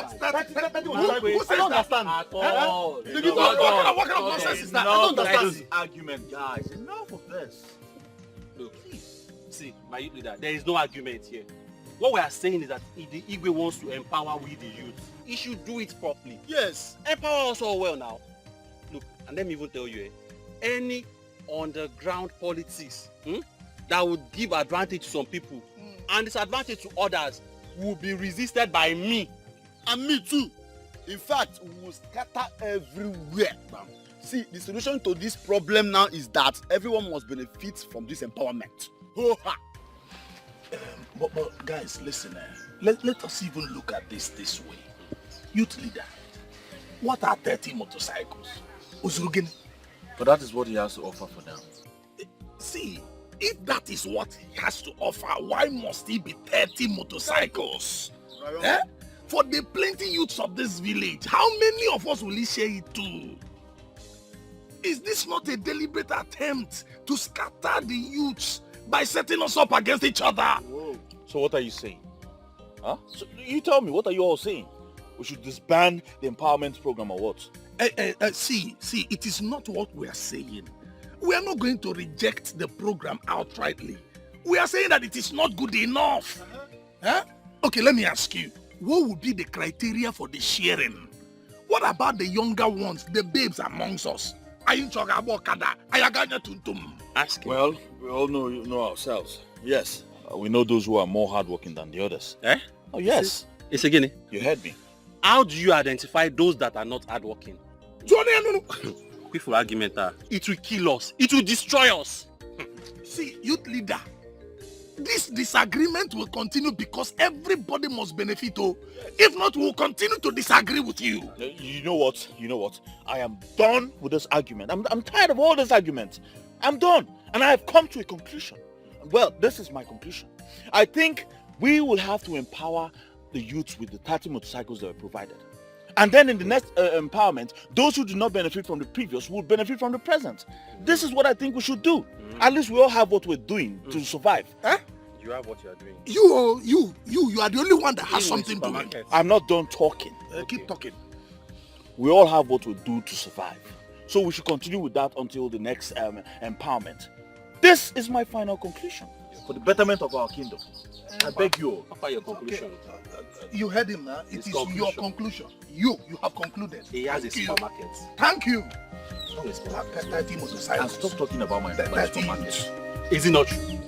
Who says that? At all. What kind of nonsense is that? I don't understand this argument, guys. Enough of this. Look, see, my youth leader, there is no argument here. What we are saying is that if the Igwe wants to empower we the youth, he should do it properly. Yes. Empower us all well now. Look, and let me even tell you, any underground politics that would give advantage to some people and disadvantage to others will be resisted by me. And me too. In fact, we will scatter everywhere. See, the solution to this problem now is that everyone must benefit from this empowerment. But guys, listen, let us even look at this way. Youth leader, what are 30 motorcycles? But that is what he has to offer for now. See, if that is what he has to offer, why must he be 30 motorcycles? For the plenty youths of this village, how many of us will he share it to? Is this not a deliberate attempt to scatter the youths by setting us up against each other? Whoa. So what are you saying? Huh? So you tell me, what are you all saying? We should disband the empowerment program or what? See, it is not what we are saying. We are not going to reject the program outrightly. We are saying that it is not good enough. Okay, let me ask you. What would be the criteria for the sharing? What about the younger ones, the babes amongst us? Ask him. Well, we all know ourselves. Yes, we know those who are more hardworking than the others. Oh, yes. It's again. You heard me. How do you identify those that are not hardworking? Quick for argument, it will kill us. It will destroy us. See, youth leader, this disagreement will continue because everybody must benefit. If not, we will continue to disagree with you. You know what? I am done with this argument. I'm tired of all this argument. I'm done. And I have come to a conclusion. Well, this is my conclusion. I think we will have to empower the youths with the 30 motorcycles that were provided. And then in the next empowerment, those who do not benefit from the previous will benefit from the present. This is what I think we should do. At least we all have what we're doing to survive. You have what you are doing. You are the only one that has something doing. I'm not done talking. Keep talking. We all have what we do to survive. So we should continue with that until the next empowerment. This is my final conclusion. For the betterment of our kingdom. I beg you. After your conclusion. You heard him now. It is your conclusion. You have concluded. He has a supermarket. Thank you. And stop talking about my supermarket. Is it not true?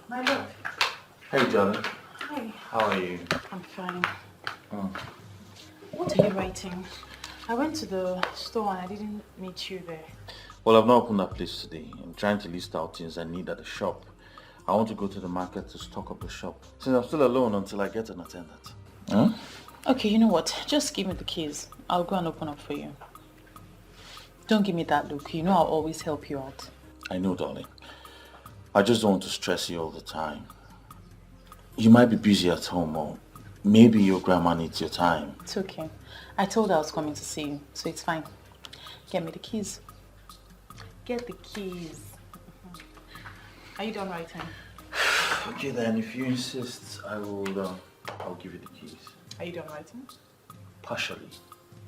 My love. Hey, darling. Hi. How are you? I'm fine. Oh. What are you writing? I went to the store and I didn't meet you there. Well, I've not opened that place today. I'm trying to list out things I need at the shop. I want to go to the market to stock up the shop. Since I'm still alone until I get an attendant. Huh? Okay, you know what? Just give me the keys. I'll go and open up for you. Don't give me that look. You know I'll always help you out. I know, darling. I just don't want to stress you all the time. You might be busy at home, or maybe your grandma needs your time. It's okay. I told her I was coming to see you, so it's fine. Get me the keys. Get the keys. Are you done writing? Okay then, if you insist, I'll give you the keys. Are you done writing? Partially.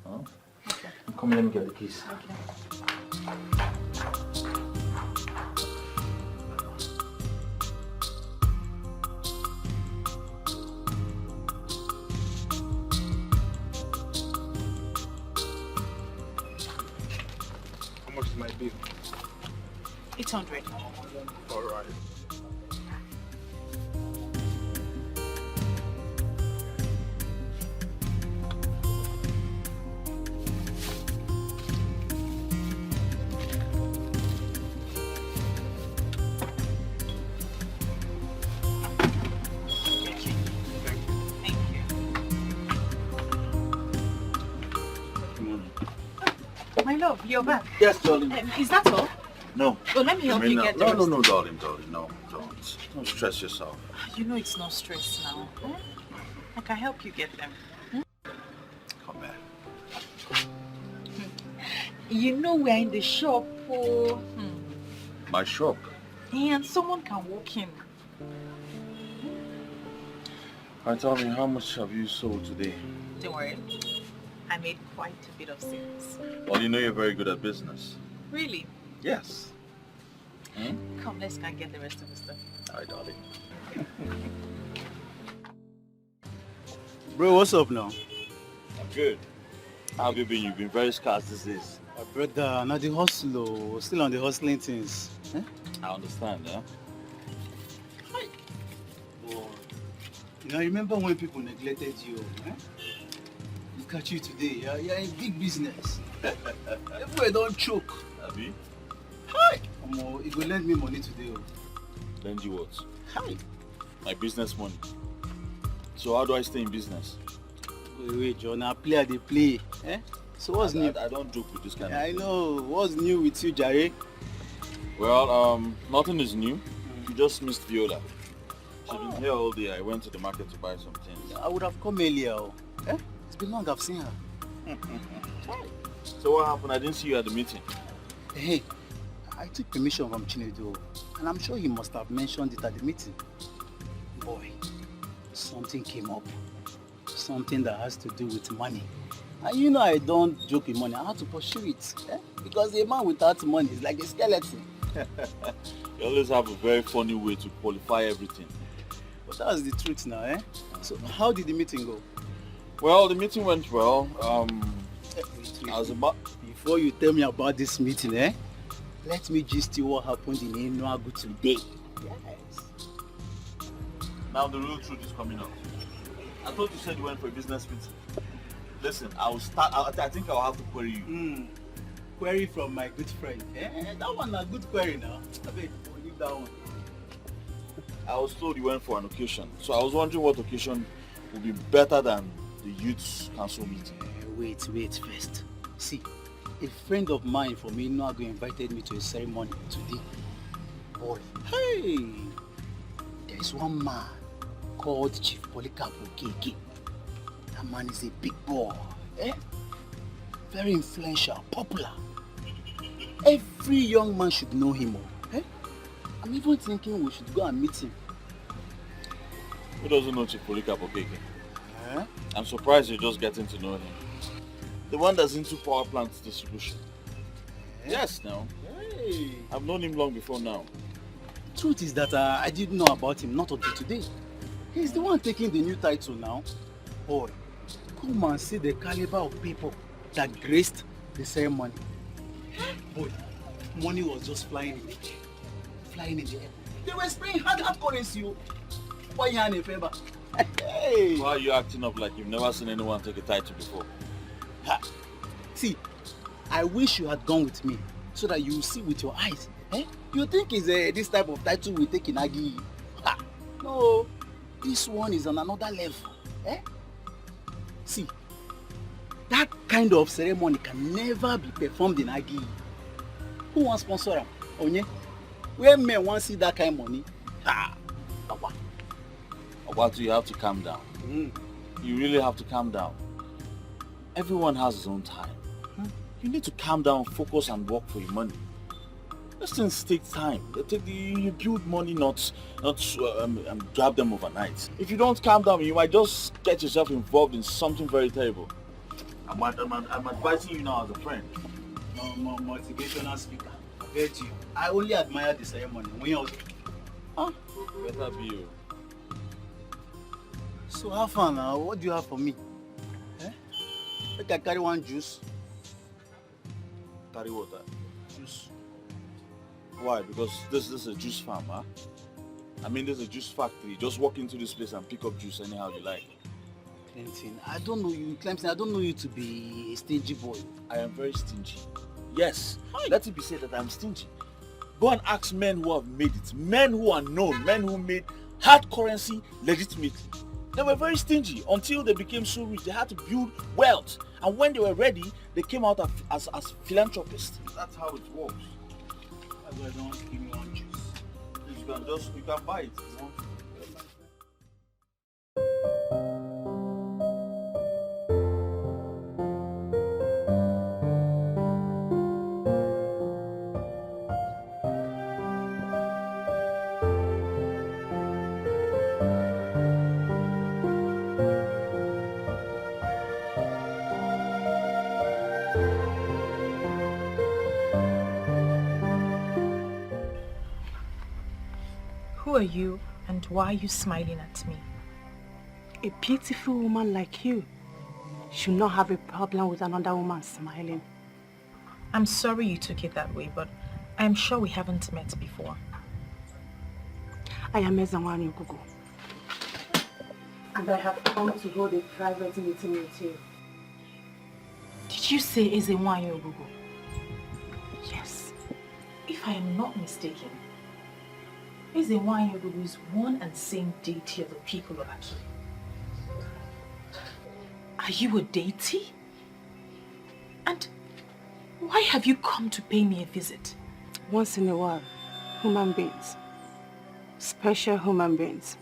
Huh? Okay. Come, let me get the keys. Okay. How much is my bill? 800. All right. My love, you're back. Yes, darling. Is that all? No. Well, let me help you get the rest. No, darling, no, don't. Don't stress yourself. You know it's no stress now. I can help you get them. Come back. You know we're in the shop, oh. My shop? And someone can walk in. And tell me, how much have you sold today? Don't worry. I made quite a bit of sales. Well, you know you're very good at business. Really? Yes. Come, let's go and get the rest of the stuff. Hi, darling. Bro, what's up now? I'm good. How have you been? You've been very scarce these days. Brother, now the hustle, still on the hustling things. I understand, yeah? You know, I remember when people neglected you, Look at you today, you're in big business. Everywhere don't choke. Abi? Hi! You go lend me money today. Lend you what? Hi! My business money. So how do I stay in business? Wait, John, I play. So what's new? I don't joke with this kind of I thing. know. What's new with you, Jare? Well, nothing is new. You just missed Viola. She's been here all day. I went to the market to buy some things. I would have come earlier. It's been long I've seen her. So what happened? I didn't see you at the meeting. Hey, I took permission from Chinedu, and I'm sure he must have mentioned it at the meeting. Boy, something came up. Something that has to do with money. And you know I don't joke with money. I have to pursue it. Because a man without money is like a skeleton. You always have a very funny way to qualify everything. But that's the truth now, So how did the meeting go? Well, the meeting went well. I was about... Before you tell me about this meeting, let me gist you what happened in Enugu today. Yes. Now the real truth is coming out. I thought you said you went for a business meeting. Listen, I think I'll have to query you. Query from my good friend. That one a good query now. I bet we'll leave that one. I was told you went for an occasion. So I was wondering what occasion would be better than the youth council meeting. Wait first. See, a friend of mine from Enugu invited me to a ceremony today. Boy, hey! There's one man called Chief Polycarp Okeke. That man is a big boy. Very influential, popular. Every young man should know him. I'm even thinking we should go and meet him. Who doesn't know Chief Polycarp Okeke? I'm surprised you're just getting to know him. The one that's into power plant distribution. Yes, now. Hey. I've known him long before now. Truth is that I didn't know about him, not until today. He's the one taking the new title now. Boy, come and see the caliber of people that graced the ceremony. Boy, money was just flying in the air. Flying in the air. They were spraying hard currency. Why you in a favor? Hey! Why are you acting up like you've never seen anyone take a title before? See, I wish you had gone with me so that you see with your eyes. You think it's this type of title we take in Agi? No, this one is on another level. See, that kind of ceremony can never be performed in Agi. Who wants sponsor him? Onye? Where men want to see that kind of money? Obatu, you have to calm down. You really have to calm down. Everyone has his own time. You need to calm down, focus and work for your money. These things take time. You build money, not grab them overnight. If you don't calm down, you might just get yourself involved in something very terrible. I'm advising you now as a friend. No, motivational speaker. I bet you. I only admire the ceremony. Better be you. So how far now? What do you have for me? Make I carry one juice. Carry water. Juice. Why? Because this is a juice farm, huh? I mean, there's a juice factory. Just walk into this place and pick up juice anyhow you like. Clemson, I don't know you. Clemson, I don't know you to be a stingy boy. I am very stingy. Yes. Let it be said that I'm stingy. Go and ask men who have made it. Men who are known. Men who made hard currency legitimately. They were very stingy until they became so rich. They had to build wealth. And when they were ready, they came out as philanthropists. That's how it works. That's why I don't want to give me one juice. You can buy it. Who are you and why are you smiling at me? A beautiful woman like you should not have a problem with another woman smiling. I'm sorry you took it that way, but I'm sure we haven't met before. I am Ezanwani Gugu. And I have come to hold a private meeting with you. Did you say Ezenwanyi Ogugu? Yes. If I am not mistaken, Ezenwanyi Ogugu is one and same deity of the people of Aki. Are you a deity? And why have you come to pay me a visit? Once in a while, human beings, special human beings,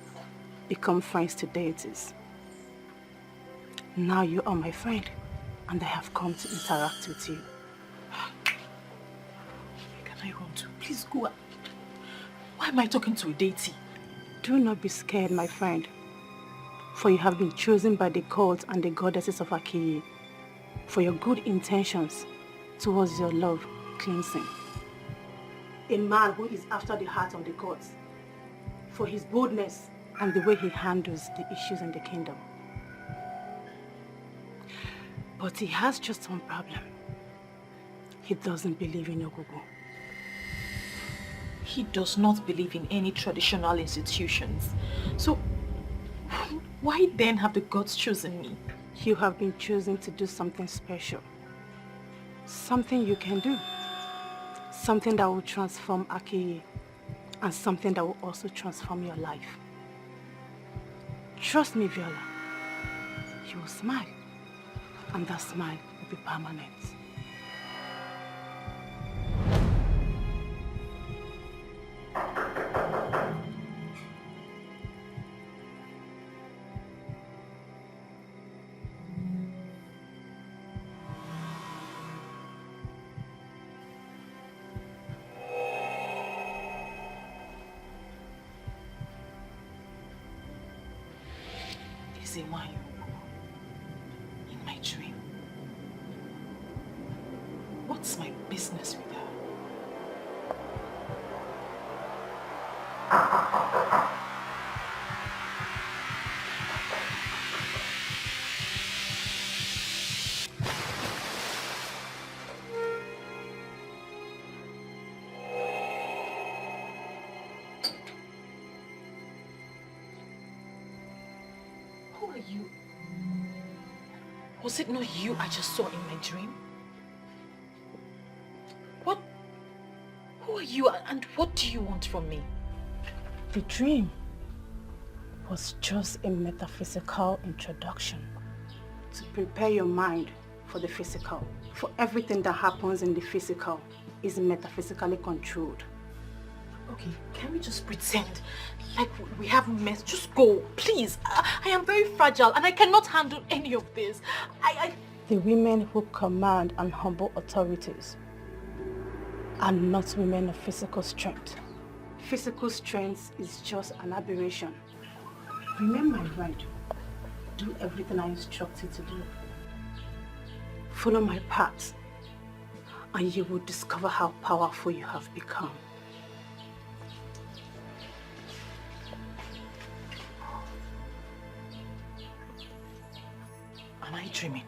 become friends to deities. Now you are my friend, and I have come to interact with you. Where can I run to? Please go. Why am I talking to a deity? Do not be scared, my friend, for you have been chosen by the gods and the goddesses of Akiyi for your good intentions towards your love cleansing. A man who is after the heart of the gods for his boldness and the way he handles the issues in the kingdom. But he has just one problem. He doesn't believe in Ogugu. He does not believe in any traditional institutions. So, why then have the gods chosen me? You have been chosen to do something special. Something you can do. Something that will transform Akiyi. And something that will also transform your life. Trust me, Viola. You will smile. And that smile will be permanent. Ezenwanyi Ogugu, in my dream. What's my business with her? Who are you? Was it not you I just saw in my dream? Who are you and what do you want from me? The dream was just a metaphysical introduction to prepare your mind for the physical. For everything that happens in the physical is metaphysically controlled. Okay, can we just pretend like we haven't met? Just go, please. I am very fragile and I cannot handle any of this. The women who command and humble authorities are not women of physical strength. Physical strength is just an aberration. Remember my word. Do everything I instruct you to do. Follow my path, and you will discover how powerful you have become. Am I dreaming?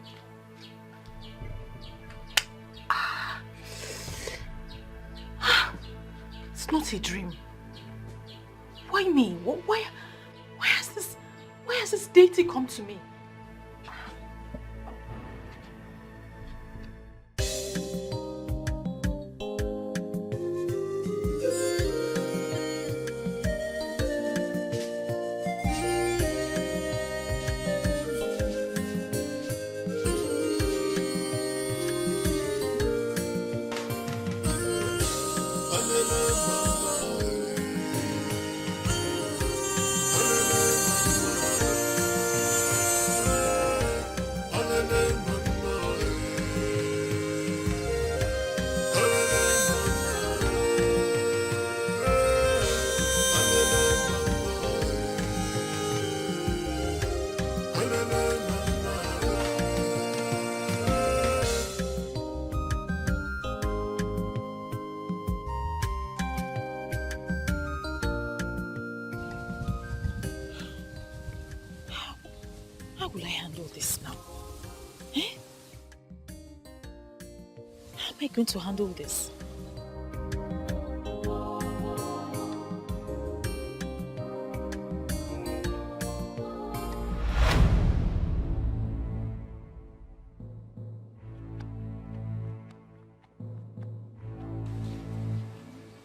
It's not a dream. Why me? Why has this deity come to me? How will I handle this now? Eh? How am I going to handle this?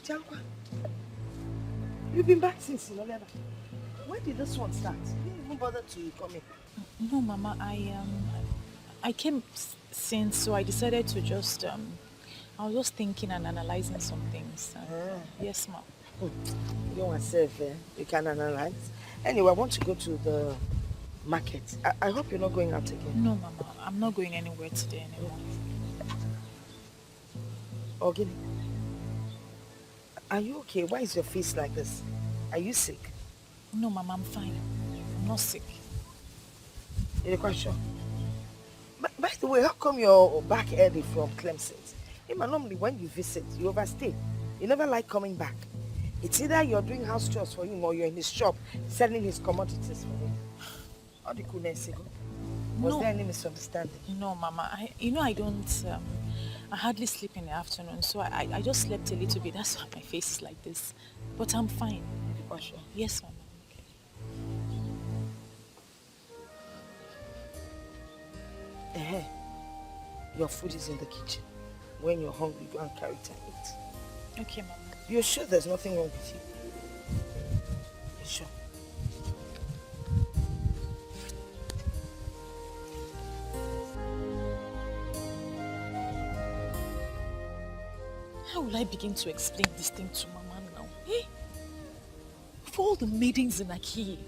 Jankwa, you've been back since Ilolela. When did this one start? You didn't even bother to come in. No, Mama, I came since, so I decided to just, I was just thinking and analyzing some things. Yes, Mom. You don't want to serve, you can analyze. Anyway, I want to go to the market. I hope you're not going out again. No, Mama, I'm not going anywhere today anymore. Ogini, are you okay? Why is your face like this? Are you sick? No, Mama, I'm fine. I'm not sick. You're quite sure? By the way, how come you're back early from Clemson? Normally when you visit, you overstay. You never like coming back. It's either you're doing house chores for him or you're in his shop selling his commodities for him. How do you Was there any misunderstanding? No, Mama. I don't, I hardly sleep in the afternoon, so I just slept a little bit. That's why my face is like this. But I'm fine. You're sure? Yes, Mama. Your food is in the kitchen. When you're hungry, go and carry it and eat. Okay, Mama. You're sure there's nothing wrong with you? You're sure? How will I begin to explain this thing to Mama now? Eh? For all the maidens in Aki,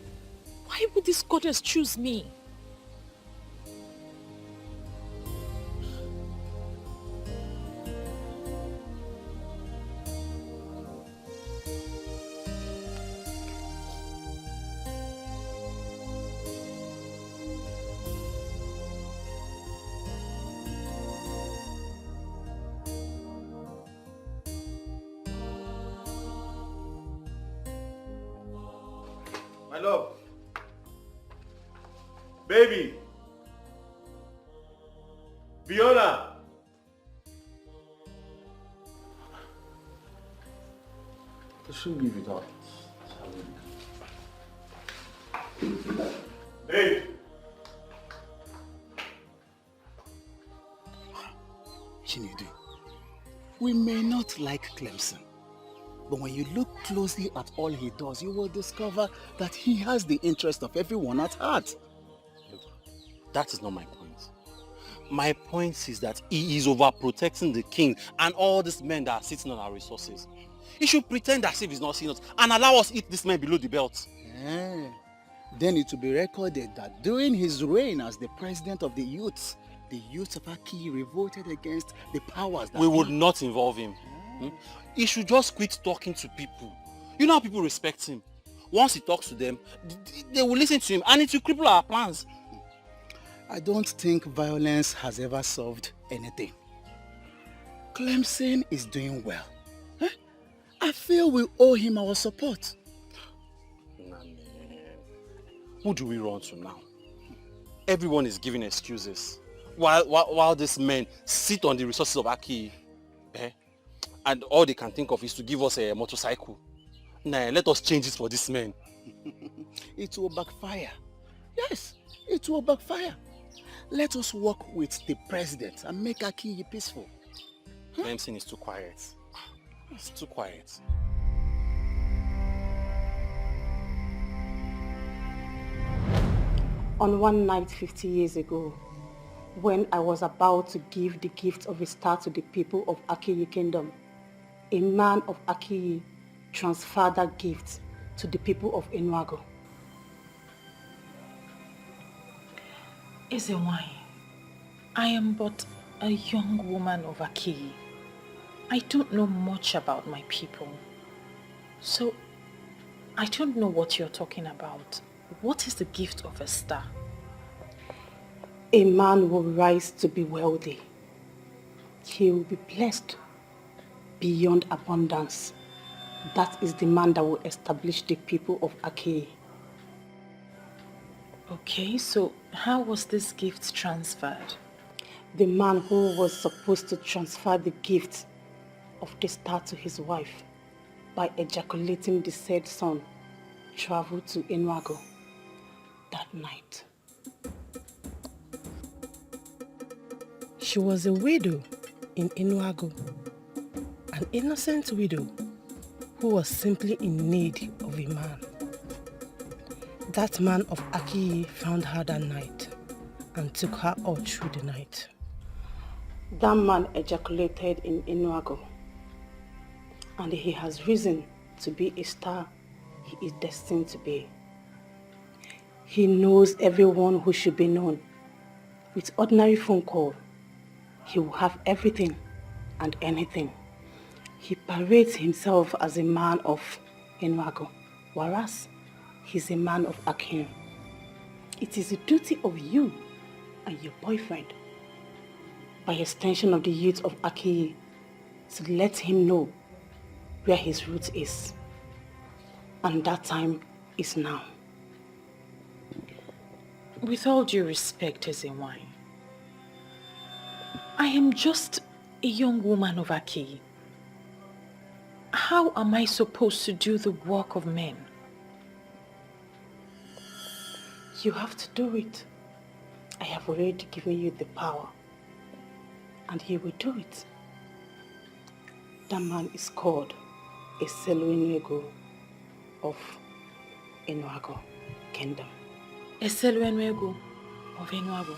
why would this goddess choose me? My love. Baby. Viola. I shouldn't leave without. Babe. Chinedu, we may not like Clemson, but when you look closely at all he does, you will discover that he has the interest of everyone at heart. Look, that is not my point. My point is that he is overprotecting the king and all these men that are sitting on our resources. He should pretend as if he's not seeing us and allow us eat this man below the belt. Then it will be recorded that during his reign as the president of the youths of Aki revolted against the powers that we would not involve him. He should just quit talking to people. You know how people respect him. Once he talks to them, they will listen to him and it will cripple our plans. I don't think violence has ever solved anything. Clemson is doing well. I feel we owe him our support. Who do we run to now? Everyone is giving excuses. While these men sit on the resources of Aki, and all they can think of is to give us a motorcycle. Nah, let us change it for this man. It will backfire. Yes, it will backfire. Let us work with the president and make Aki peaceful. Clemson is too quiet. It's too quiet. On one night 50 years ago, when I was about to give the gift of a star to the people of Akiyi Kingdom, a man of Akiyi transferred that gift to the people of Enuago. Ezewai, I am but a young woman of Akiyi. I don't know much about my people. So, I don't know what you're talking about. What is the gift of a star? A man will rise to be wealthy. He will be blessed beyond abundance. That is the man that will establish the people of Akiyi. Okay, so how was this gift transferred? The man who was supposed to transfer the gift of the star to his wife by ejaculating the said son traveled to Enuago that night. She was a widow in Enuago, an innocent widow who was simply in need of a man. That man of Akiyi found her that night and took her all through the night. That man ejaculated in Enuago, and he has risen to be a star he is destined to be. He knows everyone who should be known. With ordinary phone call, he will have everything and anything. He parades himself as a man of Enuago, whereas he's a man of Akin. It is the duty of you and your boyfriend, by extension of the youth of Akiyi, to let him know where his root is. And that time is now. With all due respect, Ezenwai, I am just a young woman of Akiyi. How am I supposed to do the work of men? You have to do it. I have already given you the power, and you will do it. That man is called a Seluinego of Enuago Kingdom. Eseluenwego of Enuago.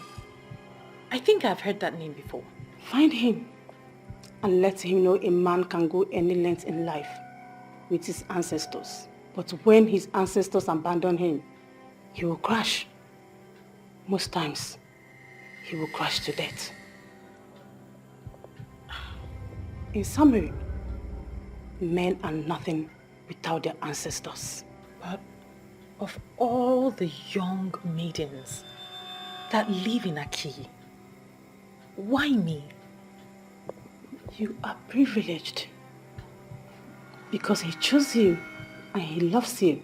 I think I've heard that name before. Find him and let him know a man can go any length in life with his ancestors. But when his ancestors abandon him, he will crash. Most times, he will crash to death. In summary, men are nothing without their ancestors. But of all the young maidens that live in Akiyi, why me? You are privileged because he chose you and he loves you.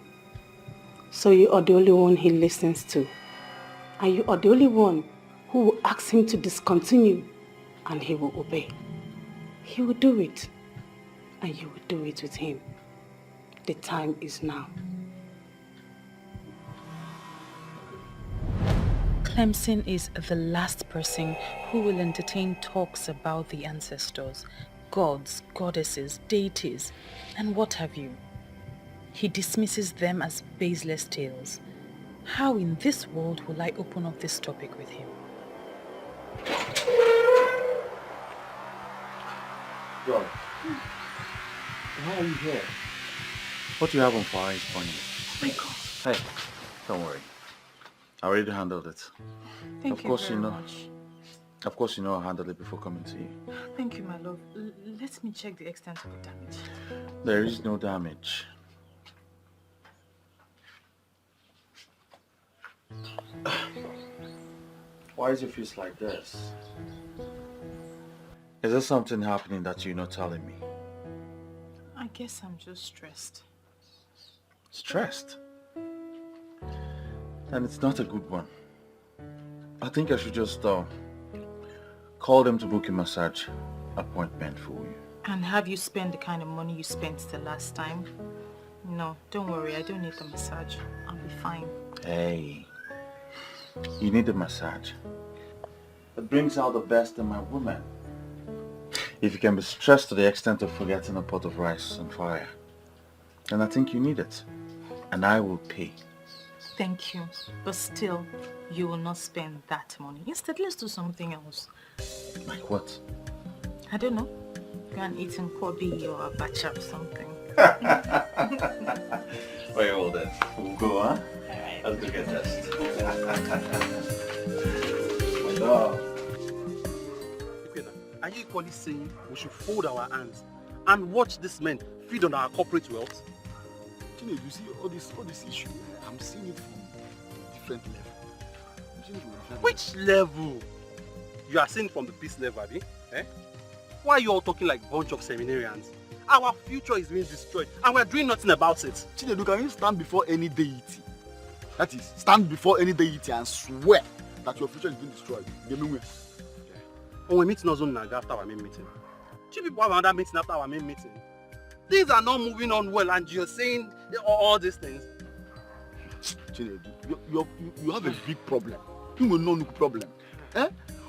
So you are the only one he listens to. And you are the only one who will ask him to discontinue and he will obey. He will do it and you will do it with him. The time is now. Clemson is the last person who will entertain talks about the ancestors, gods, goddesses, deities, and what have you. He dismisses them as baseless tales. How in this world will I open up this topic with him? Yo, why are you here? What do you have on fire is funny. Oh my God. Hey, don't worry. I already handled it. Thank you very much. Of course you know I handled it before coming to you. Thank you, my love. Let me check the extent of the damage. There is no damage. Why is your face like this? Is there something happening that you're not telling me? I guess I'm just stressed. Stressed? And it's not a good one. I think I should just call them to book a massage appointment for you. And have you spent the kind of money you spent the last time? No, don't worry, I don't need the massage. I'll be fine. Hey, you need a massage. It brings out the best in my woman. If you can be stressed to the extent of forgetting a pot of rice on fire, then I think you need it. And I will pay. Thank you. But still, you will not spend that money. Instead, let's do something else. Like what? I don't know. Go and eat in Kobe or Abacha or something. Very well then. We'll go, huh? Alright. Let's go get dressed. My dog. Are you equally saying we should fold our hands and watch these men feed on our corporate wealth? You see all this issue, I'm seeing it from a different level. Which level? You are saying from the peace level, Abi? Eh? Why are you all talking like a bunch of seminarians? Our future is being destroyed and we're doing nothing about it. Chinedu, can you stand before any deity That is, stand before any deity and swear that your future is being destroyed. When we meet after our main meeting. Two people have another meeting after our main meeting. Things are not moving on well and you're saying all these things. You have a big problem. You will know no problem. Eh?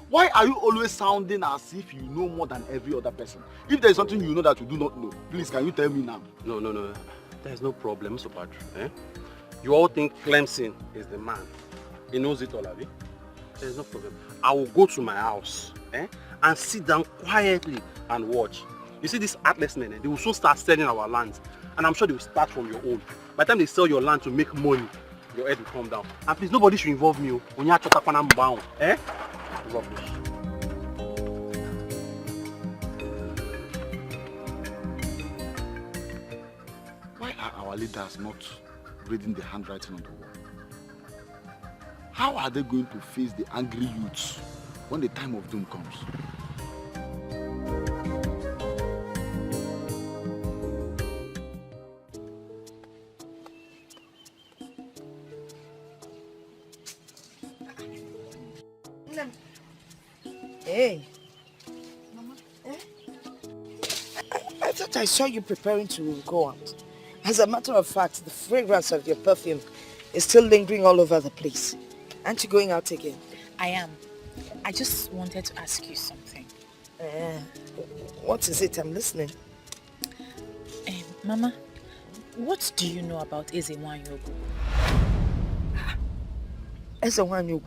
Why are you always sounding as if you know more than every other person? If there is something you know that you do not know, please can you tell me now? No. There's no problem, Mr. Padre. Eh? You all think Clemson is the man. He knows it all, have you? There's no problem. I will go to my house and sit down quietly and watch. You see these artless men, they will soon start selling our lands. And I'm sure they will start from your own. By the time they sell your land to make money, your head will come down. And please, nobody should involve me. When you are bound, rubbish. Why are our leaders not reading the handwriting on the wall? How are they going to face the angry youths when the time of doom comes? Hey. Mama. I thought I saw you preparing to go out. As a matter of fact, the fragrance of your perfume is still lingering all over the place. Aren't you going out again? I am. I just wanted to ask you something. What is it? I'm listening. Mama, what do you know about Ezewanyogu? Ezewanyogu?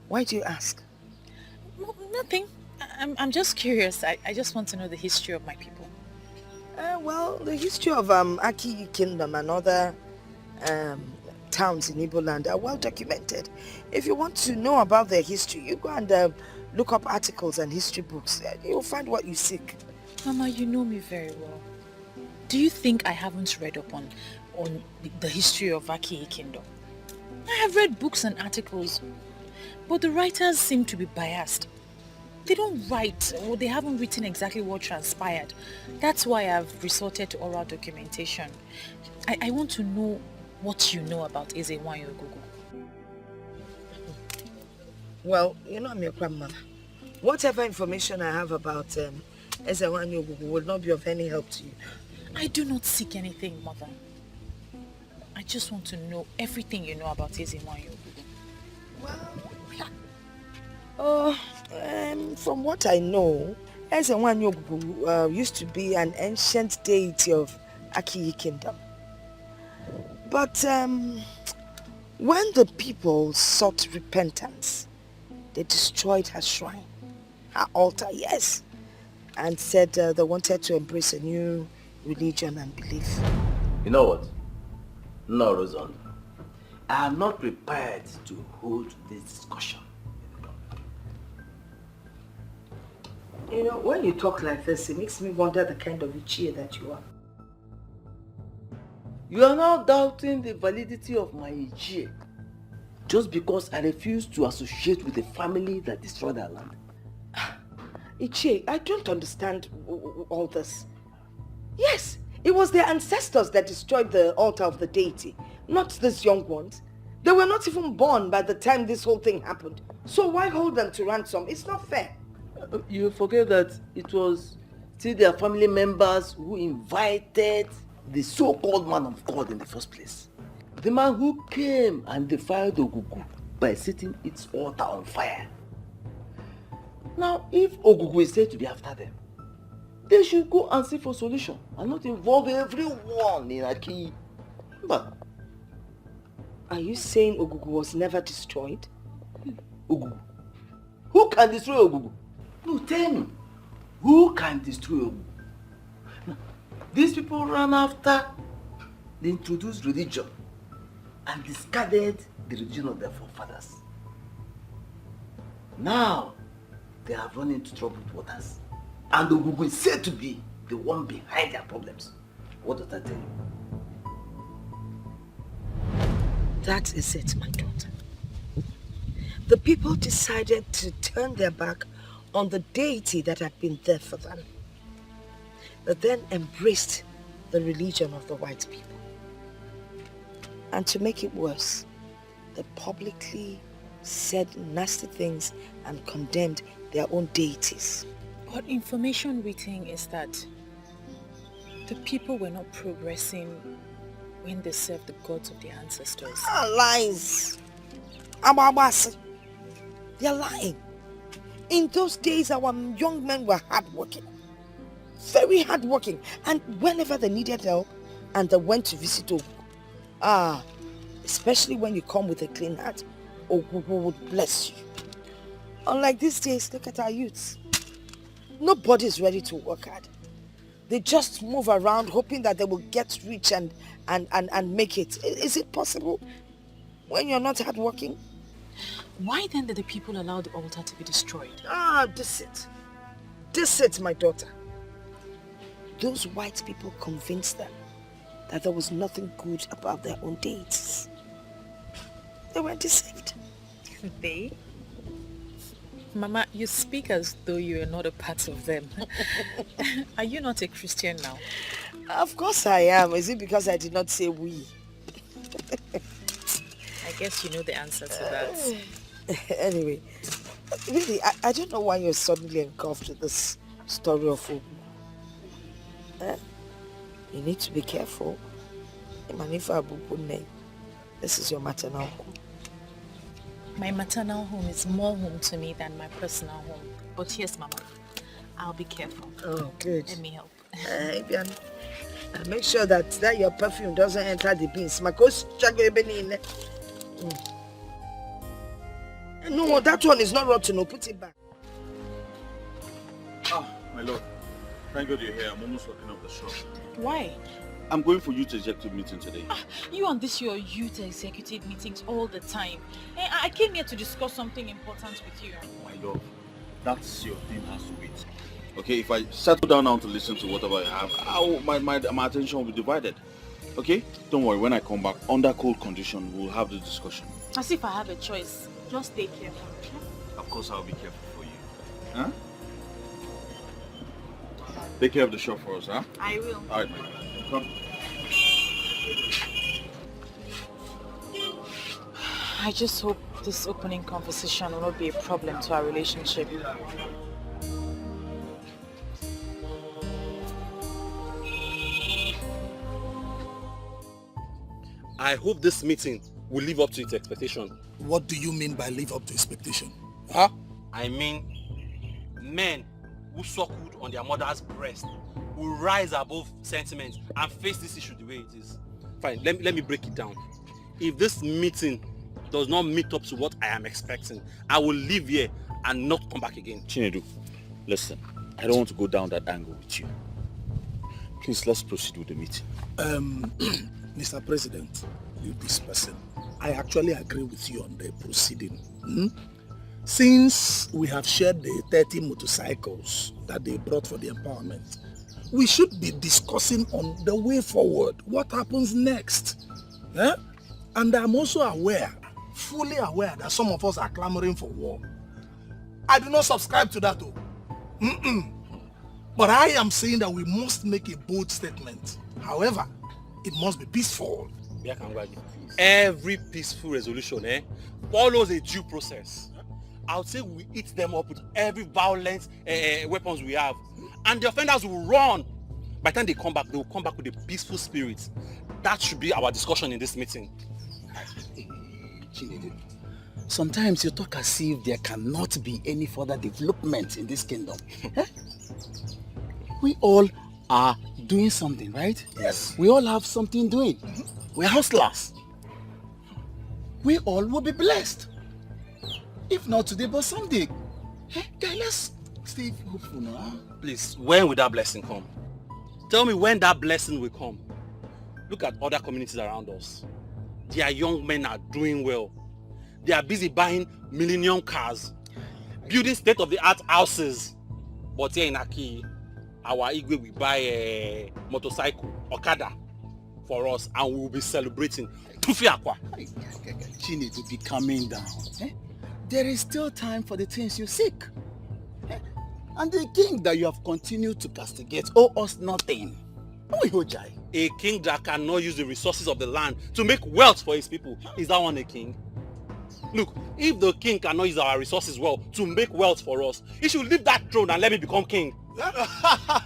Why do you ask? No, nothing. I'm just curious. I just want to know the history of my people. Well, the history of Aki Kingdom and other towns in Igbo land are well documented. If you want to know about their history, you go and look up articles and history books. You'll find what you seek. Mama, you know me very well. Do you think I haven't read up on the history of Aki Kingdom? I have read books and articles, but the writers seem to be biased. They don't write, or they haven't written exactly what transpired. That's why I've resorted to oral documentation. I want to know what you know about Ezewanyogu. Well, you know I'm your grandmother. Whatever information I have about Ezewanyogu will not be of any help to you. I do not seek anything, Mother. I just want to know everything you know about Ezewanyogu. Well, from what I know, Ezewanyogu used to be an ancient deity of Aki Kingdom. But when the people sought repentance, they destroyed her shrine, her altar, yes, and said they wanted to embrace a new religion and belief. You know what? No, Rosan. I am not prepared to hold this discussion. You know, when you talk like this, it makes me wonder the kind of Ichie that you are. You are now doubting the validity of my Ichie just because I refuse to associate with a family that destroyed our land. Ichie, I don't understand all this. Yes, it was their ancestors that destroyed the altar of the deity, not these young ones. They were not even born by the time this whole thing happened. So why hold them to ransom? It's not fair. You forget that it was still their family members who invited the so-called man of God in the first place. The man who came and defiled Ogugu by setting its altar on fire. Now, if Ogugu is said to be after them, they should go and seek for solution and not involve everyone in Aki. But are you saying Ogugu was never destroyed? Ogugu? Who can destroy Ogugu? No, tell me. Who can destroy Ogugu? Now, these people ran after the introduced religion and discarded the religion of their forefathers. Now, they have run into troubled waters. And Ogugu is said to be the one behind their problems. What does that tell you? That is it, my daughter. The people decided to turn their back on the deity that had been there for them. They then embraced the religion of the white people. And to make it worse, they publicly said nasty things and condemned their own deities. But information we think is that the people were not progressing when they served the gods of their ancestors. Lies! Ababasi. They're lying. In those days, our young men were hardworking. Very hardworking. And whenever they needed help, and they went to visit Ogu, especially when you come with a clean heart, Ogu would bless you. Unlike these days, look at our youths. Nobody's ready to work hard. They just move around hoping that they will get rich and make it. Is it possible when you're not hardworking? Why then did the people allow the altar to be destroyed? This it, my daughter. Those white people convinced them that there was nothing good about their own deities. They were deceived. They? Mama, you speak as though you are not a part of them. Are you not a Christian now? Of course I am. Is it because I did not say we? I guess you know the answer to that. Anyway, really, I don't know why you're suddenly engulfed with this story of Ogu. You need to be careful. This is your maternal home. My maternal home is more home to me than my personal home. But yes, Mama, I'll be careful. Oh, good. Let me help. Make sure that your perfume doesn't enter the beans. No, that one is not rotten. No, put it back. My lord. Thank God you're here. I'm almost locking up the shop. Why? I'm going for youth executive meeting today. You and this your youth executive meetings all the time. I came here to discuss something important with you. My love, that's your thing has to wait. Okay, if I settle down now to listen to whatever I have, my attention will be divided. Okay? Don't worry, when I come back, under cold condition, we'll have the discussion. As if I have a choice. Just stay careful. Of course, I'll be careful for you. Huh? Take care of the shop for us, huh? I will. All right, my God. Come. I just hope this opening conversation will not be a problem to our relationship. I hope this meeting will live up to its expectation. What do you mean by live up to expectation? Huh? I mean, men who suckled on their mother's breast will rise above sentiment and face this issue the way it is. Fine, let me break it down. If this meeting does not meet up to what I am expecting, I will leave here and not come back again. Chinedu, listen, I don't want to go down that angle with you. Please, let's proceed with the meeting. Mr. President, leave this person. I actually agree with you on the proceeding. Since we have shared the 30 motorcycles that they brought for the empowerment, we should be discussing on the way forward, what happens next. And I'm also aware, fully aware, that some of us are clamoring for war. I do not subscribe to that though. But I am saying that we must make a bold statement. However, it must be peaceful. Every peaceful resolution follows a due process. I would say we eat them up with every violent weapons we have. And the offenders will run. By the time they come back, they will come back with a peaceful spirit. That should be our discussion in this meeting. Sometimes you talk as if there cannot be any further development in this kingdom. We all are doing something, right? Yes. We all have something doing. We're hustlers. We all will be blessed. If not today, but someday. Guys, let's stay hopeful now. Please, when will that blessing come? Tell me when that blessing will come. Look at other communities around us. Their young men are doing well. They are busy buying millennium cars, building state-of-the-art houses. But here in Aki, our Igwe will buy a motorcycle, Okada, for us, and we will be celebrating. Tufi Aqua. Chinedu, be calming down. There is still time for the things you seek. And the king that you have continued to castigate owe us nothing. A king that cannot use the resources of the land to make wealth for his people. Is that one a king? Look, if the king cannot use our resources well to make wealth for us, he should leave that throne and let me become king. Why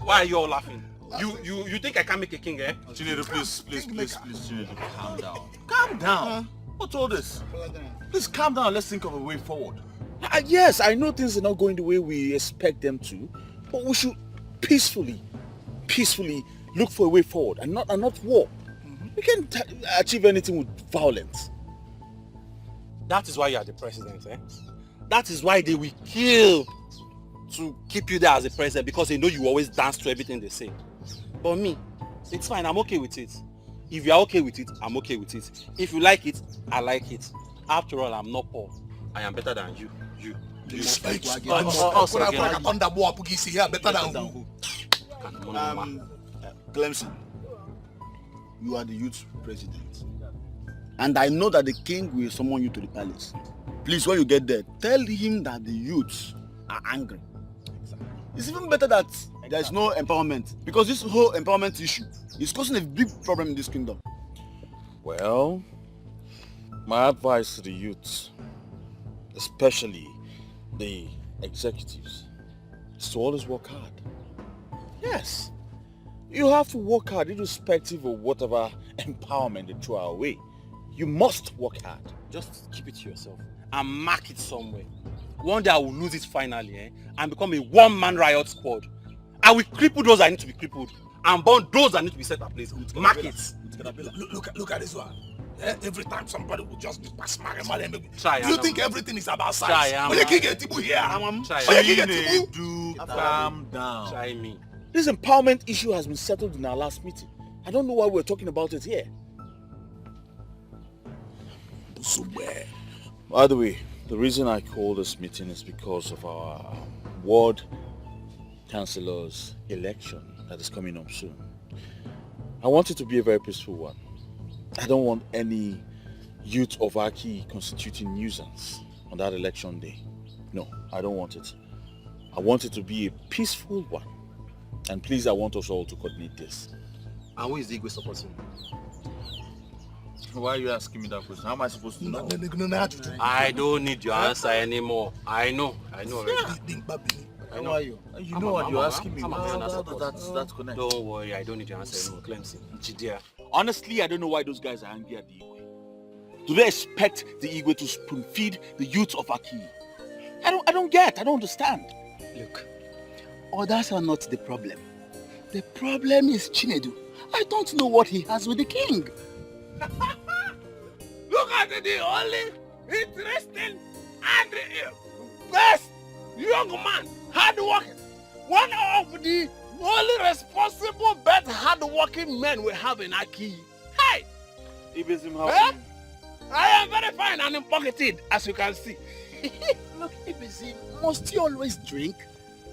are you all laughing? You think I can make a king, eh? Chinedu, please, Chinedu, calm down. Calm down. What's all this? Please calm down. Let's think of a way forward. Yes, I know things are not going the way we expect them to, but we should peacefully look for a way forward and not war. We can't achieve anything with violence. That is why you are the president, eh? That is why they will kill to keep you there as the president, because they know you always dance to everything they say. But me, it's fine, I'm okay with it. If you are okay with it, I'm okay with it. If you like it, I like it. After all, I'm not poor. I am better than you. Clemson, you are the youth president. And I know that the king will summon you to the palace. Please, when you get there, tell him that the youths are angry. It's even better that there is no empowerment, because this whole empowerment issue is causing a big problem in this kingdom. Well, my advice to the youths, especially the executives, is to always work hard. Yes, you have to work hard irrespective of whatever empowerment they throw our way. You must work hard. Just keep it to yourself and mark it somewhere. One day I will lose it finally, eh? And become a one-man riot squad. I will cripple those that need to be crippled and burn those that need to be set ablaze. Mark it. Look at this one. Every time somebody will just be pass my money. Do Try, you think everything is about size? Try, When you can get Tibu here. Calm down. Try me. This empowerment issue has been settled in our last meeting. I don't know why we're talking about it here. By the way, the reason I called this meeting is because of our ward councillor's election that is coming up soon. I want it to be a very peaceful one. I don't want any youth of Aki constituting nuisance on that election day. No, I don't want it. I want it to be a peaceful one. And please, I want us all to coordinate this. And who is the Igwe supporting? Why are you asking me that question? How am I supposed to know? I don't need your answer anymore. I know already. I know you. You know what you're asking me. That's connected. Don't worry, I don't need your answer anymore, Clemson. Chidia. Honestly, I don't know why those guys are angry at the Igwe. Do they expect the Igwe to spoon feed the youth of Aki? I don't understand. Look, others are not the problem. The problem is Chinedu. I don't know what he has with the king. Look at the only interesting and best young man, hard-working. One of the only responsible, best hard-working men we have in Aki. Hey! I am very fine and pocketed, as you can see. Look, Ibizim, must you always drink?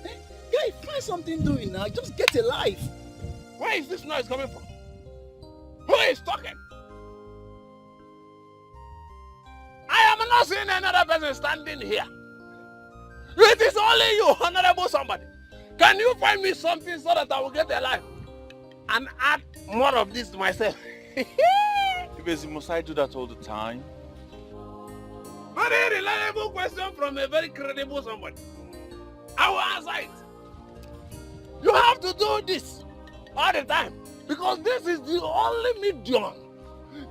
Guy, find something doing now. Just get a life. Where is this noise coming from? Who is talking? I am not seeing another person standing here. It is only you, honorable somebody. Can you find me something so that I will get a life and add more of this to myself? Must I do that all the time? Very reliable question from a very credible somebody. I will answer it. You have to do this all the time because this is the only medium,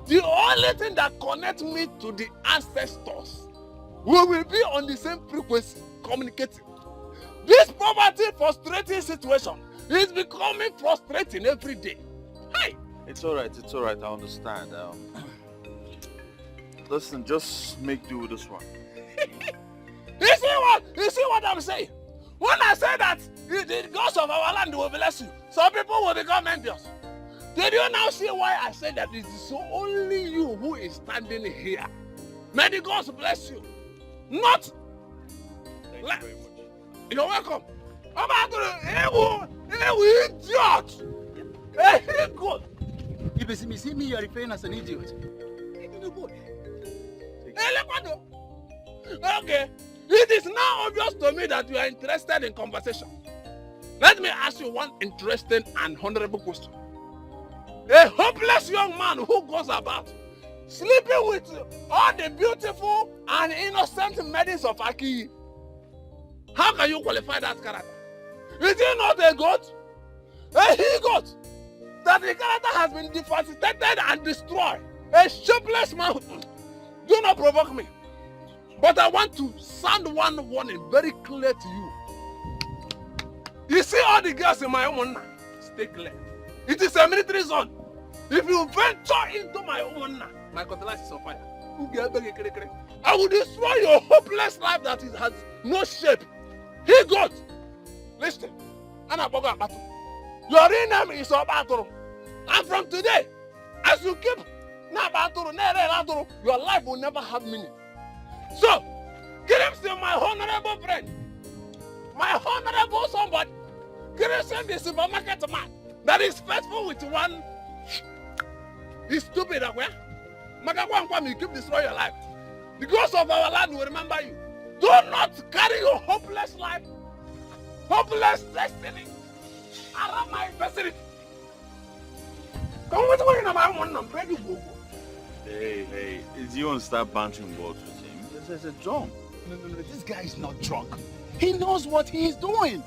the only thing that connects me to the ancestors. We will be on the same frequency, communicating. This poverty frustrating situation is becoming frustrating every day. Hey! It's alright, I understand. Listen, just make do with this one. You see what I'm saying? When I say that the gods of our land will bless you, some people will become envious. Did you now see why I said that it is only you who is standing here? May the gods bless you. Not. Thank you very much. You're welcome. How about the idiot? Hey, good. If you see me, you are referring as an idiot. Okay. It is now obvious to me that you are interested in conversation. Let me ask you one interesting and honorable question. A hopeless young man who goes about sleeping with all the beautiful and innocent maidens of Aki. How can you qualify that character? Is he not a goat? A he-goat? That the character has been devastated and destroyed. A shapeless man. Do not provoke me. But I want to sound one warning very clear to you. You see all the girls in my home now? Stay clear. It is a military zone. If you venture into my home now, my cutlass is on fire. I will destroy your hopeless life that it has no shape. He got. Listen. Your real name is Obatoro. And from today, as you keep your life will never have meaning. So, Kirimsi, my honorable friend, my honorable somebody, Kirimsi, the supermarket man that is faithful with one, is stupid. You keep destroying your life. The ghost of our land will remember you. Do not carry your hopeless life, hopeless destiny around my vicinity. Come with me, I'm ready to go. Hey, you want to start bantering words with him? It's a drunk. No, this guy is not drunk. He knows what he is doing.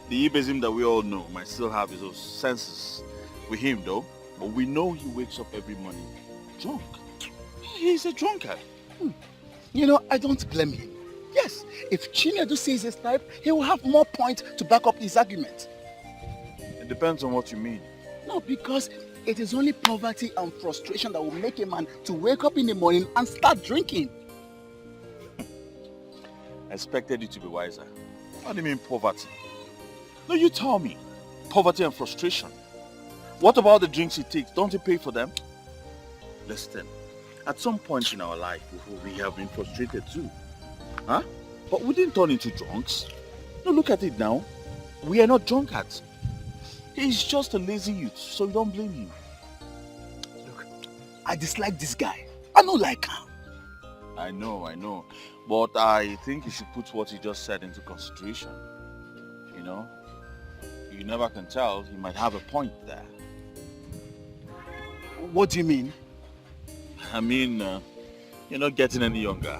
The Ibezim that we all know might still have his own senses with him though, but we know he wakes up every morning drunk. He's a drunkard. You know, I don't blame him. Yes, if Chinedu sees his type, he will have more points to back up his argument. It depends on what you mean. No, because it is only poverty and frustration that will make a man to wake up in the morning and start drinking. I expected you to be wiser. What do you mean poverty? No, you tell me. Poverty and frustration. What about the drinks he takes? Don't he pay for them? Listen, at some point in our life, we have been frustrated too. Huh? But we didn't turn into drunks. No, look at it now. We are not drunkards. He's just a lazy youth, so you don't blame him. Look, I dislike this guy. I don't like him. I know. But I think you should put what he just said into consideration. You know? You never can tell. He might have a point there. What do you mean? I mean, you're not getting any younger.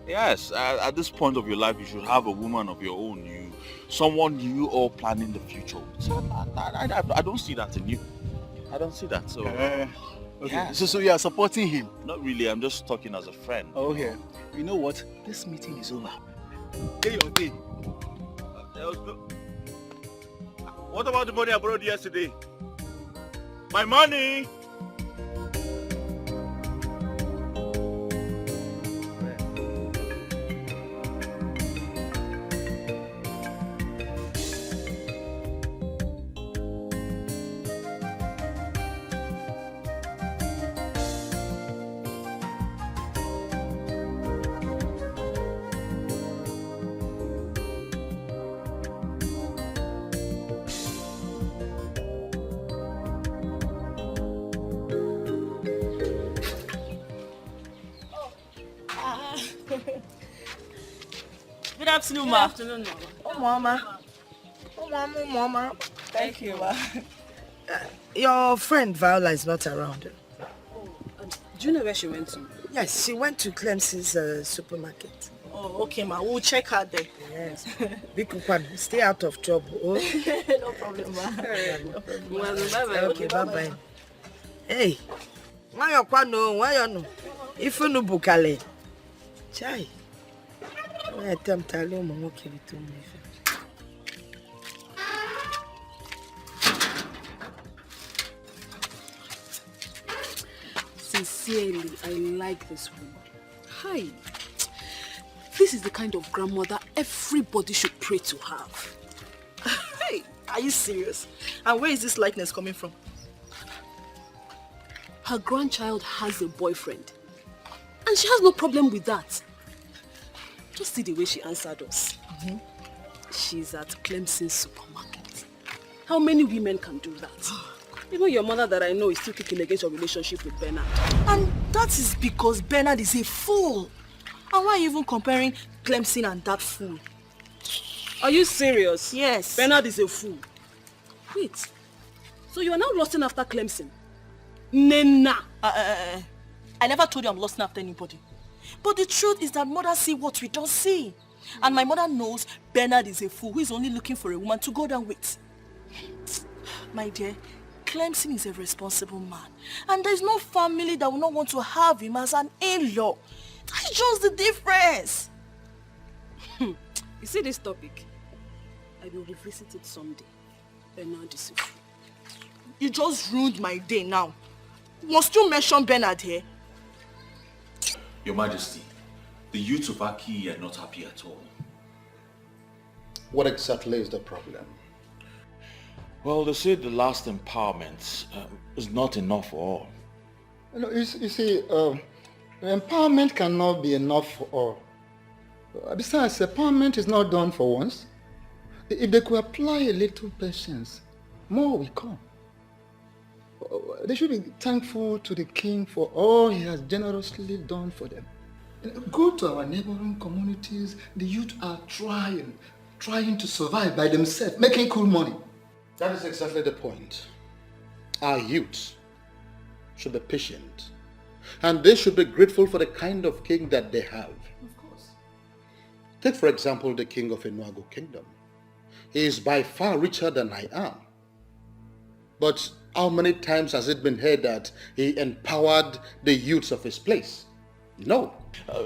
Yes, at this point of your life, you should have a woman of your own. Someone you all planning the future with. I don't see that in you. I don't see that. So, okay. Yeah. So you are supporting him? Not really. I'm just talking as a friend. Okay. You know what? This meeting is over. Hey, your day. What about the money I borrowed yesterday? My money! Good afternoon, ma. Good afternoon, Mama. Mama. Thank you, ma. Your friend Viola is not around. Do you know where she went to? Yes, she went to Clemson's supermarket. Oh, okay, ma. We'll check her there. Yes. Bikukwan, stay out of trouble. Oh? No problem, ma. No problem. Well, bye-bye. Okay, bye-bye. Hey, why you kwano? Why you no? If you no bukale, chai. I attempt to learn more to me. Sincerely, I like this woman. Hi. This is the kind of grandmother everybody should pray to have. Hey, are you serious? And where is this likeness coming from? Her grandchild has a boyfriend. And she has no problem with that. Just see the way she answered us. She's at Clemson's supermarket. How many women can do that? Even your mother that I know is still kicking against your relationship with Bernard. And that is because Bernard is a fool. And why are you even comparing Clemson and that fool? Are you serious? Yes. Bernard is a fool. Wait. So you are now lusting after Clemson? Nena. I never told you I'm lusting after anybody. But the truth is that mother see what we don't see. And my mother knows Bernard is a fool who is only looking for a woman to go down with. My dear, Clemson is a responsible man. And there is no family that will not want to have him as an in-law. That's just the difference. You see this topic? I will revisit it someday. Bernard is a fool. You just ruined my day now. Must you mention Bernard here? Your Majesty, the youths of Aki are not happy at all. What exactly is the problem? Well, they say the last empowerment is not enough for all. You see, empowerment cannot be enough for all. Besides, empowerment is not done for once. If they could apply a little patience, more will come. They should be thankful to the king for all he has generously done for them. Go to our neighboring communities. The youth are trying to survive by themselves, making cool money. That is exactly the point. Our youth should be patient, and they should be grateful for the kind of king that they have. Of course. Take for example the king of Enuago Kingdom. He is by far richer than I am. But how many times has it been heard that he empowered the youths of his place? No.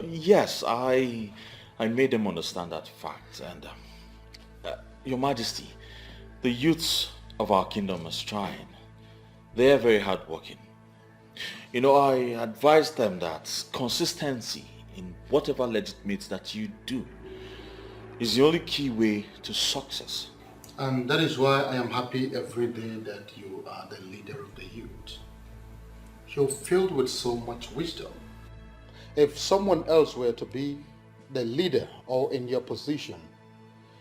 Yes, I made them understand that fact. And Your Majesty, the youths of our kingdom is trying. They are very hardworking. You know, I advise them that consistency in whatever legitimate that you do is the only key way to success. And that is why I am happy every day that you are the leader of the youth. You're filled with so much wisdom. If someone else were to be the leader or in your position,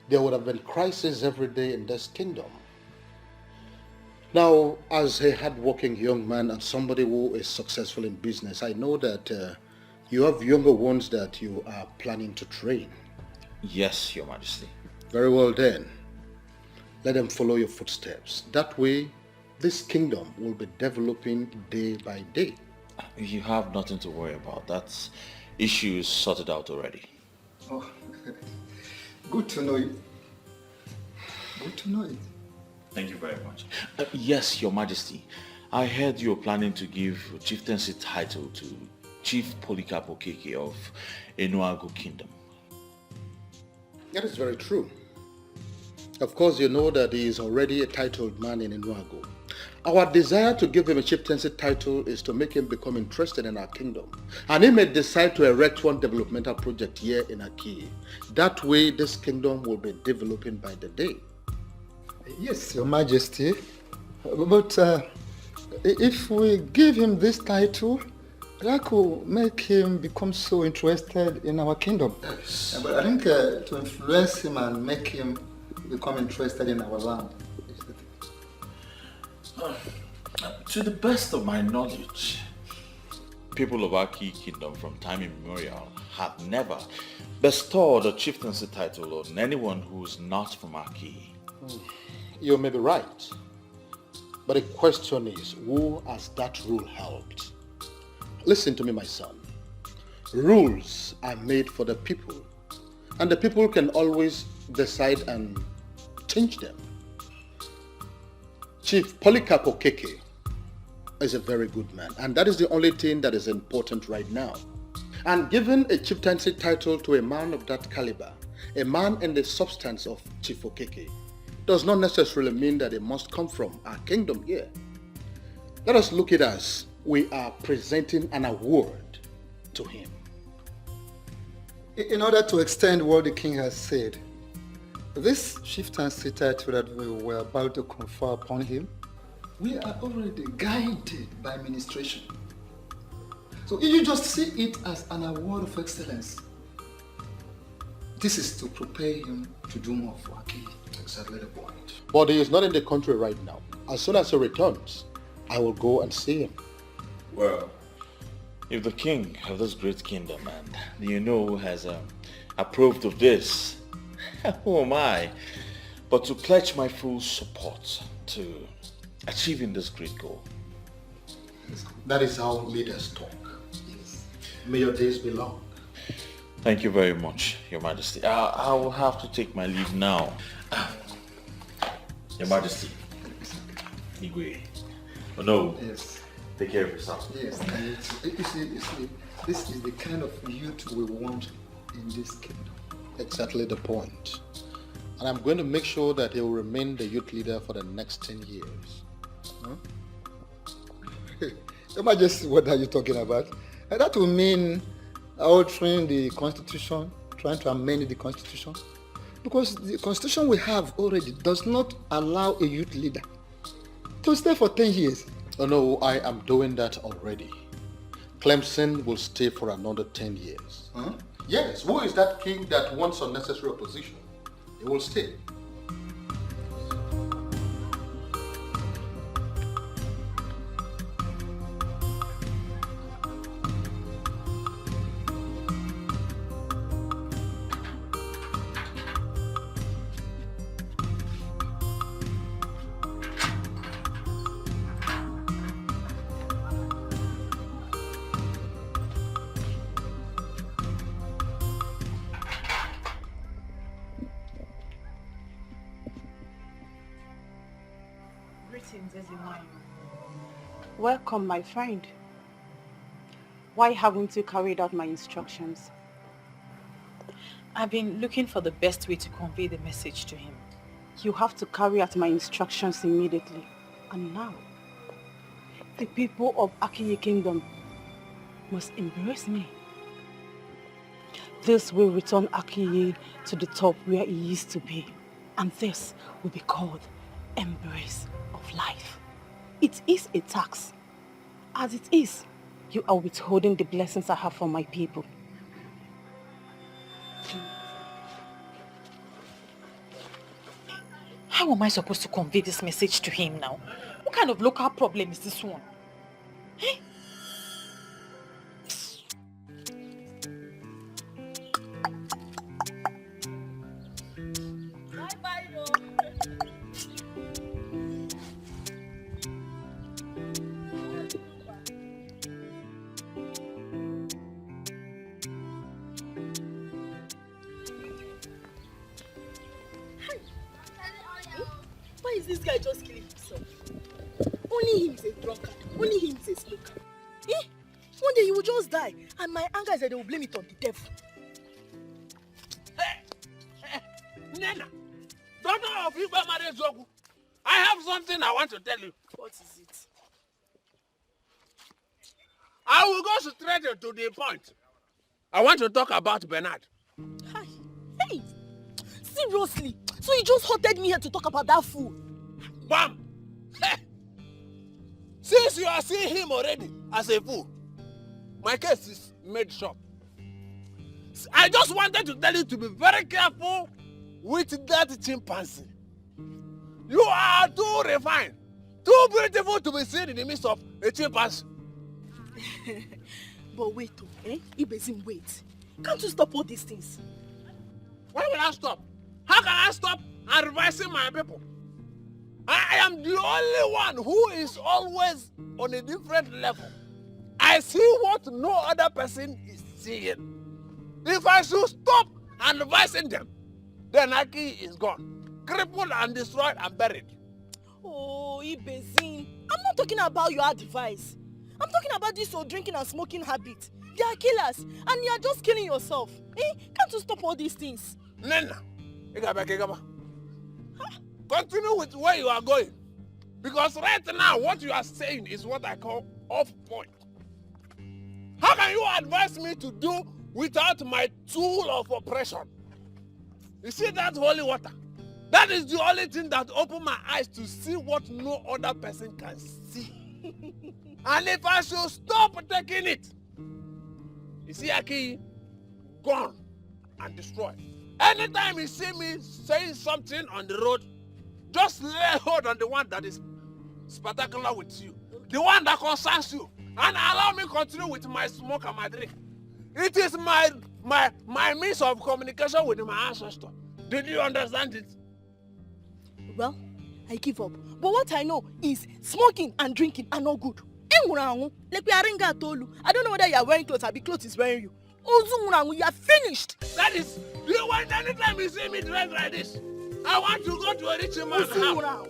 there would have been crisis every day in this kingdom. Now, as a hard-working young man and somebody who is successful in business, I know that you have younger ones that you are planning to train. Yes, Your Majesty. Very well then. Let them follow your footsteps. That way, this kingdom will be developing day by day. You have nothing to worry about. That issue is sorted out already. Oh, good to know it. Good to know it. Thank you very much. Yes, Your Majesty. I heard you're planning to give chieftaincy title to Chief Polycarp Okeke of Enuago Kingdom. That is very true. Of course, you know that he is already a titled man in Enuago. Our desire to give him a chieftaincy title is to make him become interested in our kingdom. And he may decide to erect one developmental project here in Aki. That way, this kingdom will be developing by the day. Yes, Your Majesty. But if we give him this title, that will make him become so interested in our kingdom. Yes. But I think to influence him and make him become interested in our land. To the best of my knowledge, people of Aki Kingdom from time immemorial have never bestowed a chieftaincy title on anyone who is not from Aki. You may be right, but the question is, who has that rule helped? Listen to me, my son. Rules are made for the people, and the people can always decide and change them. Chief Polycarp Okeke is a very good man, and that is the only thing that is important right now. And giving a chieftaincy title to a man of that caliber, a man in the substance of Chief Okeke, does not necessarily mean that it must come from our kingdom here. Let us look at it as we are presenting an award to him. In order to extend what the king has said, this chieftaincy title that we were about to confer upon him, we are already guided by administration. So if you just see it as an award of excellence, this is to prepare him to do more for Aki. Exactly the point. But he is not in the country right now. As soon as he returns, I will go and see him. Well, if the king of this great kingdom and you know has approved of this, Who am I? But to pledge my full support to achieving this great goal. That is how leaders talk. Yes. May your days be long. Thank you very much, Your Majesty. I will have to take my leave now. Your Majesty. Igwe. Oh no. Yes. Take care of yourself. Yes. You see, this is the kind of youth we want in this kingdom. Exactly the point. And I'm going to make sure that he will remain the youth leader for the next 10 years. Huh? Your Majesty, what are you talking about? And that will mean altering the constitution, trying to amend the constitution. Because the constitution we have already does not allow a youth leader to stay for 10 years. Oh no, I am doing that already. Clemson will stay for another 10 years. Huh? Yes, who is that king that wants unnecessary opposition? He will stay. Welcome, my friend. Why haven't you carried out my instructions? I've been looking for the best way to convey the message to him. You have to carry out my instructions immediately. And now, the people of Akiye Kingdom must embrace me. This will return Akiye to the top where he used to be. And this will be called embrace of life. It is a tax. As it is, you are withholding the blessings I have for my people. How am I supposed to convey this message to him now? What kind of local problem is this one? Eh? Why is this guy just killing himself? Only him is a drunkard. Only him is a smoker. One day he will just die, and my anger is that they will blame it on the devil. Nena, daughter of Iba Marezogu, I have something I want to tell you. What is it? I will go straight to the point. I want to talk about Bernard. Hi. Hey! Seriously? So you just hotted me here to talk about that fool? Bam! Since you are seeing him already as a fool, my case is made short. I just wanted to tell you to be very careful with that chimpanzee. You are too refined, too beautiful to be seen in the midst of a chimpanzee. But wait, Ibezim, wait. Can't you stop all these things? Why will I stop? How can I stop advising my people? I am the only one who is always on a different level. I see what no other person is seeing. If I should stop advising them, then Aki is gone, crippled and destroyed and buried. Oh, Ibezim, I'm not talking about your advice. I'm talking about this your drinking and smoking habit. They are killers, and you are just killing yourself. Can't you stop all these things? Nena, continue with where you are going. Because right now, what you are saying is what I call off point. How can you advise me to do without my tool of oppression? You see that holy water? That is the only thing that opened my eyes to see what no other person can see. And if I should stop taking it, you see Aki, gone and destroyed. Anytime you see me saying something on the road, just lay hold on the one that is spectacular with you, the one that concerns you, and allow me continue with my smoke and my drink. It is my means of communication with my ancestor. Did you understand it? Well, I give up. But what I know is smoking and drinking are not good. Like we are in Gatolu. I don't know whether you are wearing clothes or the clothes is wearing you. You are finished. That is, do you want anytime you see me dress like this? I want to go to a rich man's house.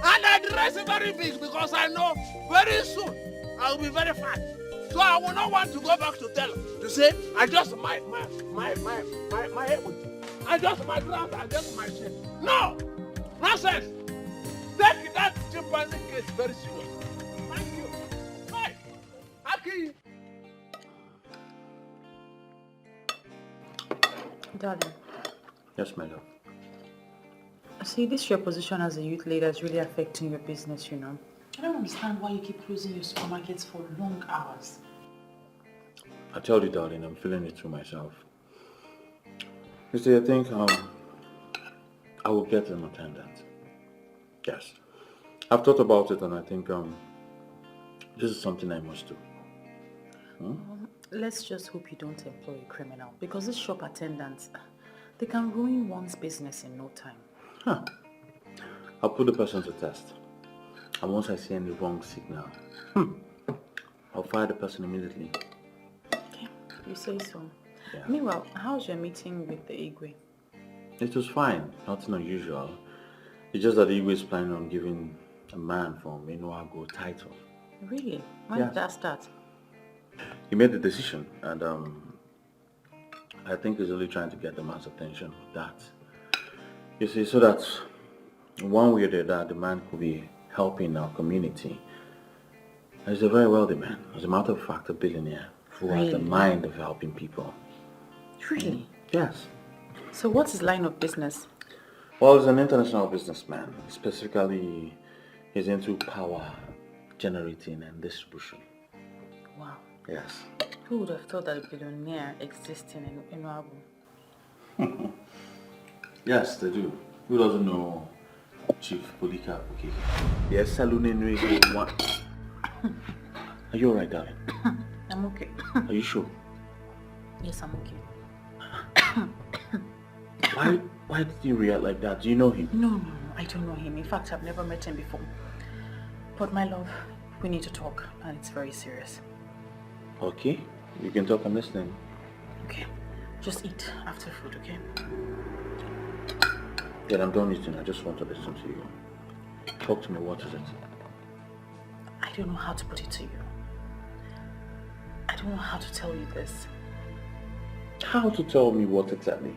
And I dress very big because I know very soon I will be very fat. So I will not want to go back to tell to say I just my head with I just my dress, I just my shirt. No! Nonsense! Take that chimpanzee case very serious. Thank you. Hey! Aki! Darling. Yes, my love. See, this your position as a youth leader is really affecting your business, you know. I don't understand why you keep closing your supermarkets for long hours. I tell you, darling, I'm feeling it through myself. You see, I think I will get an attendant. Yes. I've thought about it and I think this is something I must do. Let's just hope you don't employ a criminal, because these shop attendants, they can ruin one's business in no time. Huh. I'll put the person to test. And once I see any wrong signal, I'll fire the person immediately. Okay, you say so. Yeah. Meanwhile, how's your meeting with the Igwe? It was fine, nothing unusual. It's just that the Igwe is planning on giving a man from Inuago a title. Really? When did that start? He made the decision and I think he's only trying to get the man's attention with that. You see, so that one way or the other, the man could be helping our community. And he's a very wealthy man. As a matter of fact, a billionaire who has the mind of helping people. Really? Yes. So what's his line of business? Well, he's an international businessman. Specifically, he's into power generating and distribution. Wow. Yes. Who would have thought that a billionaire existing in Inuago? Yes, they do. Who doesn't know Chief Polika Okeke? Yes, Saloon in one. Are you alright, darling? I'm okay. Are you sure? Yes, I'm okay. Why did you react like that? Do you know him? No, I don't know him. In fact, I've never met him before. But my love, we need to talk, and it's very serious. Okay, you can talk. I'm listening. Okay, just eat after food, okay? Yeah, I'm done eating. I just want to listen to you. Talk to me. What is it? I don't know how to put it to you. I don't know how to tell you this. How to tell me what exactly?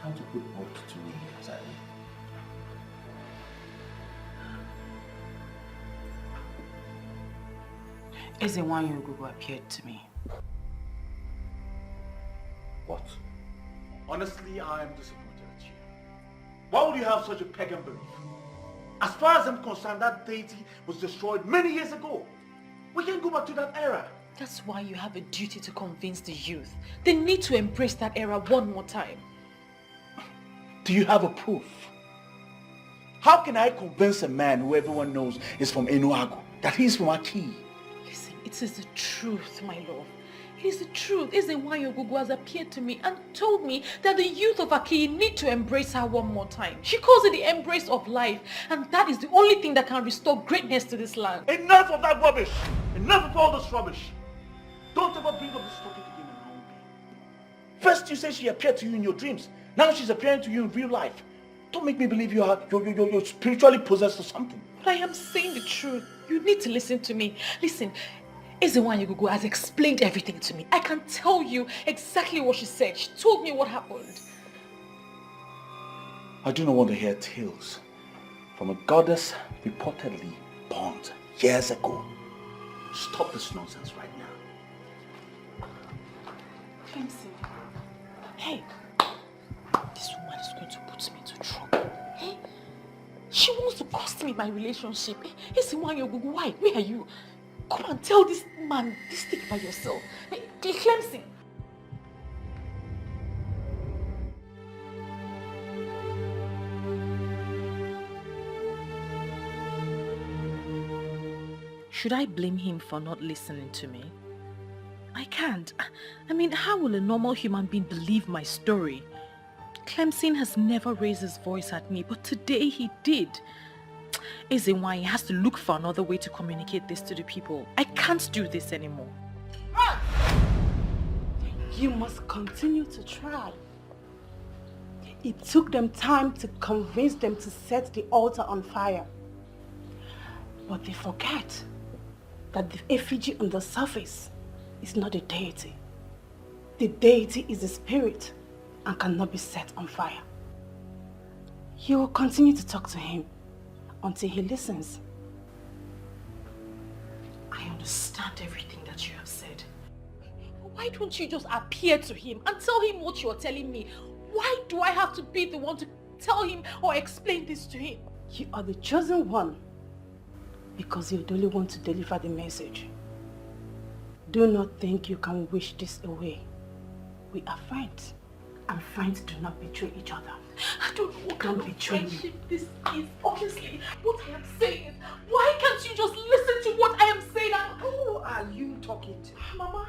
How to put what to me exactly? Ezewanyogugu appeared to me. What? Honestly, I am disappointed at you. Why would you have such a pagan belief? As far as I'm concerned, that deity was destroyed many years ago. We can't go back to that era. That's why you have a duty to convince the youth. They need to embrace that era one more time. Do you have a proof? How can I convince a man who everyone knows is from Enuago that he's from Aki? Listen, it is the truth, my love. It is the truth. Ezewanyogugu has appeared to me and told me that the youth of Aki need to embrace her one more time. She calls it the embrace of life, and that is the only thing that can restore greatness to this land. Enough of that rubbish! Enough of all this rubbish! Don't ever bring up this topic again around me. First you say she appeared to you in your dreams. Now she's appearing to you in real life. Don't make me believe you're spiritually possessed or something. But I am saying the truth. You need to listen to me. Listen, Ezewanyogugu has explained everything to me. I can tell you exactly what she said. She told me what happened. I do not want to hear tales from a goddess reportedly born years ago. Stop this nonsense right now. Clemson. Hey, this woman is going to put me into trouble. Hey, she wants to cost me my relationship. Hey, Ezewanyogugu, why? Where are you? Come and tell this man this thing by yourself. Hey, Clemson. Should I blame him for not listening to me? I can't. I mean, how will a normal human being believe my story? Clemson has never raised his voice at me, but today he did. Is it why he has to look for another way to communicate this to the people? I can't do this anymore. You must continue to try. It took them time to convince them to set the altar on fire. But they forget that the effigy on the surface is not a deity. The deity is a spirit and cannot be set on fire. You will continue to talk to him until he listens. I understand everything that you have said. Why don't you just appear to him and tell him what you're telling me? Why do I have to be the one to tell him or explain this to him? You are the chosen one because you're the only one to deliver the message. Do not think you can wish this away. We are friends, and friends do not betray each other. I don't know what kind of betray friendship this is. Honestly, what I am saying, why can't you just listen to what I am saying? Who are you talking to? Mama.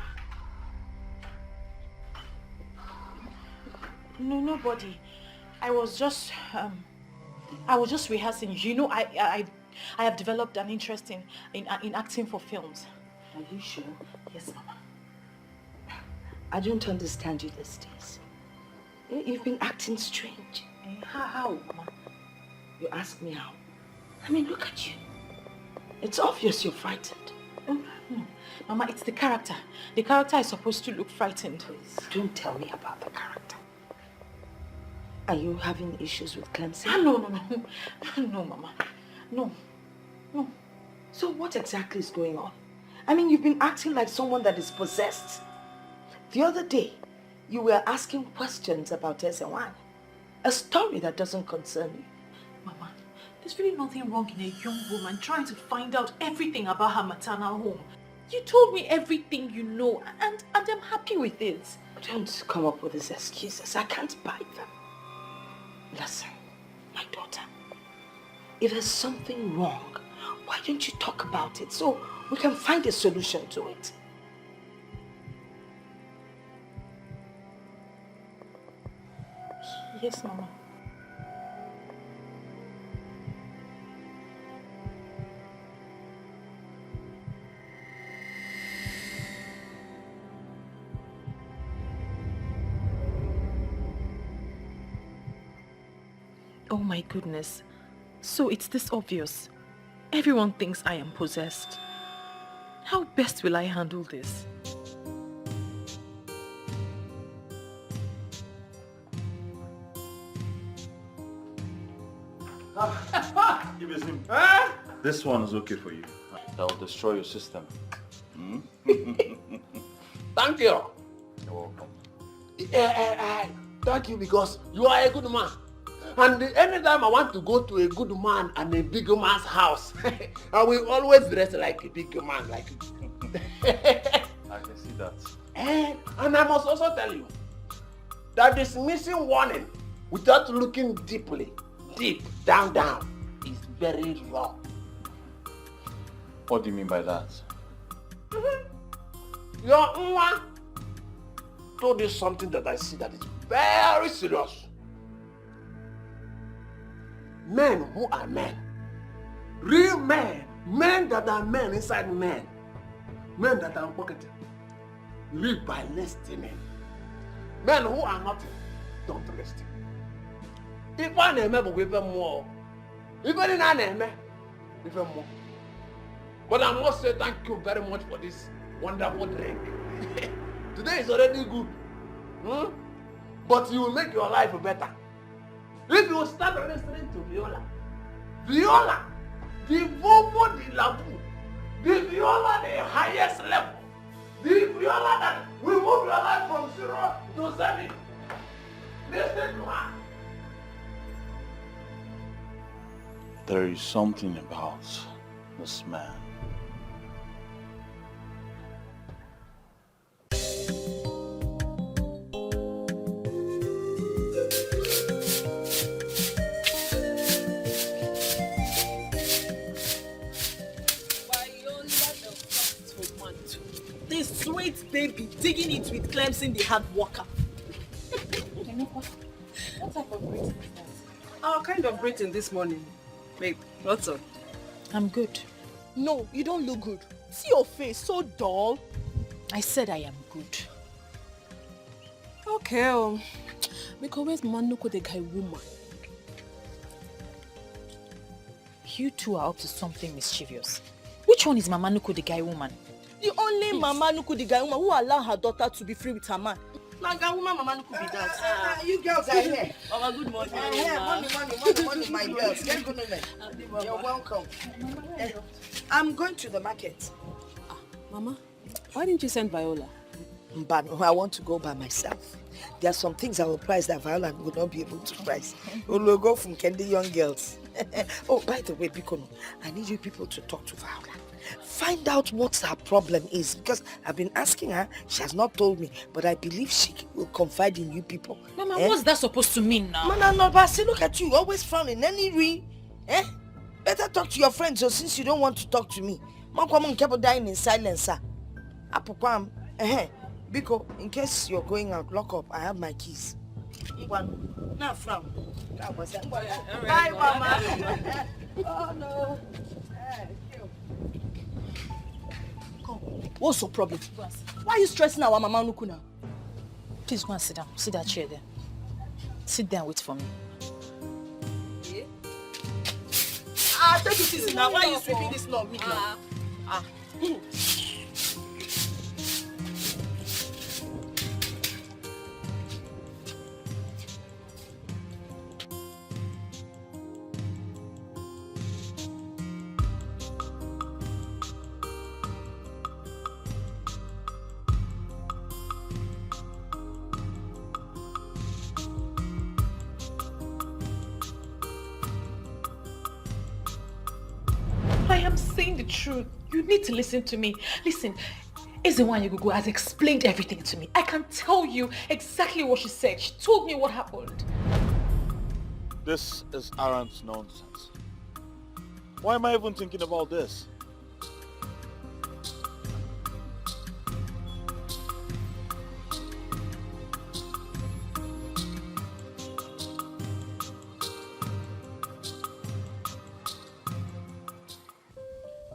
No, nobody. I was just rehearsing. You know, I have developed an interest in acting for films. Are you sure? Yes, Mama. I don't understand you these days. You've been acting strange. How, Mama? You ask me how. I mean, look at you. It's obvious you're frightened. No, Mama, it's the character. The character is supposed to look frightened. Please, don't tell me about the character. Are you having issues with Clemson? No, Mama. No. So what exactly is going on? I mean, you've been acting like someone that is possessed. The other day, you were asking questions about Ezewan, a story that doesn't concern you. Mama, there's really nothing wrong in a young woman trying to find out everything about her maternal home. You told me everything you know, and I'm happy with it. Don't come up with these excuses. I can't buy them. Listen, my daughter, if there's something wrong, why don't you talk about it so we can find a solution to it? Yes, Mama. Oh my goodness. So it's this obvious. Everyone thinks I am possessed. How best will I handle this? Give it him. This one is okay for you. That will destroy your system. Thank you. You're welcome. Thank you because you are a good man. And anytime I want to go to a good man and a big man's house, I will always dress like a big man, like I can see that. And I must also tell you that dismissing warning without looking deep down is very wrong. What do you mean by that? Your Nwa told you something that I see that is very serious. Men who are men, real men, men that are men inside men that are pocketed, live by listening. Men who are nothing don't listen. If I never will even more, even in I never, even more. But I must say thank you very much for this wonderful drink. Today is already good, but you will make your life better. If you start listening to Viola, the Vovo de Labu, the Viola the highest level, the Viola that will move your life from 0 to 7. Listen to her. There is something about this man. This sweet baby digging it with Clemson, the hard worker. What type of greeting is that? Our kind of greeting this morning. Babe, what's up? I'm good. No, you don't look good. See your face, so dull. I said I am good. Okay, because where's Manuko the guy woman? You two are up to something mischievous. Which one is Mama Nuku, the guy woman? The only Mama Nuku, the guy woman, who allowed her daughter to be free with her man. Now, guy woman, Mama Nuku be that. You girls are here. Mama, good morning. Money, my girls. You're welcome. I'm going to the market. Mama, why didn't you send Viola? But I want to go by myself. There are some things I will price that Viola would not be able to price. We'll go from Candy Young Girls. Oh, by the way, Bikono, I need you people to talk to Viola. Find out what her problem is, because I've been asking her. She has not told me, but I believe she will confide in you people. Mama, what's that supposed to mean now? Man, no, but see, look at you, always frowning. Better talk to your friends, so since you don't want to talk to me. Mom kept dying in silence, sir. Apokwam, Biko, in case you're going out, lock up. I have my keys. Now frown. Bye, Mama. Oh no. Come. What's your problem? Why are you stressing our Mama Nuku now? Please go and sit down. Sit that chair there. Sit there and wait for me. Yeah. Take it easy now. Why are you sweeping this law with now? I am saying the truth. You need to listen to me. Listen, Ezewan Yugugu has explained everything to me. I can tell you exactly what she said. She told me what happened. This is arrant nonsense. Why am I even thinking about this?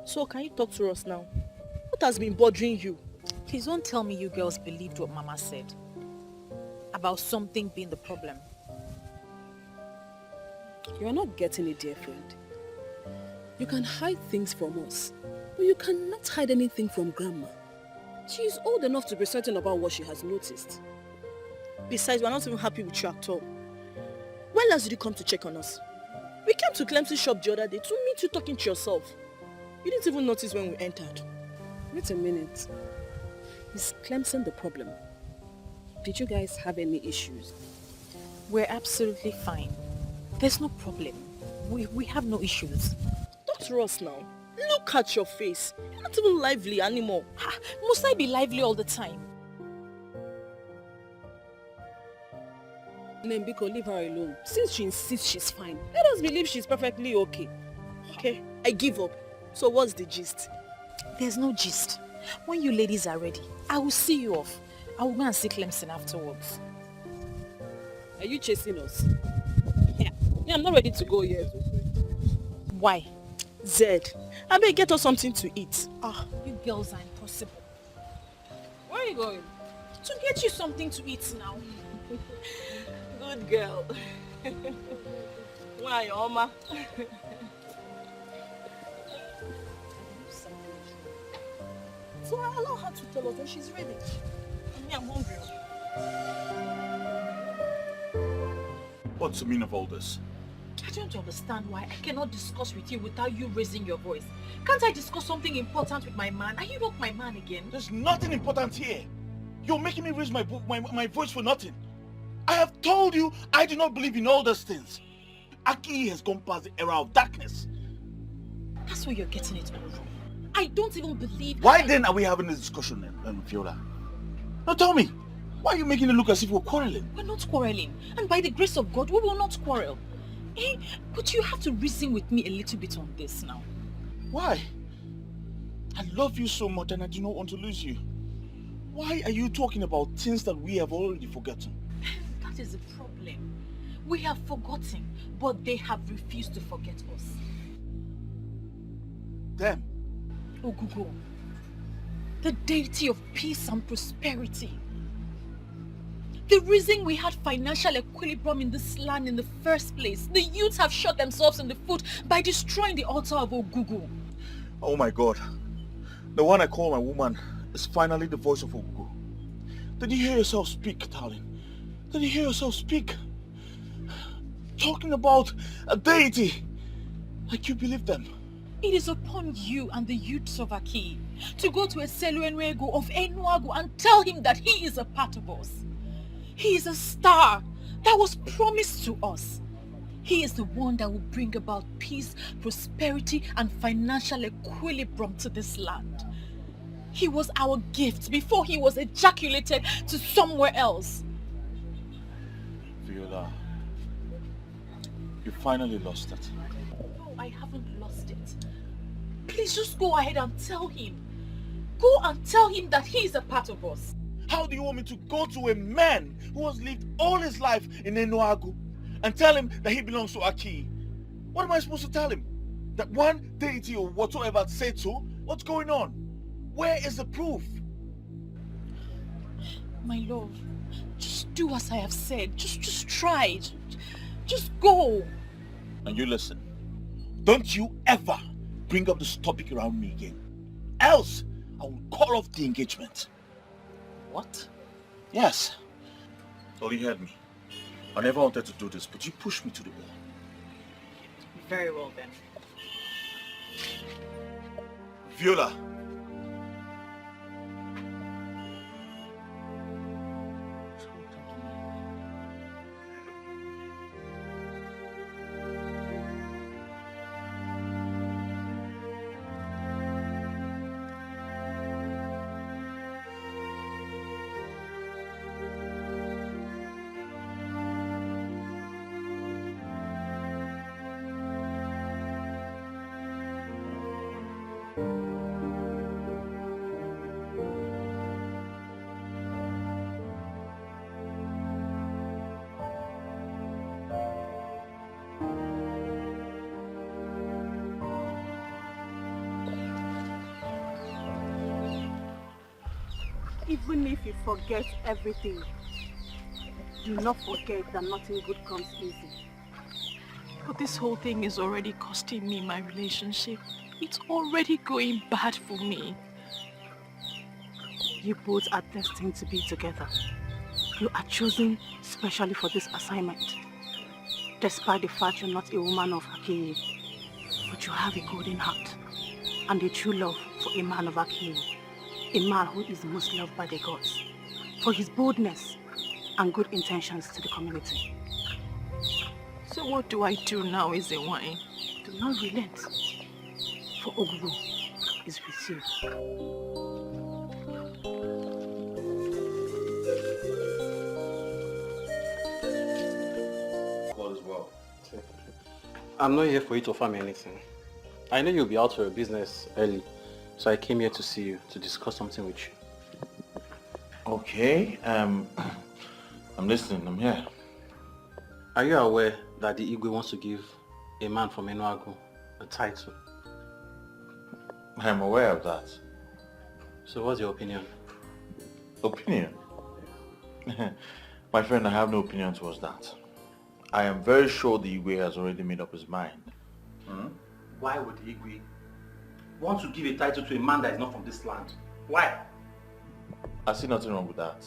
So can you talk to us now? What has been bothering you? Please don't tell me you girls believed what Mama said about something being the problem. You are not getting it, dear friend. You can hide things from us, but you cannot hide anything from Grandma. She is old enough to be certain about what she has noticed. Besides, we're not even happy with you at all. When last did you come to check on us? We came to Clemson's shop the other day to meet you talking to yourself. You didn't even notice when we entered. Wait a minute. Is Clemson the problem? Did you guys have any issues? We're absolutely fine. There's no problem. We have no issues. Talk to us now. Look at your face. You're not even lively anymore. Must I be lively all the time? Nembiko, leave her alone. Since she insists she's fine, let us believe she's perfectly okay. Okay, I give up. So what's the gist? There's no gist. When you ladies are ready, I will see you off. I will go and see Clemson afterwards. Are you chasing us? Yeah, I'm not ready to go yet. Why? Zed, I better get us something to eat. You girls are impossible. Where are you going? To get you something to eat now. Good girl. Why, Oma? So I allow her to tell us when she's ready. I'm hungry. What's the meaning of all this? I don't understand why I cannot discuss with you without you raising your voice. Can't I discuss something important with my man? Are you not my man again? There's nothing important here. You're making me raise my voice for nothing. I have told you I do not believe in all those things. Aki has gone past the era of darkness. That's where you're getting it all wrong. I don't even believe... Why then are we having this discussion, Viola? Now tell me, why are you making it look as if we're quarreling? We're not quarreling. And by the grace of God, we will not quarrel. But you have to reason with me a little bit on this now. Why? I love you so much and I do not want to lose you. Why are you talking about things that we have already forgotten? That is the problem. We have forgotten, but they have refused to forget us. Them? Ogugo, the deity of peace and prosperity. The reason we had financial equilibrium in this land in the first place, the youths have shot themselves in the foot by destroying the altar of Ogugo. Oh my God. The one I call my woman is finally the voice of Ogugo. Did you hear yourself speak, darling? Did you hear yourself speak? Talking about a deity. Like you believe them. It is upon you and the youths of Aki to go to a Seluenwego of Enuagu and tell him that he is a part of us. He is a star that was promised to us. He is the one that will bring about peace, prosperity, and financial equilibrium to this land. He was our gift before he was ejaculated to somewhere else. Viola, you finally lost it. No, I haven't lost it. Please just go ahead and tell him. Go and tell him that he is a part of us. How do you want me to go to a man who has lived all his life in Enuagu and tell him that he belongs to Aki? What am I supposed to tell him? That one deity or whatsoever said so? What's going on? Where is the proof? My love, just do as I have said. Just try. Just go. And you listen. Don't you ever bring up this topic around me again. Else, I will call off the engagement. What? Yes. Well, you heard me. I never wanted to do this, but you pushed me to the wall. Very well then. Viola. Even if you forget everything, do not forget that nothing good comes easy. But this whole thing is already costing me my relationship. It's already going bad for me. You both are destined to be together. You are chosen specially for this assignment. Despite the fact you're not a woman of Aki, but you have a golden heart and a true love for a man of Aki. A man who is most loved by the gods for his boldness and good intentions to the community. So what do I do now, Ezewine? Do not relent, for Ogugo is with you. All is well. I'm not here for you to offer me anything. I know you'll be out for your business early, so I came here to see you, to discuss something with you. Okay, I'm listening, I'm here. Are you aware that the Igwe wants to give a man from Enuagu a title? I'm aware of that. So what's your opinion? Opinion? My friend, I have no opinion towards that. I am very sure the Igwe has already made up his mind. Why would the Igwe want to give a title to a man that is not from this land? Why? I see nothing wrong with that.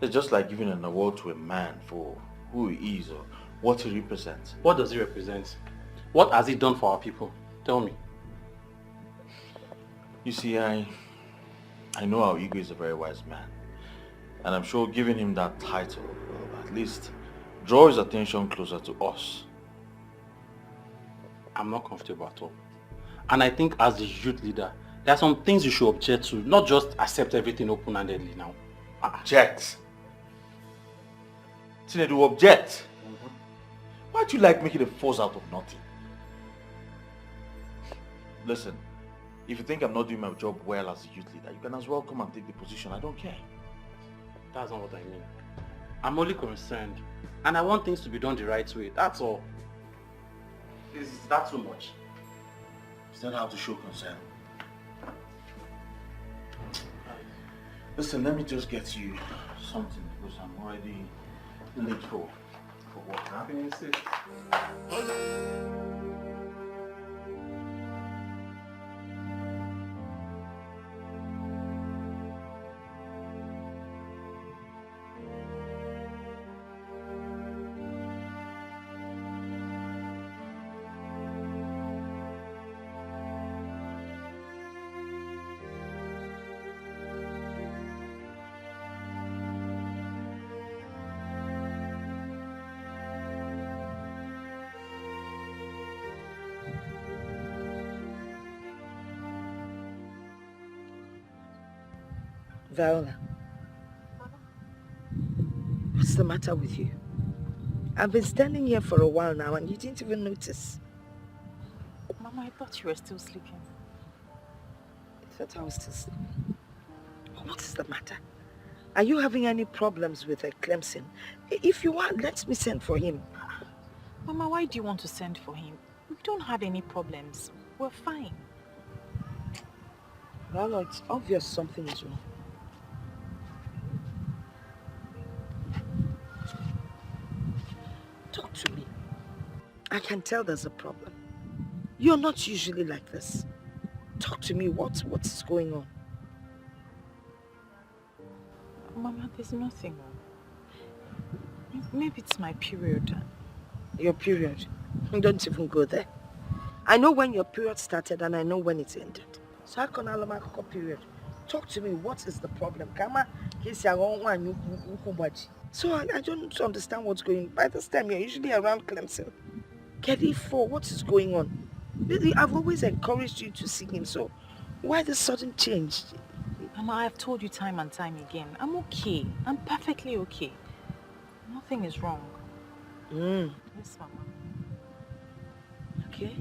It's just like giving an award to a man for who he is or what he represents. What does he represent? What has he done for our people? Tell me. You see, I know our Igwe is a very wise man. And I'm sure giving him that title will at least draw his attention closer to us. I'm not comfortable at all. And I think as the youth leader, there are some things you should object to, not just accept everything open-handedly now. Object? Tinedu, object? Why do you like making a force out of nothing? Listen, if you think I'm not doing my job well as a youth leader, you can as well come and take the position. I don't care. That's not what I mean. I'm only concerned. And I want things to be done the right way. That's all. Is that too much? Is that how to show concern? Listen, let me just get you something because I'm already late for work. Huh? Can you see? Viola, what's the matter with you? I've been standing here for a while now and you didn't even notice. Mama, I thought you were still sleeping. I thought I was still sleeping. What is the matter? Are you having any problems with Clemson? If you are, let me send for him. Mama, why do you want to send for him? We don't have any problems. We're fine. Well, it's obvious something is wrong. Talk to me. I can tell there's a problem. You're not usually like this. Talk to me. What's going on? Mama, there's nothing wrong. Maybe it's my period. Your period? Don't even go there. I know when your period started and I know when it ended. So how can I have period? Talk to me. What is the problem? So I don't understand what's going on. By this time, you're usually around Clemson. Get it for what is going on? Really, I've always encouraged you to see him, so why the sudden change? Mama, I've told you time and time again. I'm okay. I'm perfectly okay. Nothing is wrong. Yes, Mama. Okay.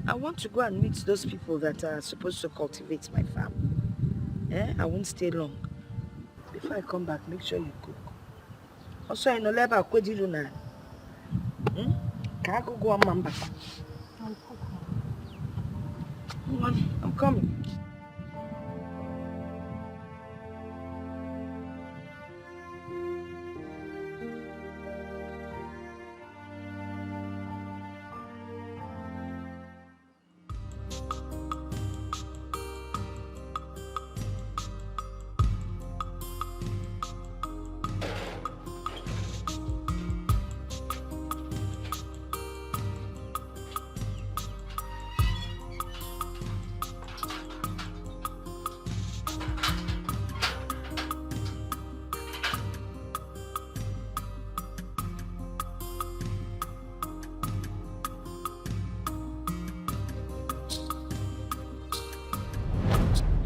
I want to go and meet those people that are supposed to cultivate my farm. I won't stay long. Before I come back, make sure you cook. Also, I know leba kwedilu na. Can I go on mamba? I'll cook. I'm coming.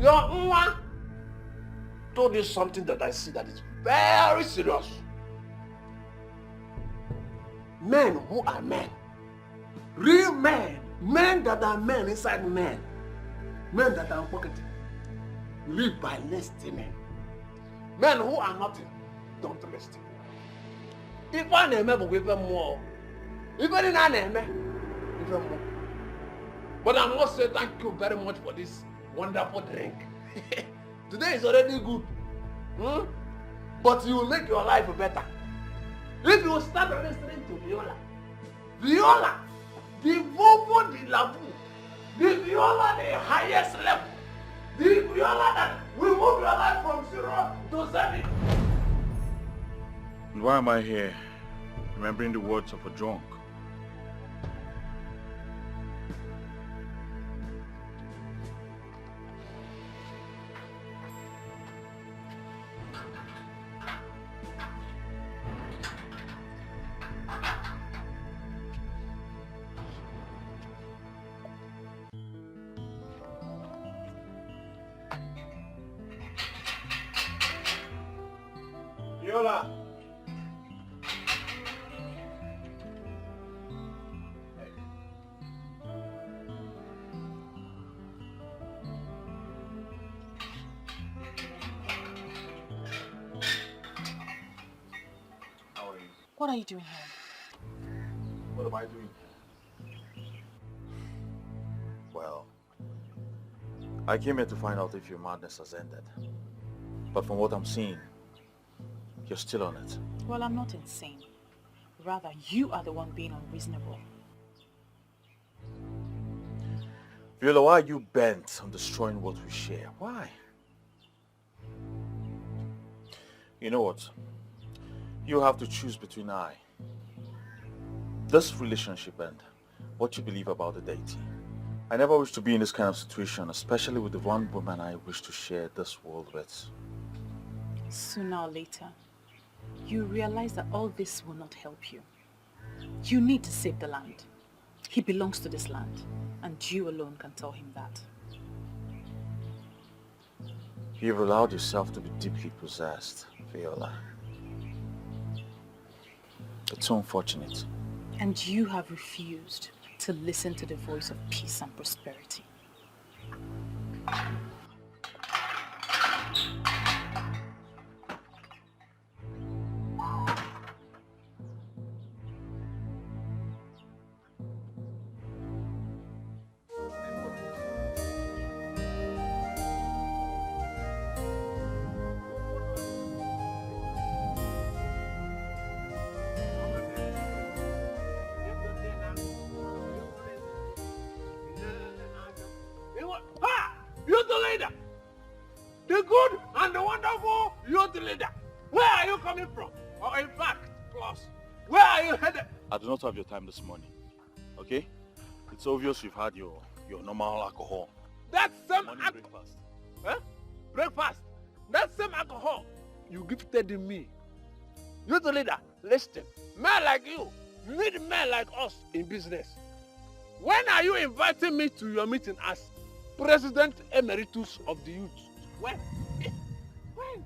Your Nwa told you something that I see that is very serious. Men who are men, real men, men that are men inside men that are pocketed, live by listening. Men who are nothing, don't listen. If I name will give them more. If I didn't name, give them more. But I must say thank you very much for this wonderful drink. Today is already good. But you will make your life better. If you start listening to Viola, the Vovo de la Vu, the Viola the highest level, the Viola that will move your life from 0 to 7. And why am I here? Remembering the words of a drunk. Viola. What are you doing here? What am I doing? Well, I came here to find out if your madness has ended. But from what I'm seeing, you're still on it. Well, I'm not insane. Rather, you are the one being unreasonable. Viola, why are you bent on destroying what we share? Why? You know what? You have to choose between this relationship and what you believe about the deity. I never wish to be in this kind of situation, especially with the one woman I wish to share this world with. Sooner or later, you realize that all this will not help you. You need to save the land. He belongs to this land, and you alone can tell him that. You've allowed yourself to be deeply possessed, Viola. It's so unfortunate. And you have refused to listen to the voice of peace and prosperity. Youth leader! The good and the wonderful youth leader! Where are you coming from? Or in fact, plus, where are you headed? I do not have your time this morning, okay? It's obvious you've had your normal alcohol. That same breakfast. Huh? Breakfast. That same alcohol you gifted me. Youth leader, listen. Men like you need men like us in business. When are you inviting me to your meeting as President Emeritus of the Youth? When? When?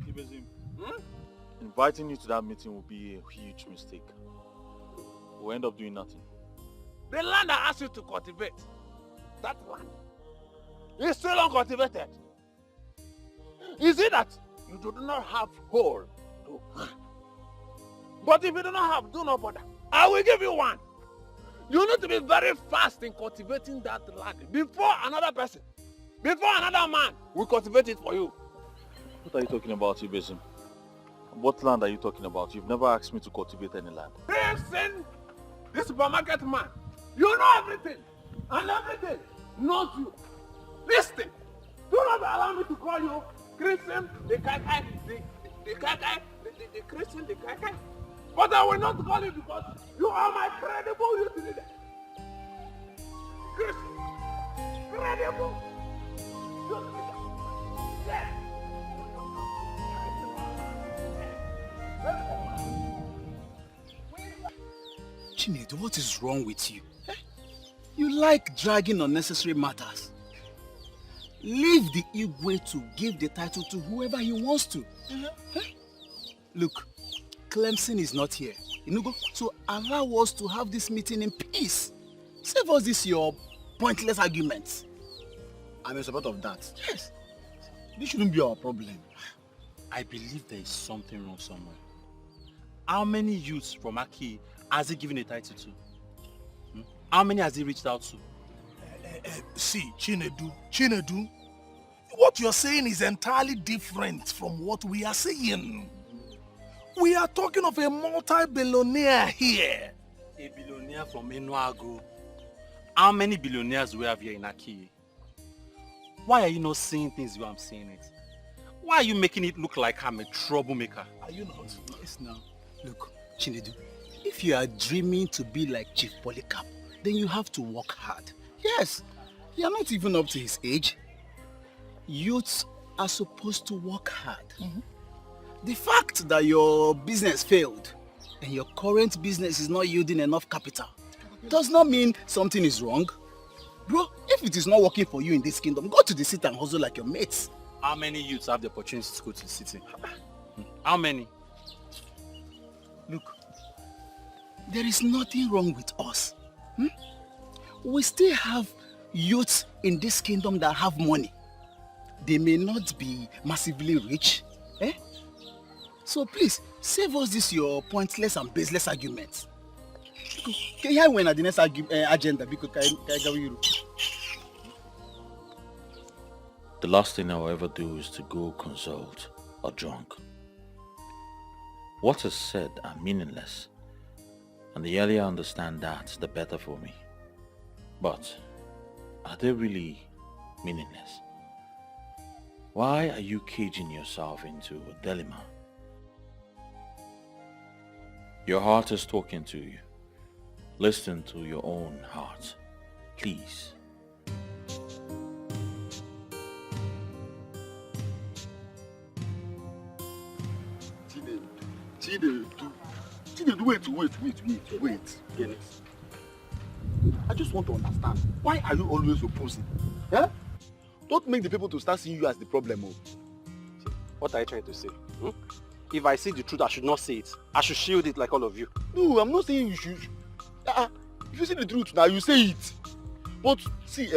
Ibezim, inviting you to that meeting will be a huge mistake. We'll end up doing nothing. The land I asked you to cultivate, that land, is still uncultivated. Is it that you do not have hole? No. But if you do not have, do not bother. I will give you one. You need to be very fast in cultivating that land before another person, before another man will cultivate it for you. What are you talking about, Ibezim? What land are you talking about? You've never asked me to cultivate any land. Listen, this supermarket man, you know everything, and everything knows you. Listen, do not allow me to call you Christian, the Kai, the Christian, the Kai. But I will not call you because you are my credible youth leader. Christian, credible youth leader. Yes. Chinedu, what is wrong with you? You like dragging unnecessary matters. Leave the Igwe to give the title to whoever he wants to. Look, Clemson is not here. So allow us to have this meeting in peace. Save us this your pointless arguments. I'm in support of that. Yes. This shouldn't be our problem. I believe there is something wrong somewhere. How many youths from Aki has he given a title to? How many has he reached out to? See, Chinedu, what you're saying is entirely different from what we are saying. We are talking of a multi-billionaire here. A billionaire from Enuago. How many billionaires do we have here in Aki? Why are you not seeing things the way I'm seeing it? Why are you making it look like I'm a troublemaker? Are you not? Yes, now. Look, Chinedu, if you are dreaming to be like Chief Polycarp, then you have to work hard. Yes, you are not even up to his age. Youths are supposed to work hard. The fact that your business failed and your current business is not yielding enough capital does not mean something is wrong. Bro, if it is not working for you in this kingdom, go to the city and hustle like your mates. How many youths have the opportunity to go to the city? How many? Look, there is nothing wrong with us. We still have youths in this kingdom that have money. They may not be massively rich, So please, save us this your pointless and baseless arguments. Here when at the next agenda, because The last thing I'll ever do is to go consult a drunk. What is said are meaningless, and the earlier I understand that, the better for me. But are they really meaningless? Why are you caging yourself into a dilemma? Your heart is talking to you. Listen to your own heart, please. Wait. Get it. I just want to understand. Why are you always opposing? Huh? Don't make the people to start seeing you as the problem. Oh. What are you trying to say? If I see the truth, I should not say it. I should shield it like all of you. No, I'm not saying you should. If you see the truth now, you say it. But see,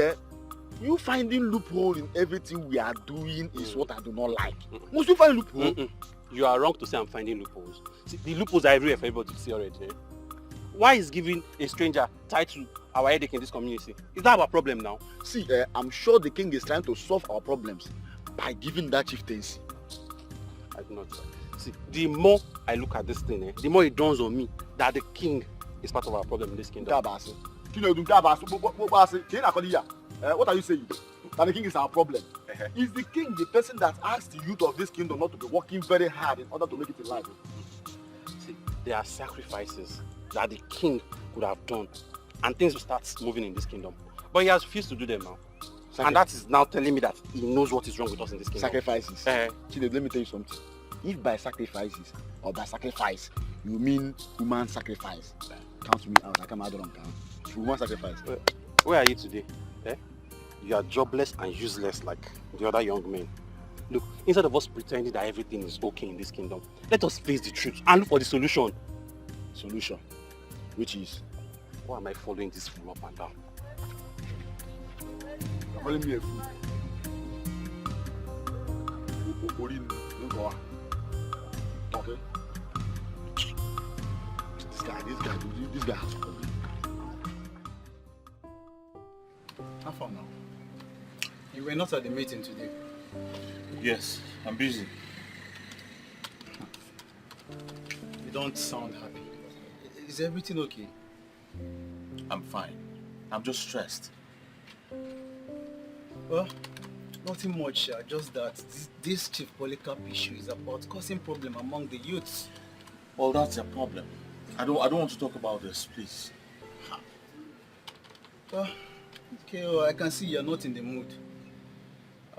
you finding loophole in everything we are doing is what I do not like. Must you find loophole? You are wrong to say I'm finding loopholes. See, the loopholes are everywhere for everybody to see already. Eh? Why is giving a stranger tied to our headache in this community? Is that our problem now? See, I'm sure the king is trying to solve our problems by giving that chieftaincy. I do not. See, the more I look at this thing, the more it dawns on me that the king is part of our problem in this kingdom. What are you saying? That the king is our problem. Is the king the person that asks the youth of this kingdom not to be working very hard in order to make it in life? See, there are sacrifices that the king could have done and things will start moving in this kingdom. But he has refused to do them now. And that is now telling me that he knows what is wrong with us in this kingdom. Sacrifices. Chinedu, let me tell you something. If by sacrifices or by sacrifice you mean human sacrifice, count me out. I come out on count. Human sacrifice. Where are you today? You are jobless and useless like the other young men. Look, instead of us pretending that everything is okay in this kingdom, let us face the truth and look for the solution. Solution? Which is? Why am I following this fool up and down? You're calling me a fool. Okay. This guy has to come. How far now? You were not at the meeting today. Yes, I'm busy. You don't sound happy. Is everything okay? I'm fine. I'm just stressed. Well, nothing much, just that this Chief Polycarp issue is about causing problem among the youths. Well, that's a problem. I don't want to talk about this, please. Well, okay, well, I can see you're not in the mood.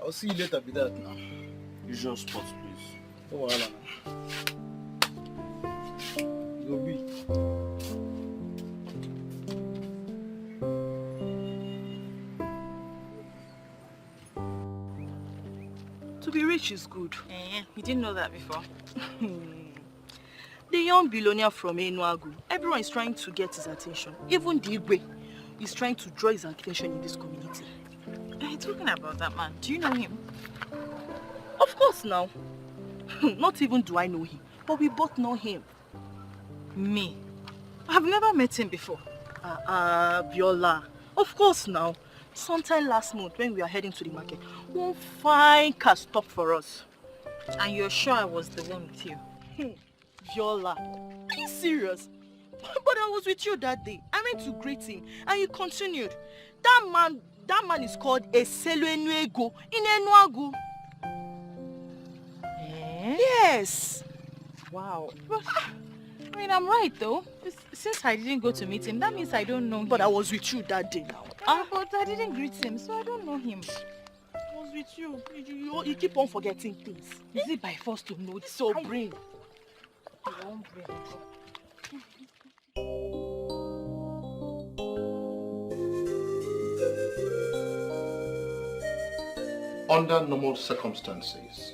I'll see you later with that now. Usual spots, please. Oh, well, you'll be. To be rich is good. You didn't know that before. The young billionaire from Enuagu, everyone is trying to get his attention. Even Dikeh is trying to draw his attention in this community. Are you talking about that man? Do you know him? Of course now. Not even do I know him, but we both know him. Me? I've never met him before. Viola. Of course now. Sometime last month when we are heading to the market, one fine car stopped for us. And you're sure I was the one with you? Viola, are you serious? But I was with you that day. I went to greet him and you continued. That man is called Eseluenuego in Enuagu. Yes. Wow. But, I mean, I'm right though. Since I didn't go to meet him, that means I don't know him. But I was with you that day now. But I didn't greet him, so I don't know him. I was with you. You keep on forgetting things. Is it by force to know this? So brain. Under normal circumstances,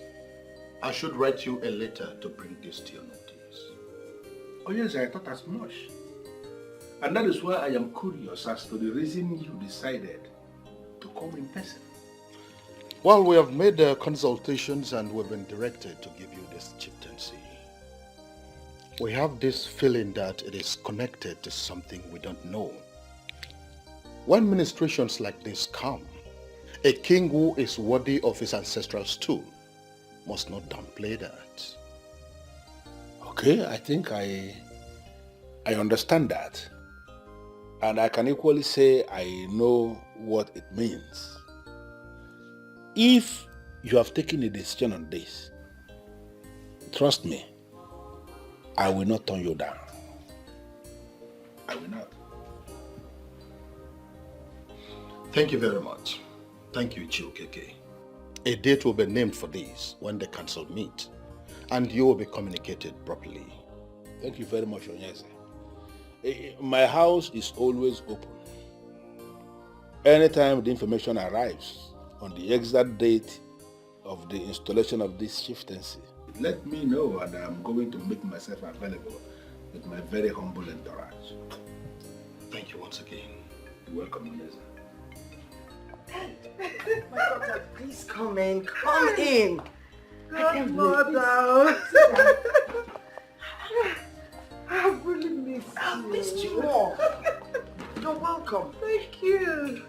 I should write you a letter to bring this to your notice. Oh yes, I thought as much. And that is why I am curious as to the reason you decided to come in person. Well, we have made consultations and we've been directed to give you this chieftaincy. We have this feeling that it is connected to something we don't know. When ministrations like this come, a king who is worthy of his ancestral stool must not downplay that. Okay, I think I understand that. And I can equally say I know what it means. If you have taken a decision on this, trust me, I will not turn you down. I will not. Thank you very much. Thank you, Chiokeke. A date will be named for this when the council meet, and you will be communicated properly. Thank you very much, Onyeze. My house is always open. Anytime the information arrives on the exact date of the installation of this chieftaincy, let me know and I'm going to make myself available with my very humble entourage. Thank you once again. You're welcome, Onyeze. My daughter, please come in. Come in. Godmother. I've really missed you. I've missed you more. You're welcome. Thank you.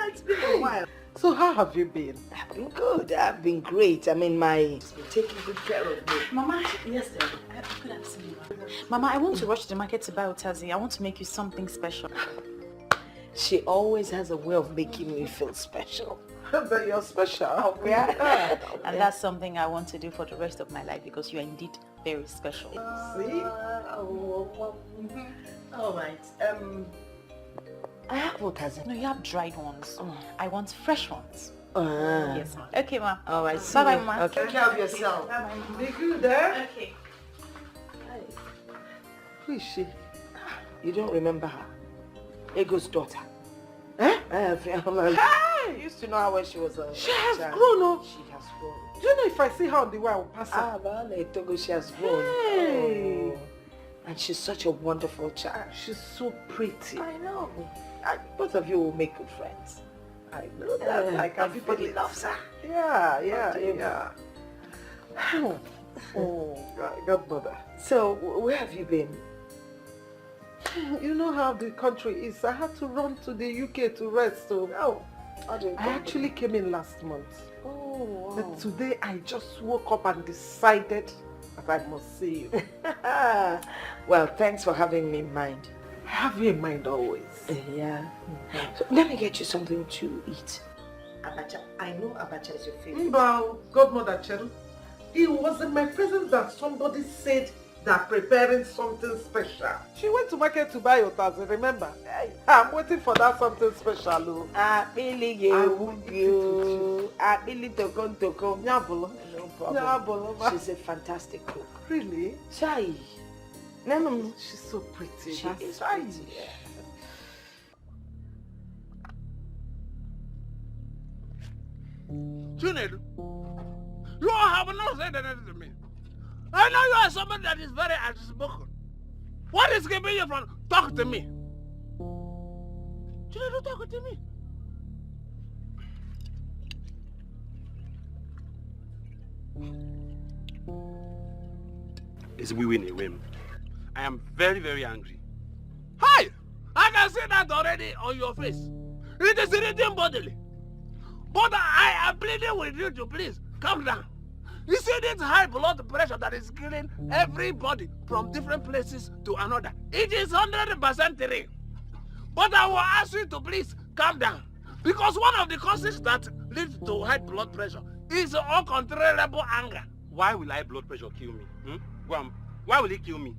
It's been a while. So how have you been? I've been good. I've been great. I mean, it's been taking good care of me. Mama, yes, dear. Good afternoon. Mama, I want to rush to the market to buy Otazi. I want to make you something special. She always has a way of making me feel special. But you're special. Oh, yeah. And that's something I want to do for the rest of my life because you are indeed very special. See? All right. I have Otazi. No, you have dried ones. I want fresh ones. Yes, ma'am. Okay, ma'am. All right. Bye-bye, ma'am. Okay. Take care of yourself. Be good, eh? Okay. Who is she? You don't remember her? Ego's daughter. Eh? I used to know her when she was a She has child. grown up. She has grown. Do you know if I see her on the way, I will pass her? Ah, Vale, Togo, she has grown. Hey. Oh. And she's such a wonderful child. She's so pretty. I know. Both of you will make good friends. I know that. I can feel Everybody it. loves her. Yeah. Oh, Godmother. So, where have you been? You know how the country is. I had to run to the UK to rest. So, I actually came in last month. Oh, But today I just woke up and decided that I must see you. Well, thanks for having me in mind. I have you in mind always. Yeah. So, let me get you something to eat. Abacha. I know abacha is your favorite. Well, Godmother Cheryl, it was in my presence that somebody said they're preparing something special. She went to market to buy Otazi, remember? I'm waiting for that something special. She's a fantastic cook. Really? Chai. No. She's so pretty. She is Chai. pretty. Yeah. Chinedu, you have not said anything to me. I know you are somebody that is very outspoken. What is keeping you from talking to me? Chinedu, talk to me. It's we win a whim. I am very, very angry. Hi! I can see that already on your face. It is written bodily. But I am pleading with you to please calm down. You see this high blood pressure that is killing everybody from different places to another. It is 100% real. But I will ask you to please calm down. Because one of the causes that leads to high blood pressure is uncontrollable anger. Why will high blood pressure kill me? Why will it kill me?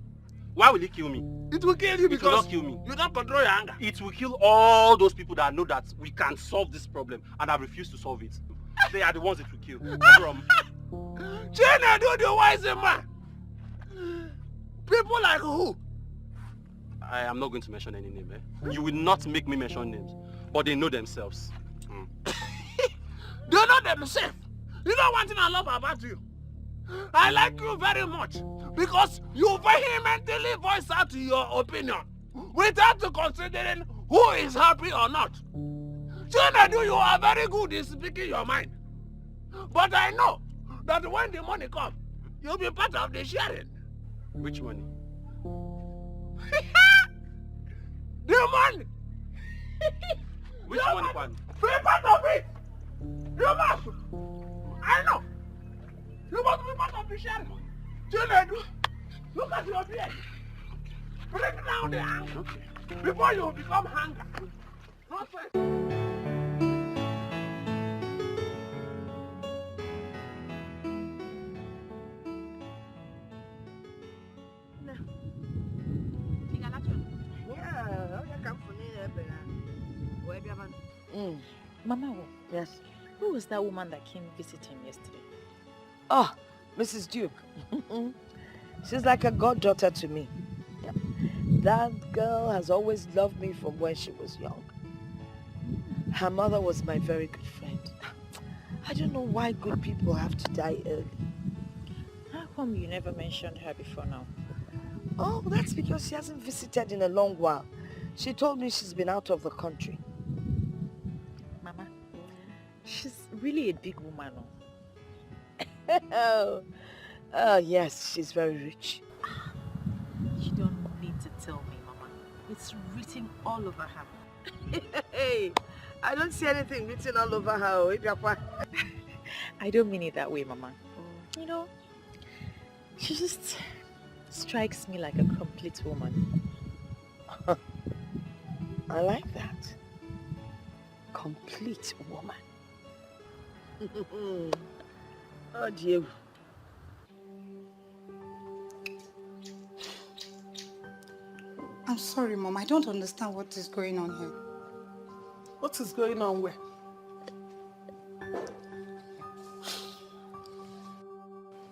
Why will it kill me? It will kill you because it will not kill me. You don't control your anger. It will kill all those people that know that we can solve this problem and have refused to solve it. They are the ones it will kill. Chinedu, the wise man. People like who? I am not going to mention any name. You will not make me mention names. But they know themselves. They know themselves. You know one thing I love about you? I like you very much because you vehemently voice out your opinion without considering who is happy or not. Chinedu, you are very good in speaking your mind. But I know that when the money comes, you'll be part of the sharing. Which money? The money! Which money, Kwan? Free part of it! You must! I know! You must be part of the share! Chinedu, look at your beard! Bring down the anger before you become hunger! Not first. Mama, yes. Who was that woman that came visit him yesterday? Oh, Mrs. Duke. She's like a goddaughter to me. Yeah. That girl has always loved me from when she was young. Her mother was my very good friend. I don't know why good people have to die early. How come you never mentioned her before now? Oh, that's because she hasn't visited in a long while. She told me she's been out of the country. Mama, she's really a big woman. Oh, yes, she's very rich. You don't need to tell me, Mama. It's written all over her. Hey, I don't see anything written all over her. I don't mean it that way, Mama. You know, she just strikes me like a complete woman. I like that. Complete woman. Oh, dear. I'm sorry, Mom. I don't understand what is going on here. What is going on where?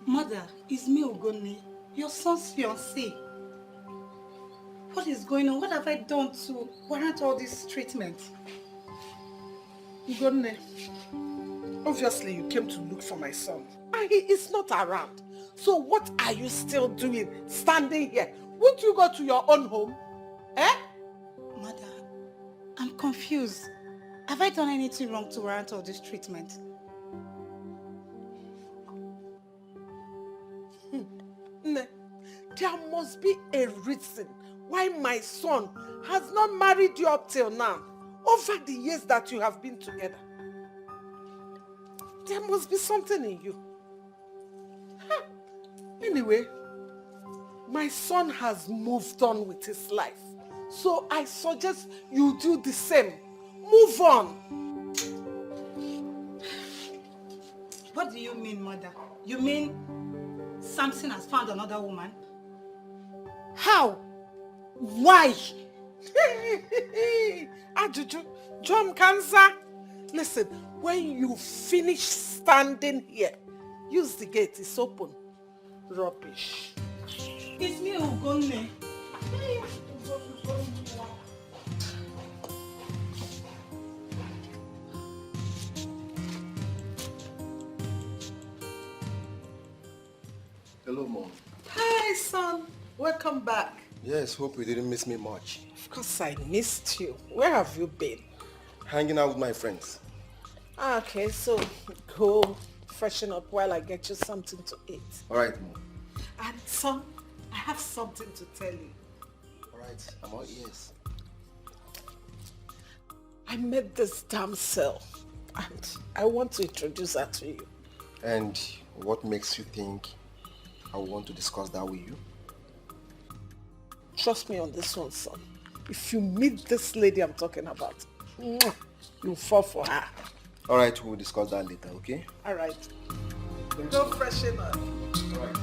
Mother, it's me, Ogoni, your son's fiancé. What is going on? What have I done to warrant all this treatment? Ugonne, obviously you came to look for my son. And he is not around. So what are you still doing, standing here? Won't you go to your own home? Eh? Mother, I'm confused. Have I done anything wrong to warrant all this treatment? There must be a reason why my son has not married you up till now, over the years that you have been together. There must be something in you. Anyway, my son has moved on with his life. So I suggest you do the same. Move on. What do you mean, Mother? You mean Samson has found another woman? How? Why? Ajuju, John Kanza. Listen, when you finish standing here, use the gate, it's open. Rubbish. It's me, Ugonne. Hello, Mom. Hi, son. Welcome back. Yes, hope you didn't miss me much. Of course I missed you. Where have you been? Hanging out with my friends. Okay, so go freshen up while I get you something to eat. All right, Mom. And son, I have something to tell you. All right, I'm all ears. I met this damsel and I want to introduce her to you. And what makes you think I want to discuss that with you? Trust me on this one, son. If you meet this lady I'm talking about, you'll fall for her. All right, we'll discuss that later, okay? All right. Go freshen up. All right.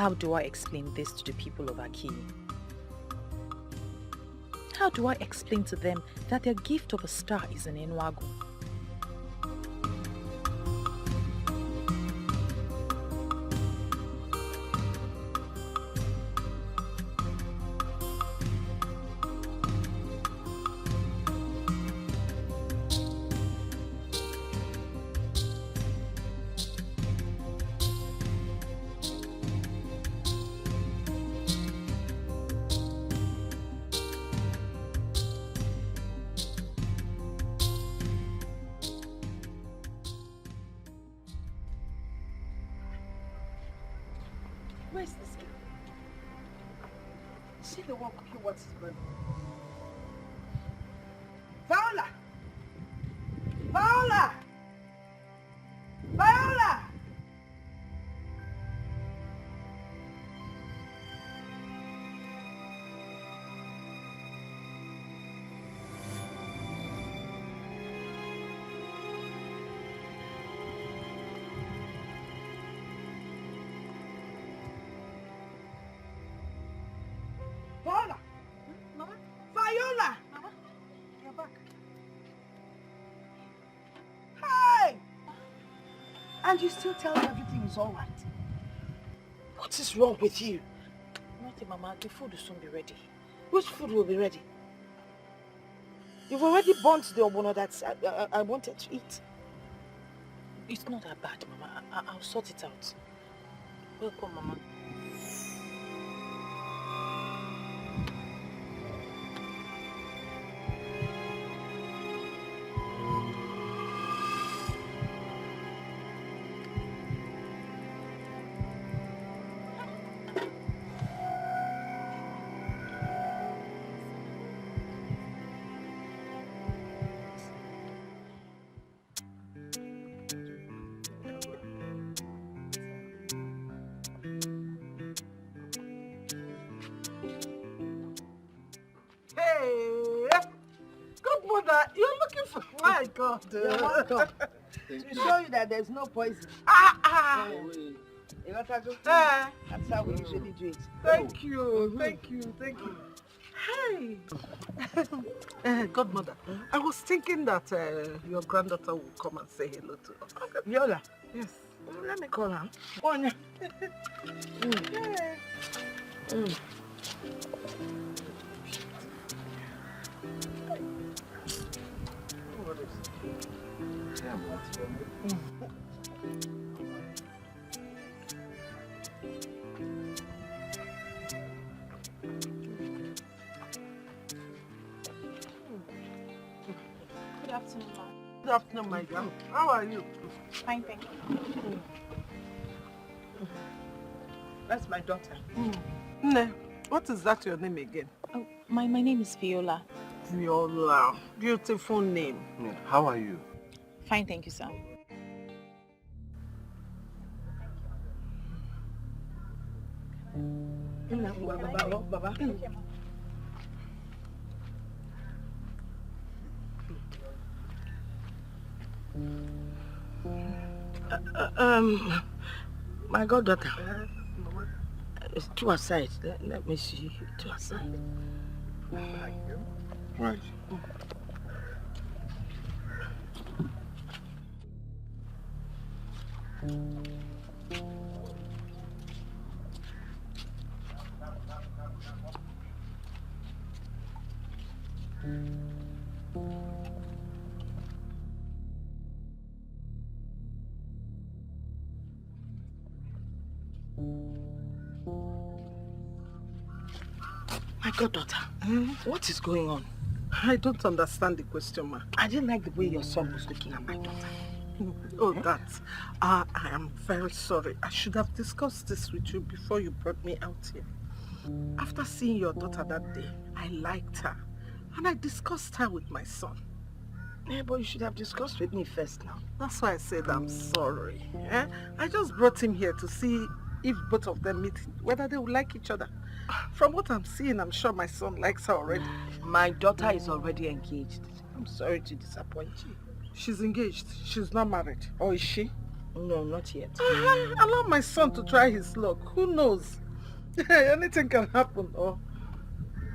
How do I explain this to the people of Aki? How do I explain to them that their gift of a star is in Enuagu? Where's this girl? Is she the one cooking what's his brother? Viola! Viola! Viola! Viola! Mama? Viola! Mama? You're back. Hey! And you still tell me everything is all right. What is wrong with you? Nothing, Mama. The food will soon be ready. Which food will be ready? You've already burnt the obono that I wanted to eat. It's not that bad, Mama. I'll sort it out. Welcome, Mama. Hey! Good mother, you're looking for... My God. You're welcome. To show you that there's no poison. You want to go? That's how we usually do it. Thank you, thank you, thank you. Hey! Godmother, I was thinking that your granddaughter will come and say hello to us. Viola? Yes. Let me call her. One. Good afternoon, Ma. Good afternoon, my dear. How are you? Fine, thank you. That's my daughter. Nne, what is that your name again? Oh, my name is Viola. Viola. Beautiful name. How are you? Fine, thank you, sir. Baba. My goddaughter. It's two aside. Let me see. Two aside. Right. My goddaughter, what is going on? I don't understand the question, ma. I didn't like the way your son was looking at my daughter. Oh, that. I am very sorry. I should have discussed this with you before you brought me out here. After seeing your daughter that day, I liked her. And I discussed her with my son. Yeah, but you should have discussed with me first now. That's why I said I'm sorry. I just brought him here to see if both of them meet, whether they would like each other. From what I'm seeing, I'm sure my son likes her already. My daughter is already engaged. I'm sorry to disappoint you. She's engaged. She's not married. Or is she? No, not yet. Allow my son to try his luck. Who knows? Anything can happen. Or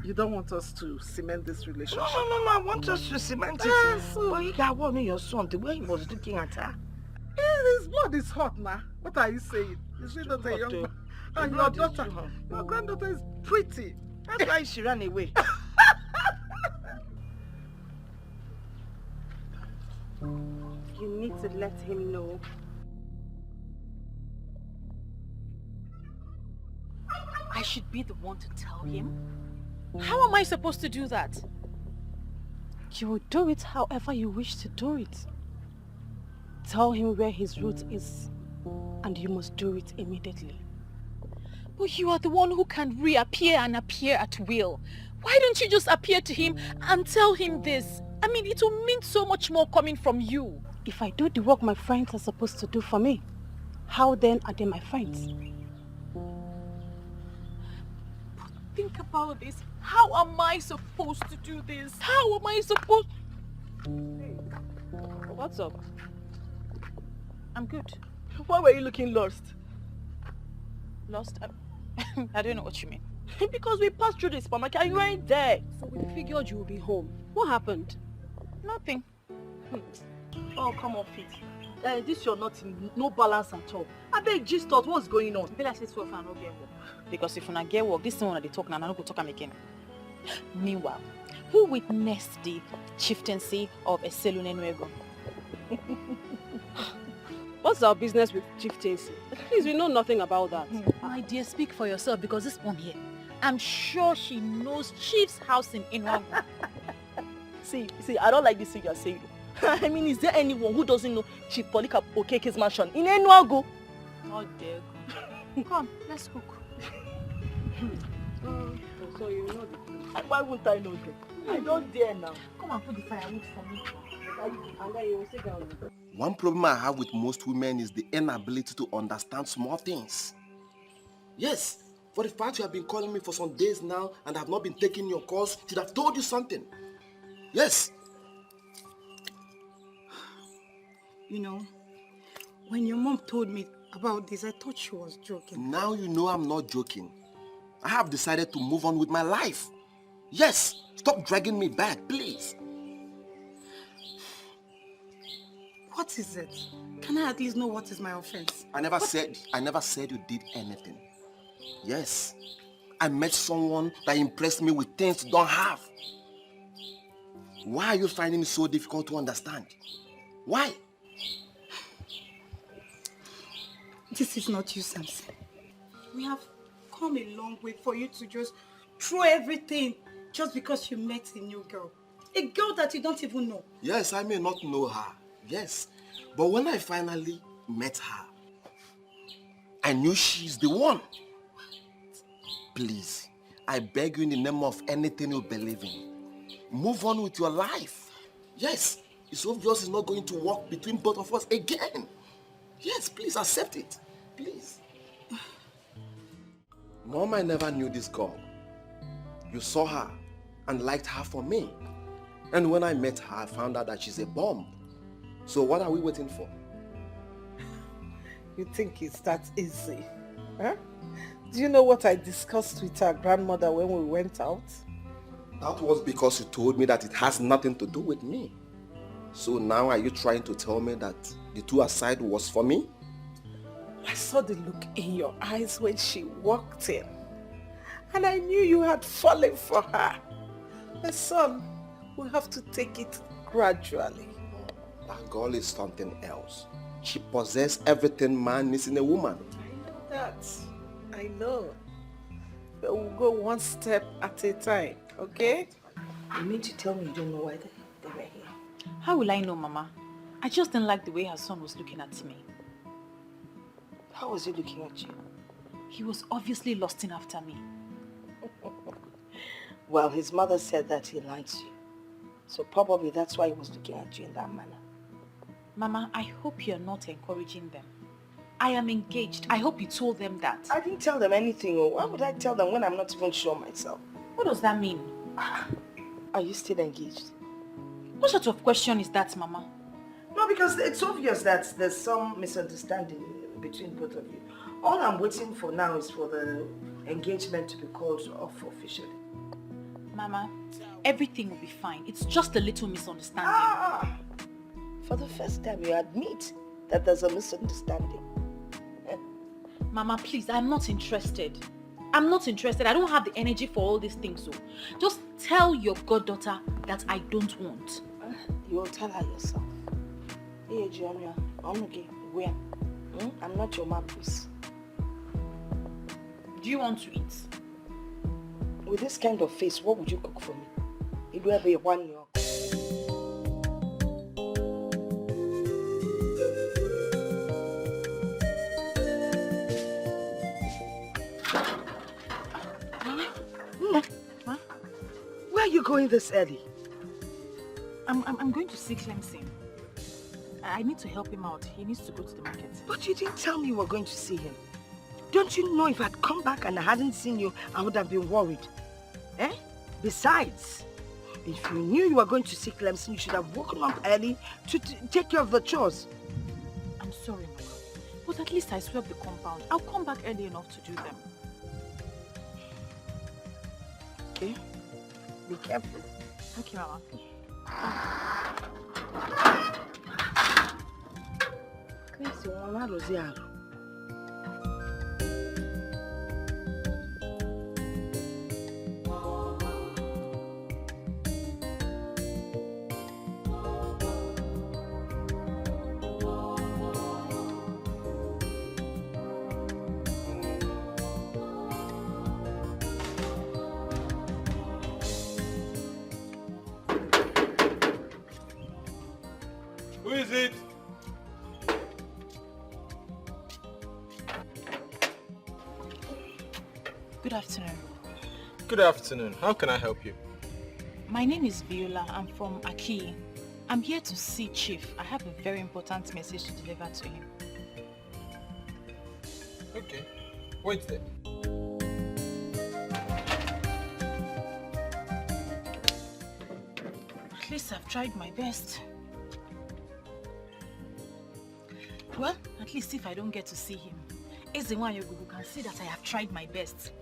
you don't want us to cement this relationship? No, I want us to cement it. But you got one of your son, the way he was looking at her. His blood is hot now. What are you saying? Is he not a young man? And your daughter, your granddaughter is pretty. That's why she ran away. You need to let him know. I should be the one to tell him? How am I supposed to do that? You will do it however you wish to do it. Tell him where his route is, and you must do it immediately. But you are the one who can reappear and appear at will. Why don't you just appear to him and tell him this? I mean, it will mean so much more coming from you. If I do the work my friends are supposed to do for me, how then are they my friends? But think about this. How am I supposed to do this? How am I supposed... What's up? I'm good. Why were you looking lost? Lost? I don't know what you mean. Because we passed through the supermarket and you weren't there. So we figured you would be home. What happened? Nothing. Oh, come on, Fit. This you're not in no balance at all. I beg just thought what's going on. Be like this for no get work. Because if you not get work, this one they talk now, I'm not going to talk again. Meanwhile, who witnessed the chieftaincy of a Selune Nuevo? What's our business with chieftaincy? Please, we know nothing about that. My dear, speak for yourself because this one here, I'm sure she knows Chief's house in Inwago. See, I don't like this thing you're saying. I mean, is there anyone who doesn't know Chief Polika Okeke's mansion in Enuago? Not there. Come, let's cook. So you know the... Why wouldn't I know that? I don't dare now. Come and put the firewood for me. One problem I have with most women is the inability to understand small things. Yes, for the fact you have been calling me for some days now and I have not been taking your calls, should have told you something. Yes. You know, when your mom told me about this, I thought she was joking. Now you know I'm not joking. I have decided to move on with my life. Yes, stop dragging me back, please. What is it? Can I at least know what is my offense? I never said you did anything. Yes, I met someone that impressed me with things you don't have. Why are you finding it so difficult to understand? Why? This is not you, Samson. We have come a long way for you to just throw everything just because you met a new girl. A girl that you don't even know. Yes, I may not know her. Yes, but when I finally met her, I knew she's the one. Please, I beg you in the name of anything you believe in, move on with your life. Yes, it's obvious it's not going to work between both of us again. Yes, please accept it. Please. Mom, I never knew this girl. You saw her and liked her for me. And when I met her, I found out that she's a bomb. So what are we waiting for? You think it's that easy? Huh? Do you know what I discussed with our grandmother when we went out? That was because you told me that it has nothing to do with me. So now are you trying to tell me that the two aside was for me? I saw the look in your eyes when she walked in. And I knew you had fallen for her. My son, we have to take it gradually. That girl is something else. She possesses everything man needs in a woman. I know that. I know. But we'll go one step at a time, okay? You mean to tell me you don't know why they were here? How will I know, Mama? I just didn't like the way her son was looking at me. How was he looking at you? He was obviously lusting after me. Well, his mother said that he likes you. So probably that's why he was looking at you in that manner. Mama, I hope you're not encouraging them. I am engaged. I hope you told them that. I didn't tell them anything. Why would I tell them when I'm not even sure myself? What does that mean? Are you still engaged? What sort of question is that, Mama? No, No, because it's obvious that there's some misunderstanding between both of you. All I'm waiting for now is for the engagement to be called off officially. Mama, everything will be fine. It's just a little misunderstanding. For the first time, you admit that there's a misunderstanding. Mama, please, I'm not interested. I'm not interested. I don't have the energy for all these things. So just tell your goddaughter that I don't want. You will tell her yourself. Hey, Junior, I'm okay. Where? I'm not your mom, please. Do you want to eat? With this kind of face, what would you cook for me? It will be 1 year. Where are you going this early? I'm going to see Clemson. I need to help him out. He needs to go to the market. But you didn't tell me you were going to see him. Don't you know if I'd come back and I hadn't seen you, I would have been worried? Besides, if you knew you were going to see Clemson, you should have woken up early to take care of the chores. I'm sorry, Mama. But at least I swept the compound. I'll come back early enough to do them. Okay? Be careful. Okay, Mama. Who is it? Good afternoon. Good afternoon. How can I help you? My name is Viola. I'm from Aki. I'm here to see Chief. I have a very important message to deliver to him. Okay. Wait there. At least I've tried my best. Well, at least if I don't get to see him, Ezenwayogugu can see that I have tried my best.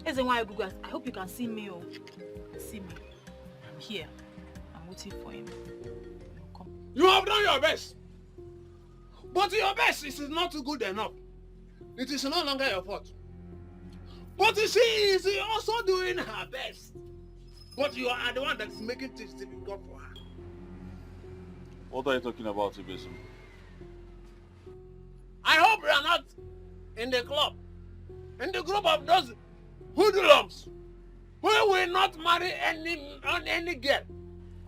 Ezenwayogugu, I hope you can see me. Oh. See me. I'm here. I'm waiting for him. Come. You have done your best. But your best is not good enough. It is no longer your fault. But she is also doing her best. But you are the one that is making things difficult for her. What are you talking about, Ibesum? I hope you are not in the club, in the group of those hoodlums who will not marry any girl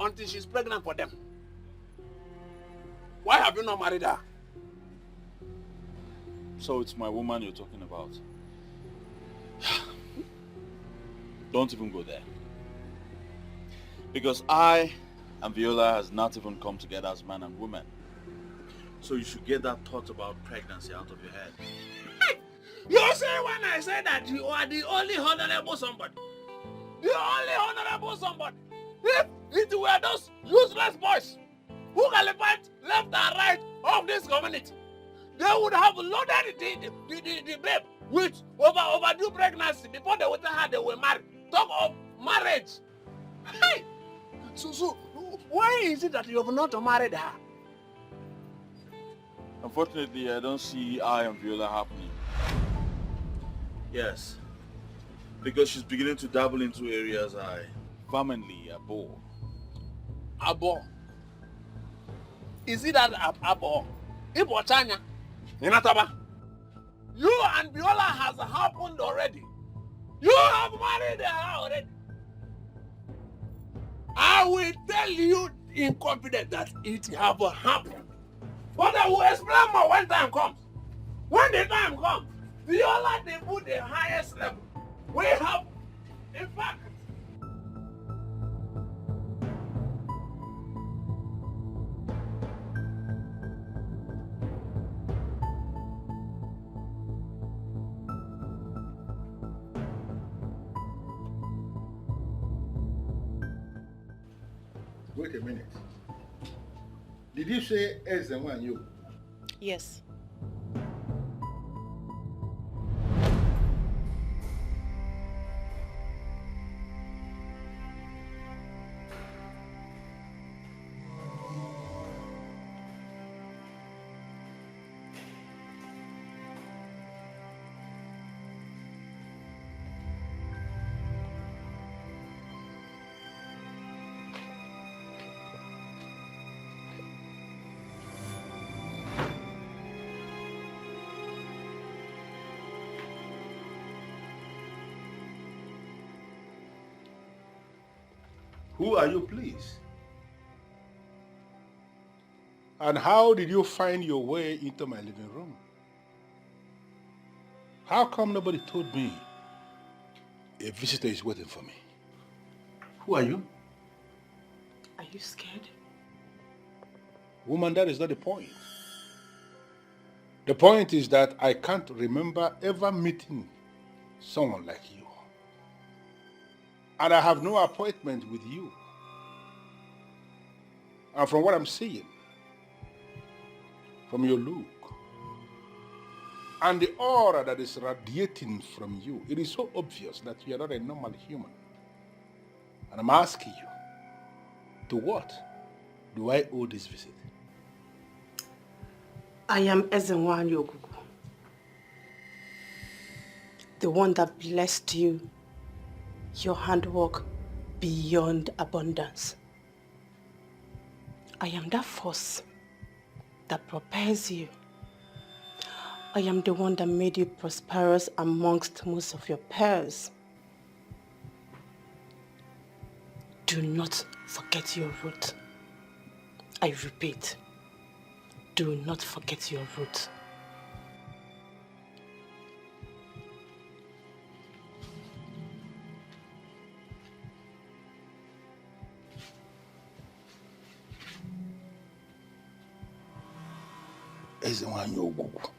until she's pregnant for them. Why have you not married her? So it's my woman you're talking about. Don't even go there. Because I and Viola has not even come together as man and woman. So you should get that thought about pregnancy out of your head. You say when I say that you are the only honorable somebody. The only honorable somebody. If it were those useless boys who qualified left and right of this community, they would have loaded the babe with overdue pregnancy before they would have they were married. Talk of marriage. Hey! So why is it that you have not married her? Unfortunately, I don't see I and Viola happening. Yes. Because she's beginning to dabble into areas I vehemently abhor. Abhor? Is it that abhor? Ibochanya? Inataba? You and Viola has happened already. You have married her already. I will tell you in confidence that it have happened. But I will explain more when time comes. When the time comes, Viola they put the highest level. We have, in fact, Wait a minute. Did you say Ezenwanyo? Yes. Who are you, please? And how did you find your way into my living room? How come nobody told me a visitor is waiting for me? Who are you? Are you scared? Woman, that is not the point. The point is that I can't remember ever meeting someone like you. And I have no appointment with you. And from what I'm seeing, from your look, and the aura that is radiating from you, it is so obvious that you are not a normal human. And I'm asking you, to what do I owe this visit? I am Ezenwanyo Ogugu, the one that blessed you, your handwork beyond abundance. I am that force that propels you. I am the one that made you prosperous amongst most of your peers. Do not forget your root. I repeat, do not forget your root. Ezenwanyo Ogugu.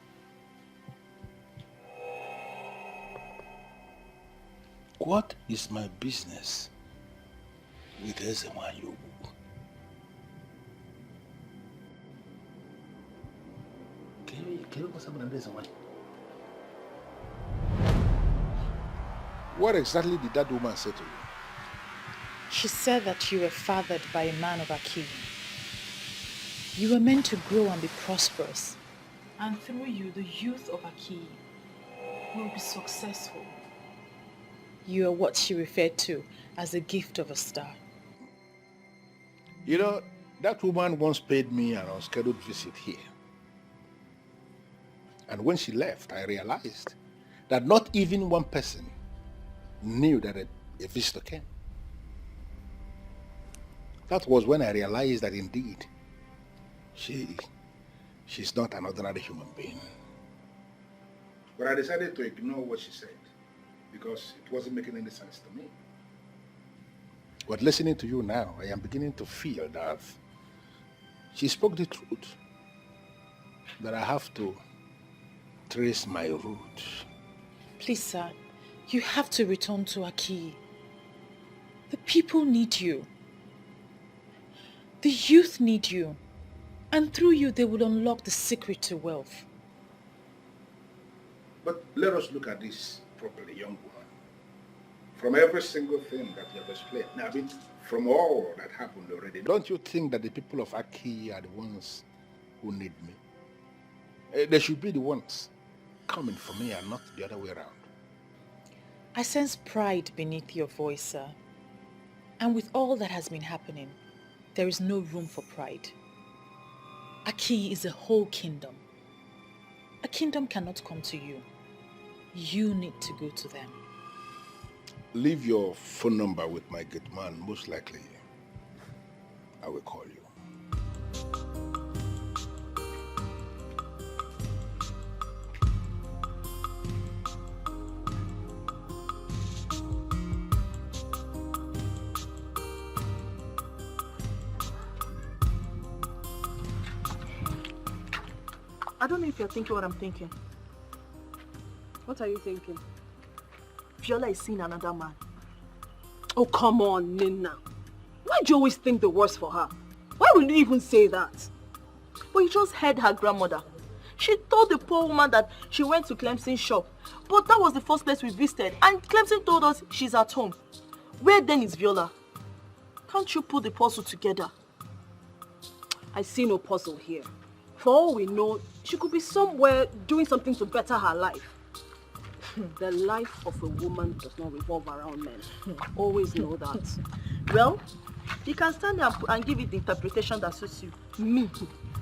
What is my business with Ezenwanyo Ogugu? What exactly did that woman say to you? She said that you were fathered by a man of Aki. You were meant to grow and be prosperous. And through you, the youth of Aki will be successful. You are what she referred to as a gift of a star. You know, that woman once paid me an unscheduled visit here. And when she left, I realized that not even one person knew that a visitor came. That was when I realized that indeed, she's not an ordinary human being. But I decided to ignore what she said because it wasn't making any sense to me. But listening to you now, I am beginning to feel that she spoke the truth. That I have to trace my roots. Please, sir, you have to return to Aki. The people need you. The youth need you. And through you, they will unlock the secret to wealth. But let us look at this properly, young woman. From every single thing that you have explained, now, I mean, from all that happened already, don't you think that the people of Aki are the ones who need me? They should be the ones coming for me and not the other way around. I sense pride beneath your voice, sir. And with all that has been happening, there is no room for pride. Aki is a whole kingdom. A kingdom cannot come to you. You need to go to them. Leave your phone number with my gate man. Most likely, I will call you. I don't know if you're thinking what I'm thinking. What are you thinking? Viola is seeing another man. Oh, come on, Nina. Why do you always think the worst for her? Why would you even say that? But you just heard her grandmother. She told the poor woman that she went to Clemson's shop. But that was the first place we visited. And Clemson told us she's at home. Where then is Viola? Can't you put the puzzle together? I see no puzzle here. For all we know, she could be somewhere doing something to better her life. The life of a woman does not revolve around men. Always know that. Well, you can stand there and give it the interpretation that suits you. Me,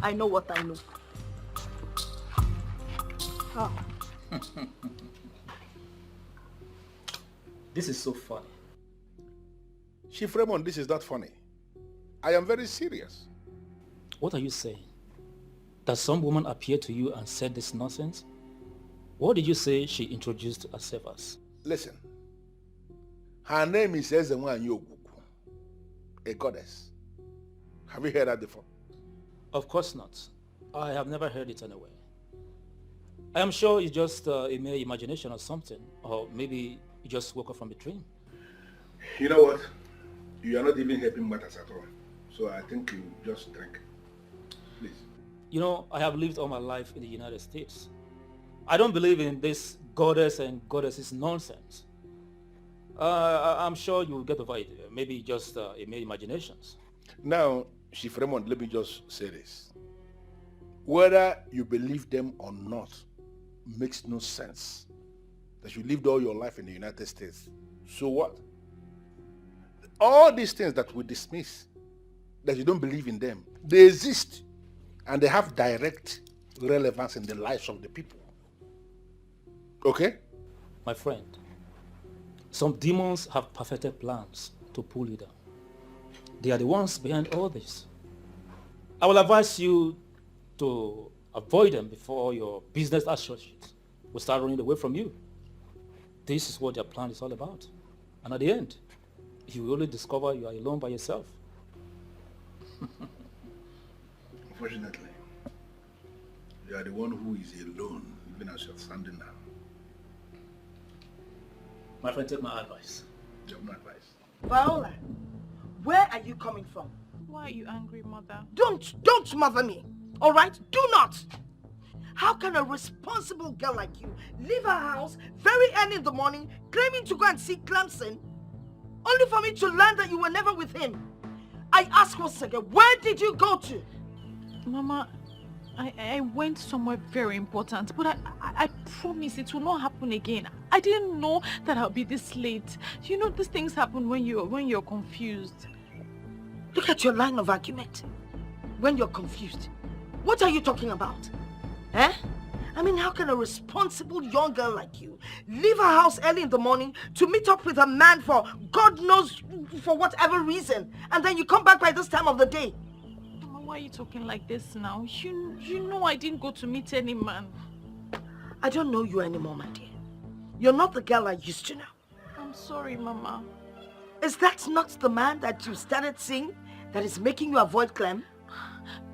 I know what I know. Oh. This is so funny. Chief Raymond, this is not funny. I am very serious. What are you saying? That some woman appeared to you and said this nonsense? What did you say she introduced herself as? Listen. Her name is Ezenwa Nyoguku, a goddess. Have you heard that before? Of course not. I have never heard it anywhere. I am sure it's just a mere imagination or something. Or maybe you just woke up from a dream. You know what? You are not even helping matters at all. So I think you just drink. Please. You know, I have lived all my life in the United States. I don't believe in this goddess and goddesses nonsense. I'm sure you'll get over it. Maybe just a mere imaginations. Now, Chief Raymond, let me just say this. Whether you believe them or not makes no sense. That you lived all your life in the United States. So what? All these things that we dismiss, that you don't believe in them, they exist and they have direct relevance in the lives of the people. Okay? My friend, some demons have perfected plans to pull you down. They are the ones behind all this. I will advise you to avoid them before your business associates will start running away from you. This is what their plan is all about. And at the end, you will only discover you are alone by yourself. Unfortunately, you are the one who is alone, even as you're standing now. My friend, take my advice. You have no advice. Viola, where are you coming from? Why are you angry, Mother? Don't mother me, all right? Do not. How can a responsible girl like you leave her house very early in the morning, claiming to go and see Clemson, only for me to learn that you were never with him? I ask once again, where did you go to? Mama, I went somewhere very important, but I promise it will not happen again. I didn't know that I'll be this late. You know, these things happen when you're confused. Look at your line of argument. When you're confused. What are you talking about? Eh? I mean, how can a responsible young girl like you leave her house early in the morning to meet up with a man for God knows for whatever reason, and then you come back by this time of the day? Mama, why are you talking like this now? You know I didn't go to meet any man. I don't know you anymore, my dear. You're not the girl I used to know. I'm sorry, Mama. Is that not the man that you started seeing that is making you avoid Clem?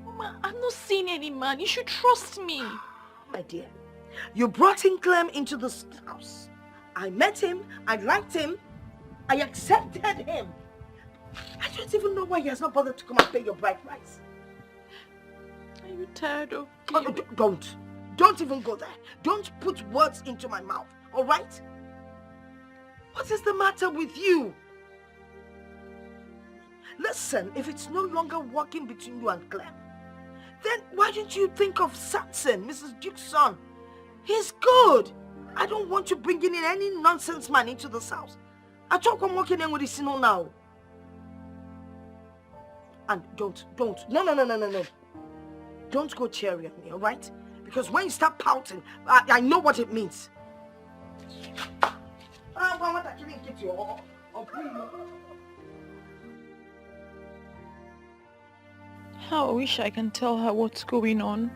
Mama, I'm not seeing any man. You should trust me. My dear, you brought in Clem into this house. I met him, I liked him, I accepted him. I don't even know why he has not bothered to come and pay your bride price. Are you tired of me? Don't even go there. Don't put words into my mouth, all right? What is the matter with you? Listen, if it's no longer working between you and Clem, then why didn't you think of Samson, Mrs. Duke's son? He's good. I don't want you bringing in any nonsense man into this house. I talk I'm walking in with his sinner now. And don't. No. Don't go cherry on me, all right? Because when you start pouting, I know what it means. How I wish I can tell her what's going on.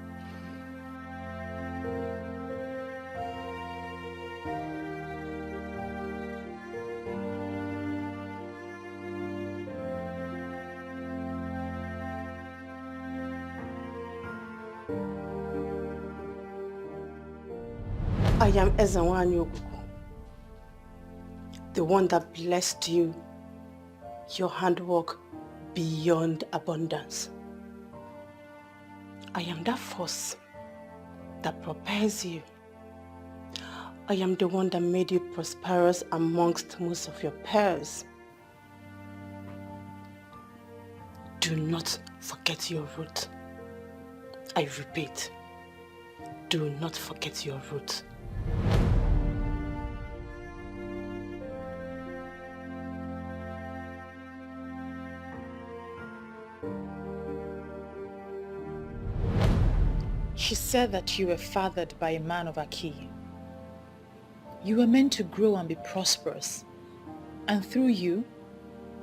I am Ezenwa Nyoguku, the one that blessed you, your handwork beyond abundance. I am that force that propels you. I am the one that made you prosperous amongst most of your peers. Do not forget your root. I repeat, do not forget your root. She said that you were fathered by a man of Aki. You were meant to grow and be prosperous. And through you,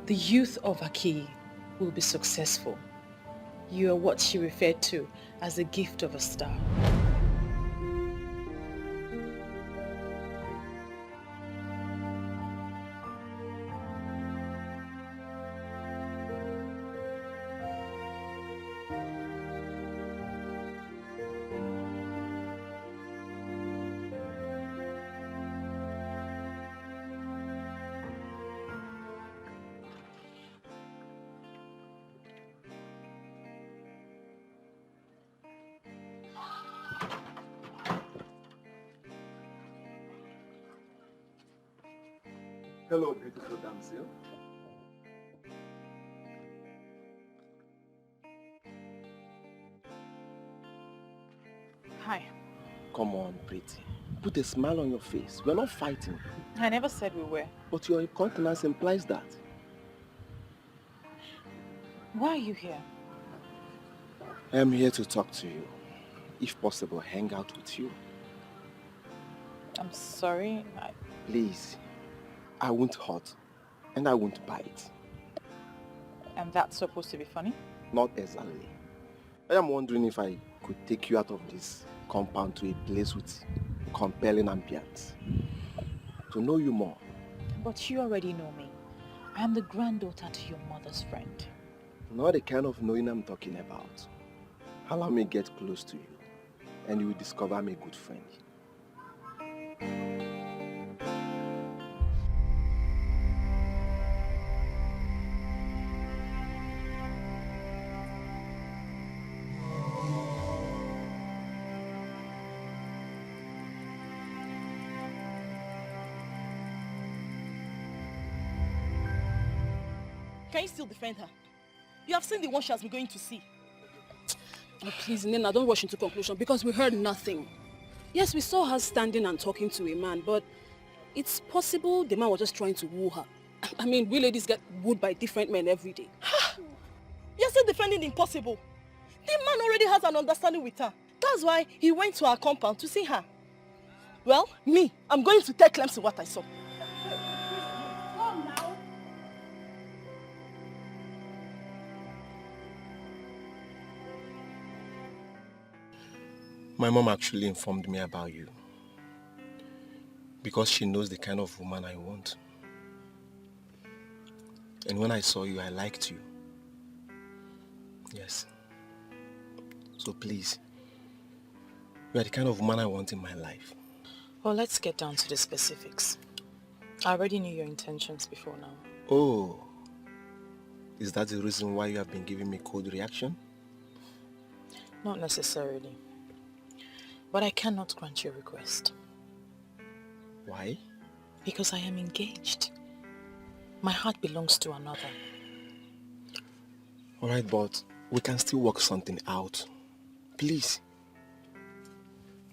the youth of Aki will be successful. You are what she referred to as the gift of a star. Hello, beautiful damsel. Hi. Come on, pretty. Put a smile on your face. We're not fighting. I never said we were. But your incontinence implies that. Why are you here? I'm here to talk to you. If possible, hang out with you. I'm sorry. Please. I won't hurt. And I won't bite. And that's supposed to be funny? Not exactly. I am wondering if I could take you out of this compound to a place with compelling ambience. To know you more. But you already know me. I am the granddaughter to your mother's friend. Not the kind of knowing I'm talking about. Allow me get close to you, and you will discover I'm a good friend. Can you still defend her? You have seen the one she has been going to see. Oh, please, Nena, don't rush into conclusion because we heard nothing. Yes, we saw her standing and talking to a man, but it's possible the man was just trying to woo her. I mean, we ladies get wooed by different men every day. You're still defending the impossible. The man already has an understanding with her. That's why he went to her compound to see her. Well, me, I'm going to tell Clemson what I saw. My mom actually informed me about you. Because she knows the kind of woman I want. And when I saw you, I liked you. Yes. So please, you are the kind of woman I want in my life. Well, let's get down to the specifics. I already knew your intentions before now. Oh. Is that the reason why you have been giving me cold reaction? Not necessarily. But I cannot grant your request. Why? Because I am engaged. My heart belongs to another. Alright, but we can still work something out. Please.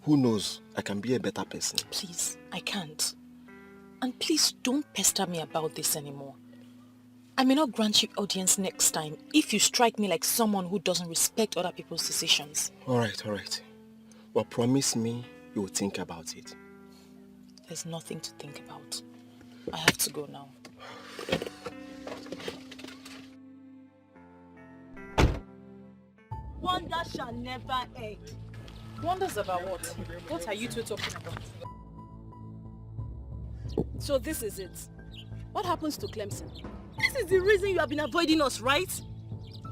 Who knows? I can be a better person. Please, I can't. And please don't pester me about this anymore. I may not grant you audience next time if you strike me like someone who doesn't respect other people's decisions. Alright. But promise me you will think about it. There's nothing to think about. I have to go now. Wonder shall never end. Wonders about what? What are you two talking about? So this is it. What happens to Clemson? This is the reason you have been avoiding us, right?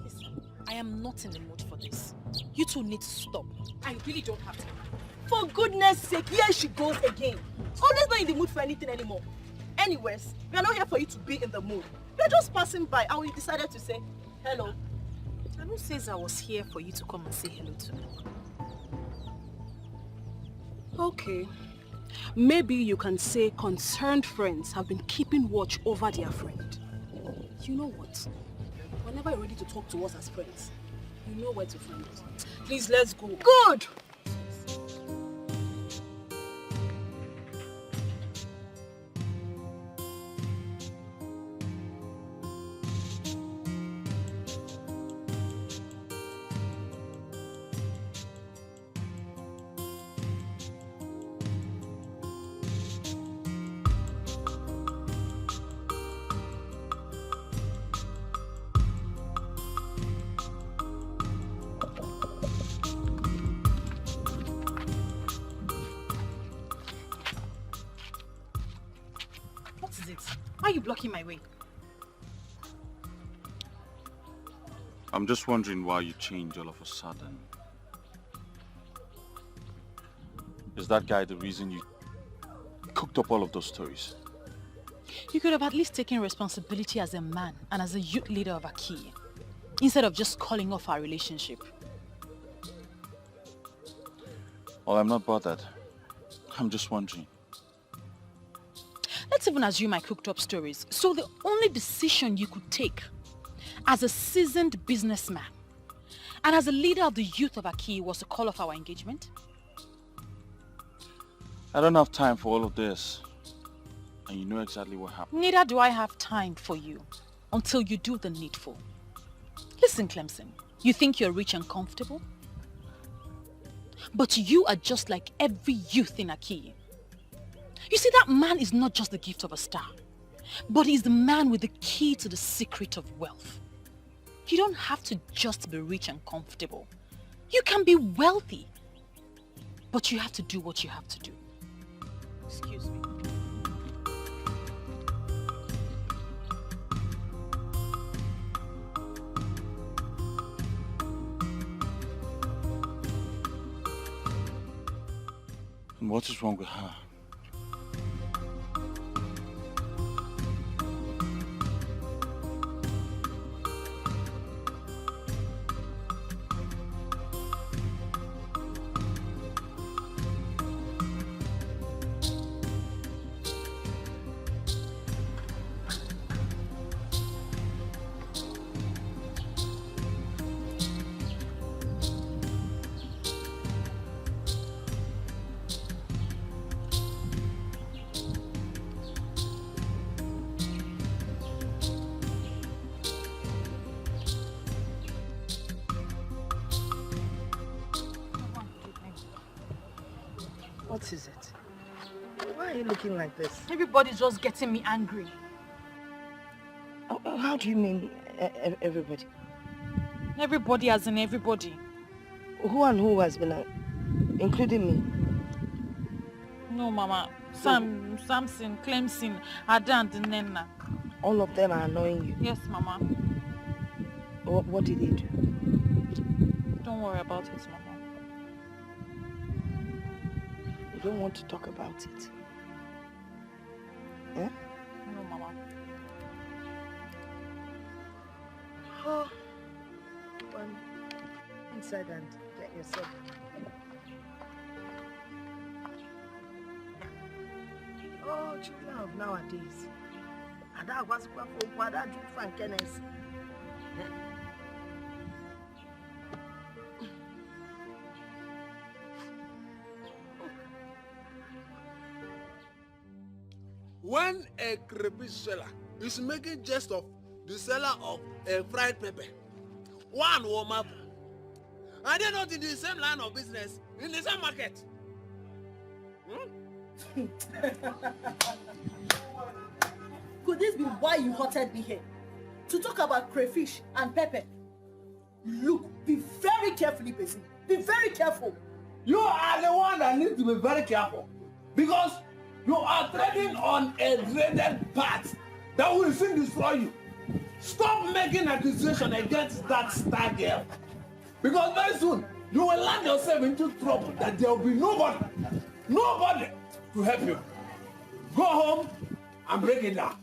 Listen, I am not in the mood for this. You two need to stop. I really don't have time. For goodness sake, here she goes again. Always not in the mood for anything anymore. Anyways, we are not here for you to be in the mood. We are just passing by and we decided to say hello. And who says I was here for you to come and say hello to me? Okay. Maybe you can say concerned friends have been keeping watch over their friend. You know what? Whenever you're ready to talk to us as friends, you know where to find us. Please, let's go. Good! Why are you blocking my way? I'm just wondering why you changed all of a sudden. Is that guy the reason you cooked up all of those stories? You could have at least taken responsibility as a man and as a youth leader of Aki, instead of just calling off our relationship. Well, I'm not bothered. I'm just wondering. Let's even assume I cooked up stories. So the only decision you could take as a seasoned businessman and as a leader of the youth of Aki was to call off our engagement? I don't have time for all of this. And you know exactly what happened. Neither do I have time for you until you do the needful. Listen, Clemson, you think you're rich and comfortable? But you are just like every youth in Aki. You see, that man is not just the gift of a star, but he's the man with the key to the secret of wealth. You don't have to just be rich and comfortable. You can be wealthy, but you have to do what you have to do. Excuse me. And what is wrong with her? What is it? Why are you looking like this? Everybody's just getting me angry. How do you mean everybody? Everybody as in everybody. Who and who has been, including me? No, Mama. Samson, Clemson, Ada and Nena. All of them are annoying you? Yes, Mama. What did they do? Don't worry about it, Mama. You don't want to talk about it? Eh? No, Mama. Oh, well, inside and get yourself. Oh, children of nowadays. Ada was for Ada do frankness. When a creepy seller is making jest of the seller of a fried pepper, one will marvel. Are they not in the same line of business, in the same market? Could this be why you hotted me here? To talk about crayfish and pepper? Look, be very careful, Ipesi. Be very careful. You are the one that needs to be very careful. Because you are treading on a dreaded path that will soon destroy you. Stop making accusation against that star girl. Because very soon, you will land yourself into trouble that there will be nobody to help you. Go home and break it down.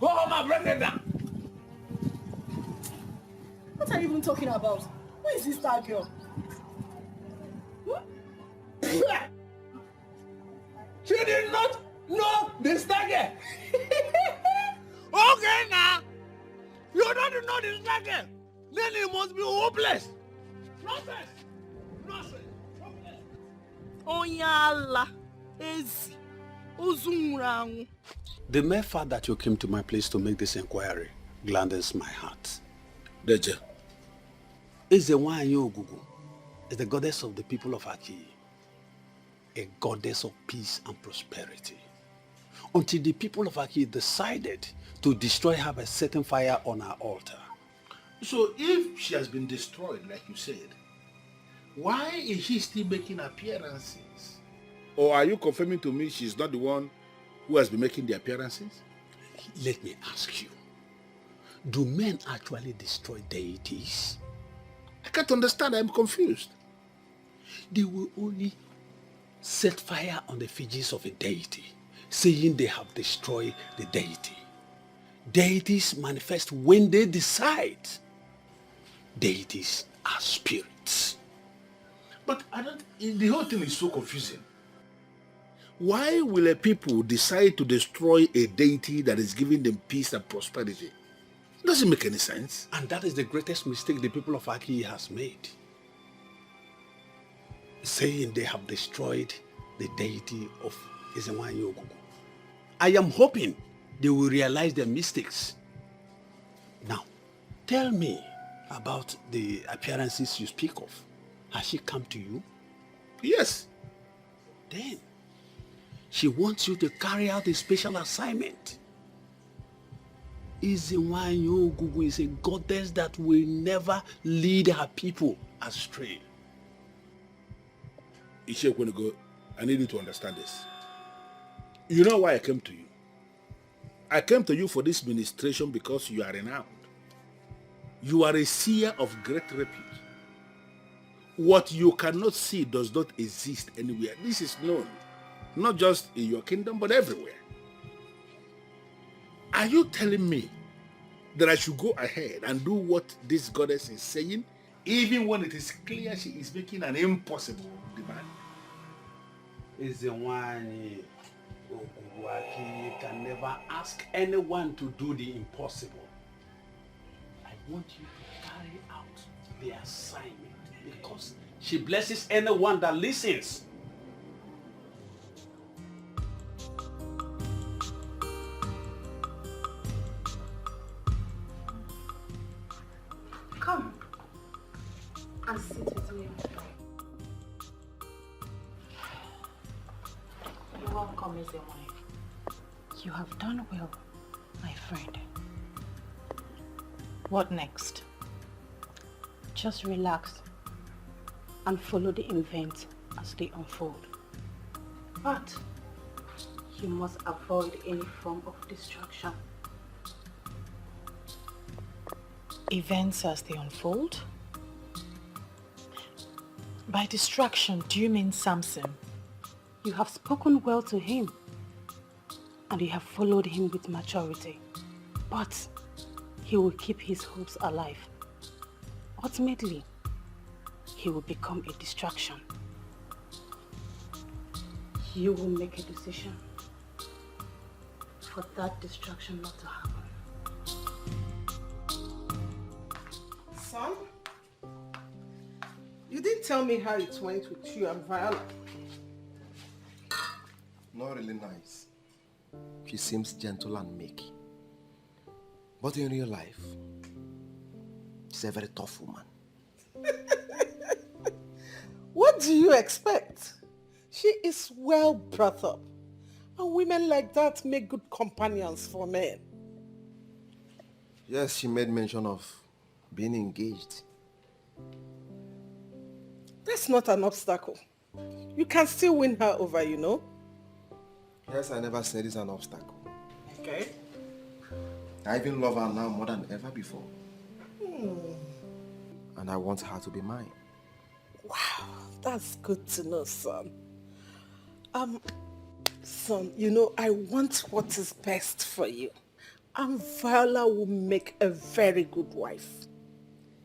Go home and break it down. What are you even talking about? Who is this star girl? She did not know the star girl. Okay now. You don't know this girl. Then it must be hopeless. Nonsense. Nonsense. Onyala. Ezi. Uzunrangu. The mere fact that you came to my place to make this inquiry gladdens my heart. Deje. Ezewanyi Ogugu is the goddess of the people of Aki, a goddess of peace and prosperity. Until the people of Aki decided to destroy her by setting fire on her altar. So if she has been destroyed, like you said, why is she still making appearances? Or are you confirming to me she's not the one who has been making the appearances? Let me ask you, do men actually destroy deities? I can't understand, I'm confused. They will only set fire on the effigies of a deity, saying they have destroyed the deity. Deities manifest when they decide. Deities are spirits. But the whole thing is so confusing. Why will a people decide to destroy a deity that is giving them peace and prosperity? It doesn't make any sense. And that is the greatest mistake the people of Aki has made. Saying they have destroyed the deity of Ezewanyi Ogugu. I am hoping they will realize their mistakes. Now, tell me about the appearances you speak of. Has she come to you? Yes. Then, she wants you to carry out a special assignment. Ezewanyi Ogugu is a goddess that will never lead her people astray. Ishekwenigo, I need you to understand this. You know why I came to you? I came to you for this ministration because you are renowned. You are a seer of great repute. What you cannot see does not exist anywhere. This is known, not just in your kingdom, but everywhere. Are you telling me that I should go ahead and do what this goddess is saying, even when it is clear she is making an impossible demand? Ezewanyi Ogugu can never ask anyone to do the impossible. I want you to carry out the assignment because she blesses anyone that listens. Come and sit with me. You're welcome, Ezewanyi. You have done well, my friend. What next? Just relax and follow the events as they unfold. But you must avoid any form of distraction. Events as they unfold? By distraction, do you mean Samson? You have spoken well to him and you have followed him with maturity. But he will keep his hopes alive. Ultimately, he will become a distraction. You will make a decision for that distraction not to happen. Son, you didn't tell me how it went with you and Viola. Not really nice. She seems gentle and meek. But in real life, she's a very tough woman. What do you expect? She is well brought up. And women like that make good companions for men. Yes, she made mention of being engaged. That's not an obstacle. You can still win her over, you know. Yes, I never said it's an obstacle. Okay. I even love her now more than ever before. And I want her to be mine. Wow, that's good to know, son. Son, you know, I want what is best for you. And Viola will make a very good wife.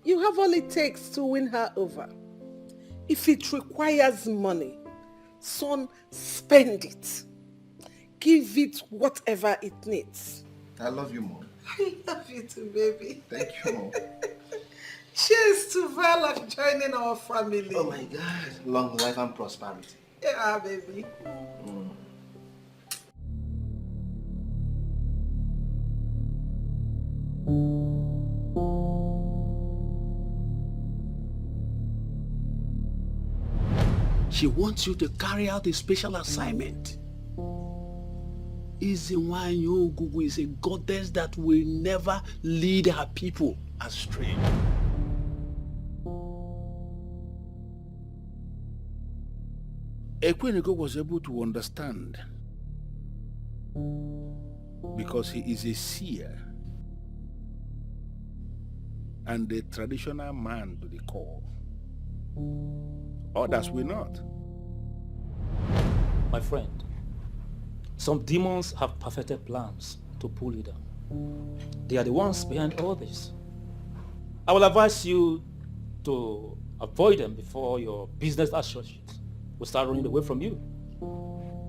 You have all it takes to win her over. If it requires money, son, spend it. Give it whatever it needs. I love you, Mom. I love you too, baby. Thank you, Mom. Cheers to Val of joining our family. Oh my God. Long life and prosperity. Yeah, baby. She wants you to carry out a special assignment. Izinwanyi Ogugu is a goddess that will never lead her people astray. Ekweneko was able to understand because he is a seer and a traditional man to the core. Others will not. My friend, some demons have perfected plans to pull you down. They are the ones behind all this. I will advise you to avoid them before your business associates will start running away from you.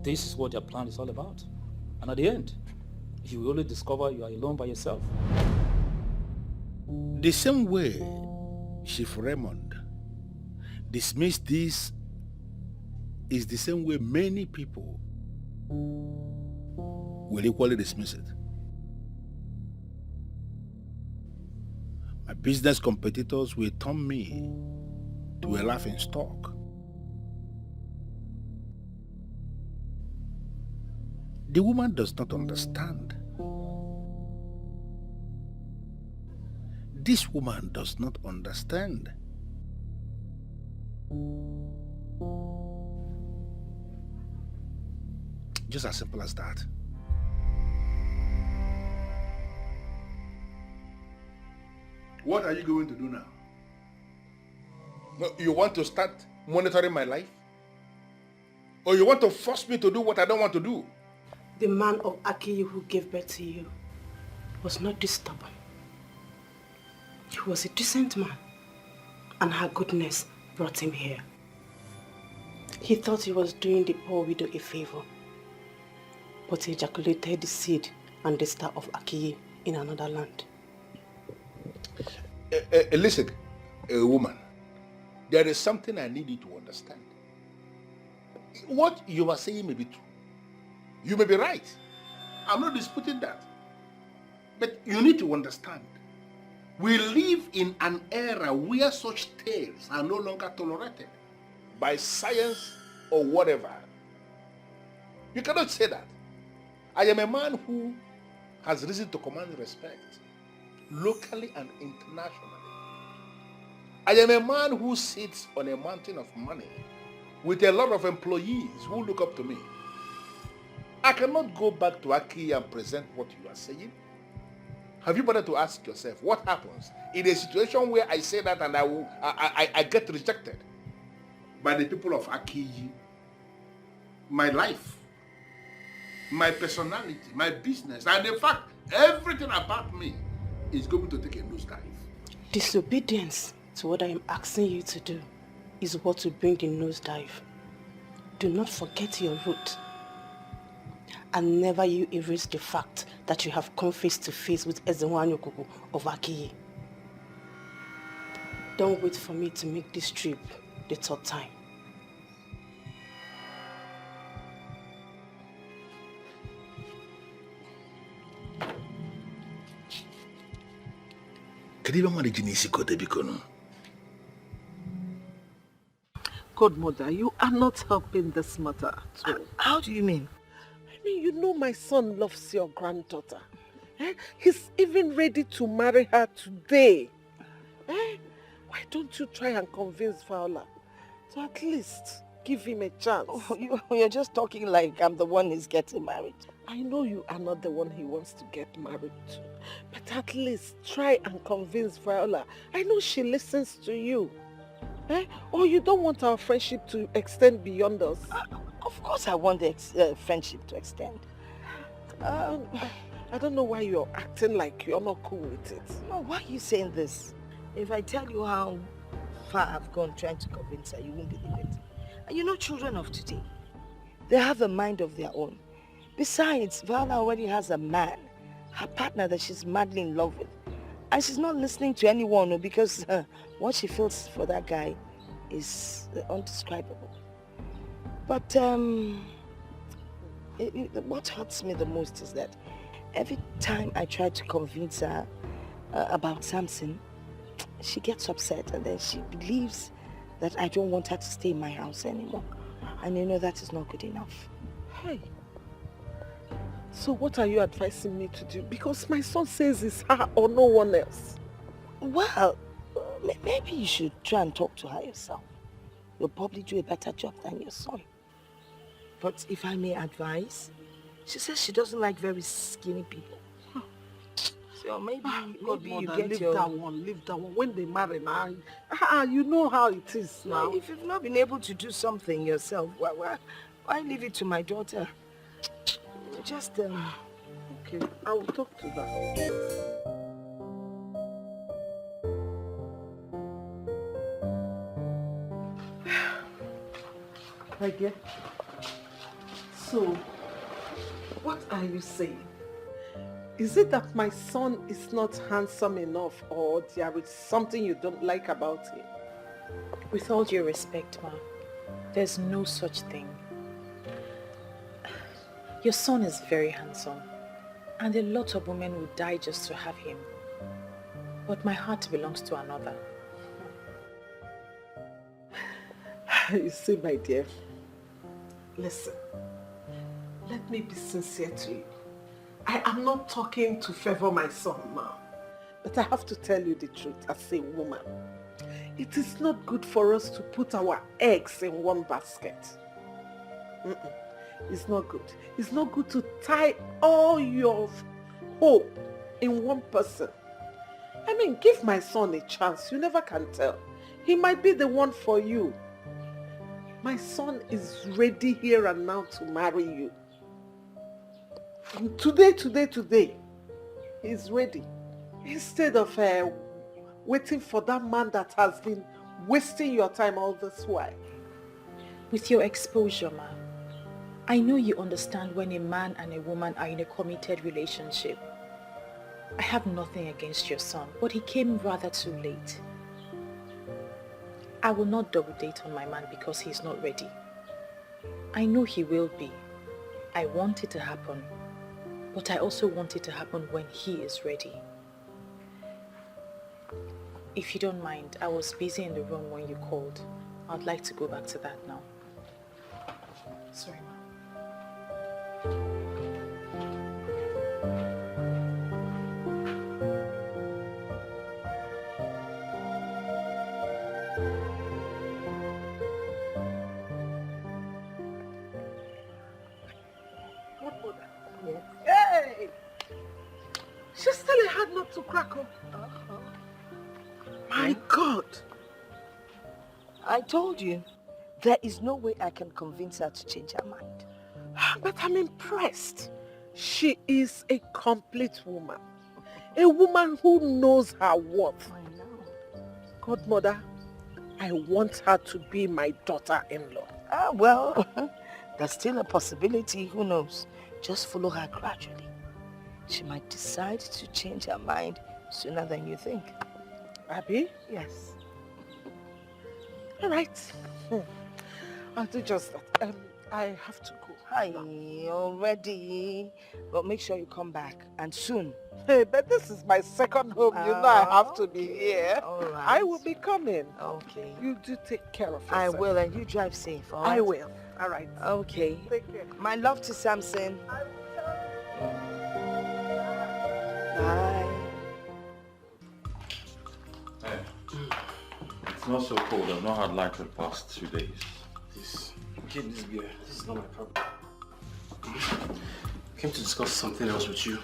This is what their plan is all about. And at the end, you will only discover you are alone by yourself. The same way Chief Raymond dismissed this is the same way many people will equally dismiss it. My business competitors will turn me to a laughing stock. The woman does not understand. This woman does not understand. Just as simple as that. What are you going to do now? No, you want to start monitoring my life? Or you want to force me to do what I don't want to do? The man of Akiyi who gave birth to you was not this stubborn. He was a decent man, and her goodness brought him here. He thought he was doing the poor widow a favor, but he ejaculated the seed and the star of Akiyi in another land. Listen, a woman, there is something I need you to understand. What you are saying may be true. You may be right. I'm not disputing that. But you need to understand, we live in an era where such tales are no longer tolerated by science or whatever. You cannot say that. I am a man who has reason to command respect, locally and internationally. I am a man who sits on a mountain of money with a lot of employees who look up to me. I cannot go back to Aki and present what you are saying. Have you bothered to ask yourself what happens in a situation where I say that and I get rejected by the people of Aki? My life, my personality, my business, and in fact, everything about me is going to take a nosedive. Disobedience to what I am asking you to do is what will bring the nosedive. Do not forget your root. And never you erase the fact that you have come face to face with Izinwanyi Ogugu of Akiyi. Don't wait for me to make this trip the third time. Godmother, you are not helping this matter at all. How do you mean? I mean, you know my son loves your granddaughter. He's even ready to marry her today. Why don't you try and convince Fowler to at least give him a chance? Oh, you're just talking like I'm the one he's getting married. I know you are not the one he wants to get married to, but at least try and convince Viola. I know she listens to you. Or you don't want our friendship to extend beyond us? Of course I want the friendship to extend. I don't know why you're acting like you're not cool with it. No, why are you saying this? If I tell you how far I've gone trying to convince her, you won't believe it. And you know children of today, they have a mind of their own. Besides, Viola already has a man, her partner that she's madly in love with. And she's not listening to anyone because what she feels for that guy is undescribable. But what hurts me the most is that every time I try to convince her about Samson, she gets upset and then she believes that I don't want her to stay in my house anymore. And you know that is not good enough. Hey. So what are you advising me to do? Because my son says it's her or no one else. Well, maybe you should try and talk to her yourself. You'll probably do a better job than your son. But if I may advise, she says she doesn't like very skinny people. So maybe you get leave your... that one. When they marry now, you know how it is now. If you've not been able to do something yourself, why leave it to my daughter? Just, Okay, I will talk to her. Dikeh, so, what are you saying? Is it that my son is not handsome enough or there is something you don't like about him? With all due respect, Ma, there's no such thing. Your son is very handsome, and a lot of women would die just to have him. But my heart belongs to another. You see, my dear, listen, let me be sincere to you. I am not talking to favor my son now, but I have to tell you the truth as a woman. It is not good for us to put our eggs in one basket. It's not good. It's not good to tie all your hope in one person. I mean, give my son a chance. You never can tell. He might be the one for you. My son is ready here and now to marry you. And today, he's ready. Instead of waiting for that man that has been wasting your time all this while. With your exposure, Ma, I know you understand when a man and a woman are in a committed relationship. I have nothing against your son, but he came rather too late. I will not double date on my man because he's not ready. I know he will be. I want it to happen, but I also want it to happen when he is ready. If you don't mind, I was busy in the room when you called. I'd like to go back to that now. Sorry, Ma. Hey! She's still a hard nut to crack up. My God! I told you, there is no way I can convince her to change her mind. But I'm impressed. She is a complete woman. A woman who knows her worth. I know. Godmother, I want her to be my daughter-in-law. Well, there's still a possibility. Who knows? Just follow her gradually. She might decide to change her mind sooner than you think. Abby? Yes. All right. I'll do just that. I have to go. Hi, already. But make sure you come back, and soon. Hey, but this is my second home. You know I have to be here. All right. I will be coming. Okay. You do take care of yourself. I will, and you drive safe, all right? I will. All right. Okay. Take care. My love to Samson. Bye. Hey, it's not so cold. I've not had light for the past 2 days. Keep this beer. This is not my problem. I came to discuss something else with you.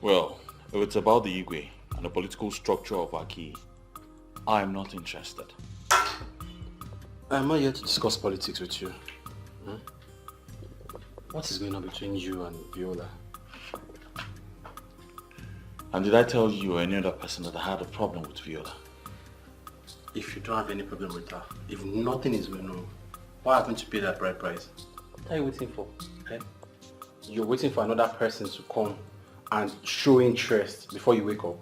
Well, if it's about the Igwe and the political structure of Aki, I'm not interested. I'm not here to discuss politics with you. What is going on between you and Viola? And did I tell you or any other person that I had a problem with Viola? If you don't have any problem with her, if nothing is going on, why haven't you paid that bride price? What are you waiting for? Okay? You're waiting for another person to come and show interest before you wake up.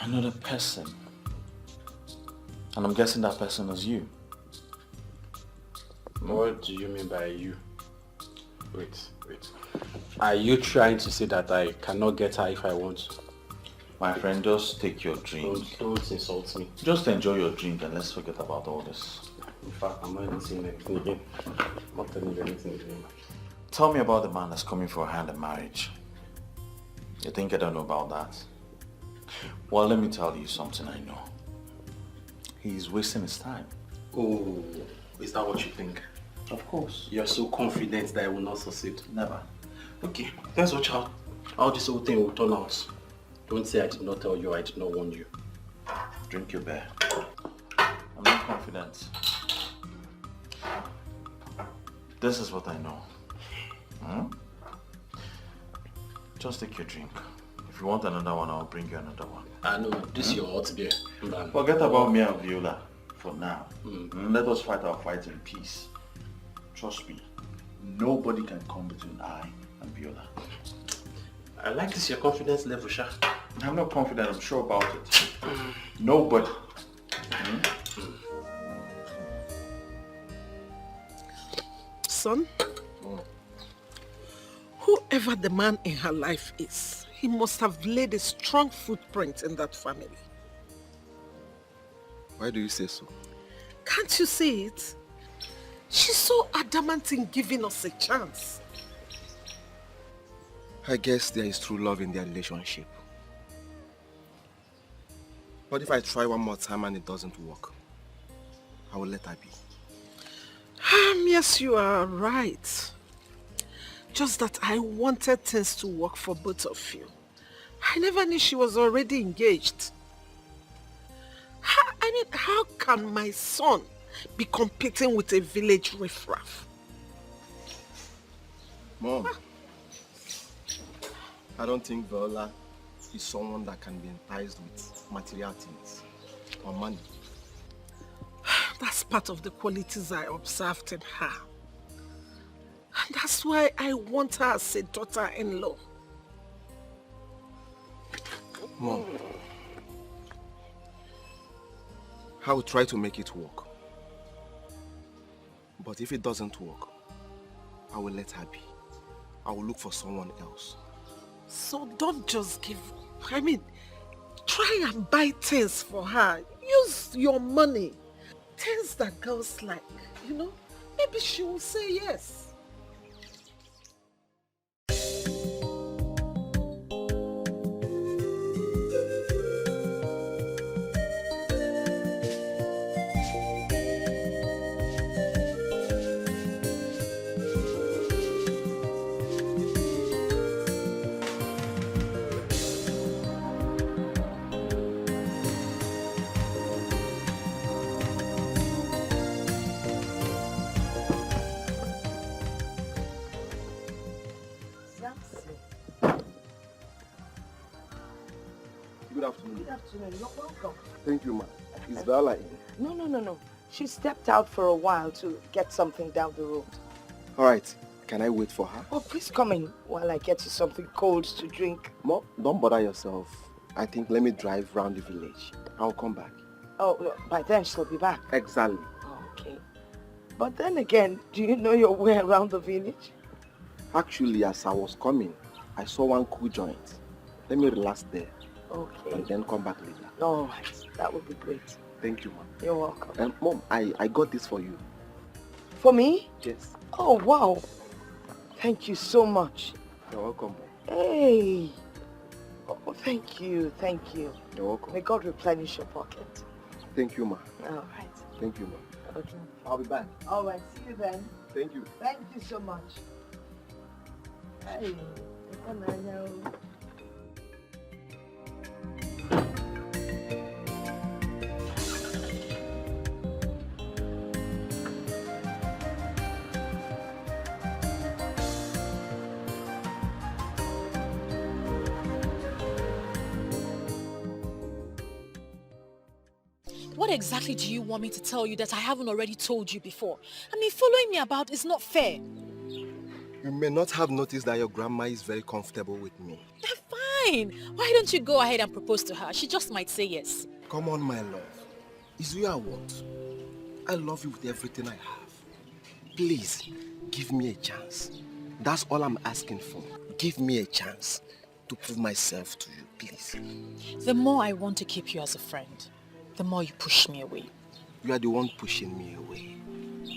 Another person? And I'm guessing that person is you. What do you mean by you? Wait. Are you trying to say that I cannot get her if I want to? My friend, just take your drink. Don't insult me. Just enjoy your drink and let's forget about all this. In fact, I'm not even saying anything again. I'm not telling you anything again. Tell me about the man that's coming for a hand in marriage. You think I don't know about that? Well, let me tell you something I know. He's wasting his time. Oh, is that what you think? Of course. You're so confident that I will not succeed. Never. Okay, let's watch how this whole thing will turn out. Don't say I did not tell you, I did not warn you. Drink your beer. I'm not confident. This is what I know. Just take your drink. If you want another one, I'll bring you another one. I know, this is your hot beer. Forget about me and Viola for now. Let us fight our fight in peace. Trust me, nobody can come between I and Viola. I like this your confidence level, Sha. I'm not confident, I'm sure about it. Nobody. Son, whoever the man in her life is, he must have laid a strong footprint in that family. Why do you say so? Can't you see it? She's so adamant in giving us a chance. I guess there is true love in their relationship. But if I try one more time and it doesn't work, I will let her be. Yes, you are right. Just that I wanted things to work for both of you. I never knew she was already engaged. How can my son be competing with a village riffraff? Mom, I don't think Viola is someone that can be enticed with material things or money. That's part of the qualities I observed in her. And that's why I want her as a daughter-in-law. Mom, I will try to make it work. But if it doesn't work, I will let her be. I will look for someone else. So don't just give up. Try and buy things for her. Use your money. Things that girls like, maybe she will say yes. Good afternoon. Good afternoon. You're welcome. Thank you, ma. Is Viola in? No. She stepped out for a while to get something down the road. All right. Can I wait for her? Oh, please come in while I get you something cold to drink. Mom, don't bother yourself. I think let me drive around the village. I'll come back. Oh, by then she'll be back. Exactly. Okay. But then again, do you know your way around the village? Actually, as I was coming, I saw one cool joint. Let me relax there. Okay. And then come back later. All right. That would be great. Thank you, Mom. You're welcome. Mom, I got this for you. For me? Yes. Oh, wow. Thank you so much. You're welcome. Hey. Oh, thank you. Thank you. You're welcome. May God replenish your pocket. Thank you, Ma. All right. Thank you, Ma. Okay. I'll be back. All right. See you then. Thank you. Thank you so much. Hey. What exactly do you want me to tell you that I haven't already told you before? I mean, following me about is not fair. You may not have noticed that your grandma is very comfortable with me. Fine. Why don't you go ahead and propose to her? She just might say yes. Come on, my love. Is you I want? I love you with everything I have. Please, give me a chance. That's all I'm asking for. Give me a chance to prove myself to you, please. The more I want to keep you as a friend, the more you push me away. You are the one pushing me away.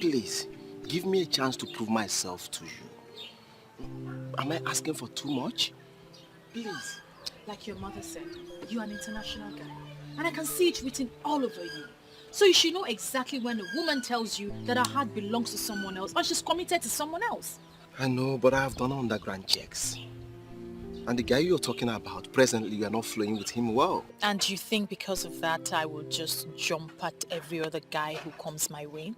Please, give me a chance to prove myself to you. Am I asking for too much? Please. Like your mother said, you're an international guy. And I can see it written all over you. So you should know exactly when a woman tells you that her heart belongs to someone else or she's committed to someone else. I know, but I have done underground checks. And the guy you're talking about, presently you are not flowing with him well. And you think because of that I will just jump at every other guy who comes my way?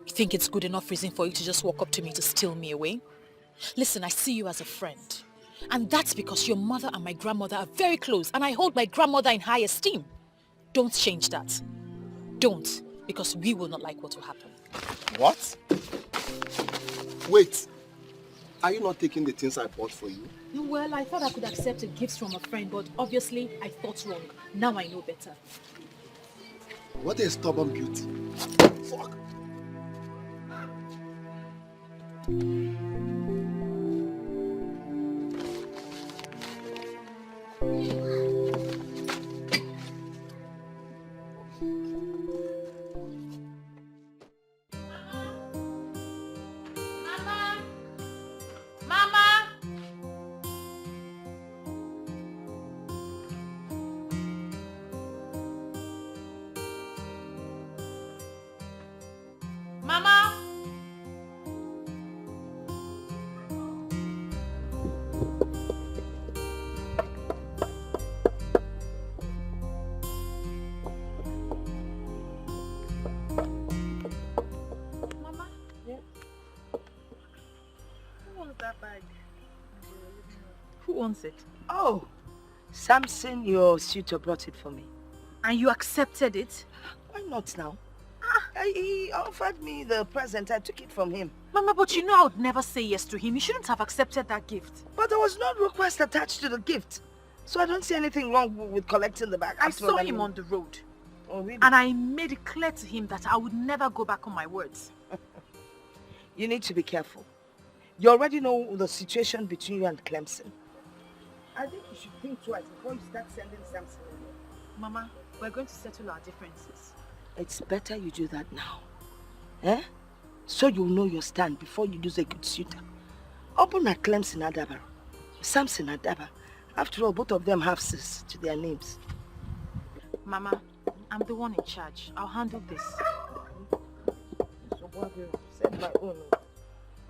You think it's good enough reason for you to just walk up to me to steal me away? Listen, I see you as a friend. And that's because your mother and my grandmother are very close and I hold my grandmother in high esteem. Don't change that. Don't, because we will not like what will happen. What? Wait. Are you not taking the things I bought for you? Well, I thought I could accept a gift from a friend, but obviously I thought wrong. Now I know better. What a stubborn beauty. Fuck. Who owns it? Oh, Samson, your suitor brought it for me. And you accepted it? Why not now? He offered me the present. I took it from him. Mama, but you know I would never say yes to him. You shouldn't have accepted that gift. But there was no request attached to the gift. So I don't see anything wrong with collecting the bag. I saw him on the road. Oh, really? And I made it clear to him that I would never go back on my words. You need to be careful. You already know the situation between you and Clemson. I think you should think twice before you start sending Samson away. Mama, we're going to settle our differences. It's better you do that now. Eh? So you'll know your stand before you lose a good suitor. Open at Clemson Adaba. Samson Adaba. After all, both of them have sis to their names. Mama, I'm the one in charge. I'll handle this. So what will set my own?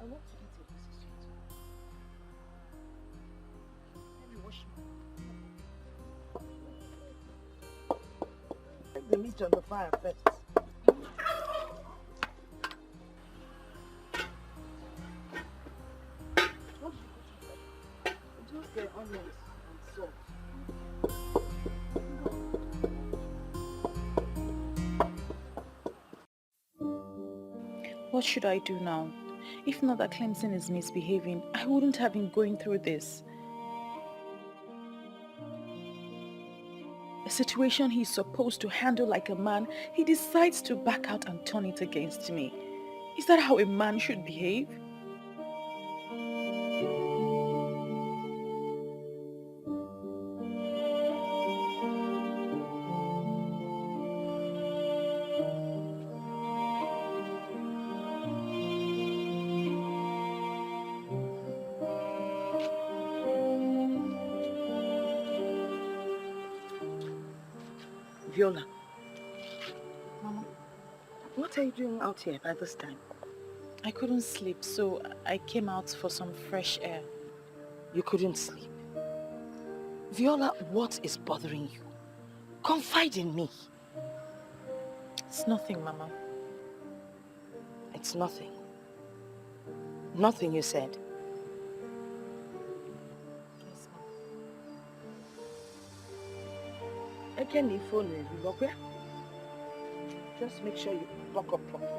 I want to eat a piece of sweet. Let me wash my... Take the meat on the fire first. Just the onions and salt. What should I do now? If not that Clemson is misbehaving, I wouldn't have been going through this. A situation he's supposed to handle like a man, he decides to back out and turn it against me. Is that how a man should behave? Viola. Mama, what are you doing out here by this time? I couldn't sleep, so I came out for some fresh air. You couldn't sleep? Viola, what is bothering you? Confide in me. It's nothing, Mama. It's nothing. Nothing, you said. Yes, Mama. Again, you phone me, Just make sure you buck up properly.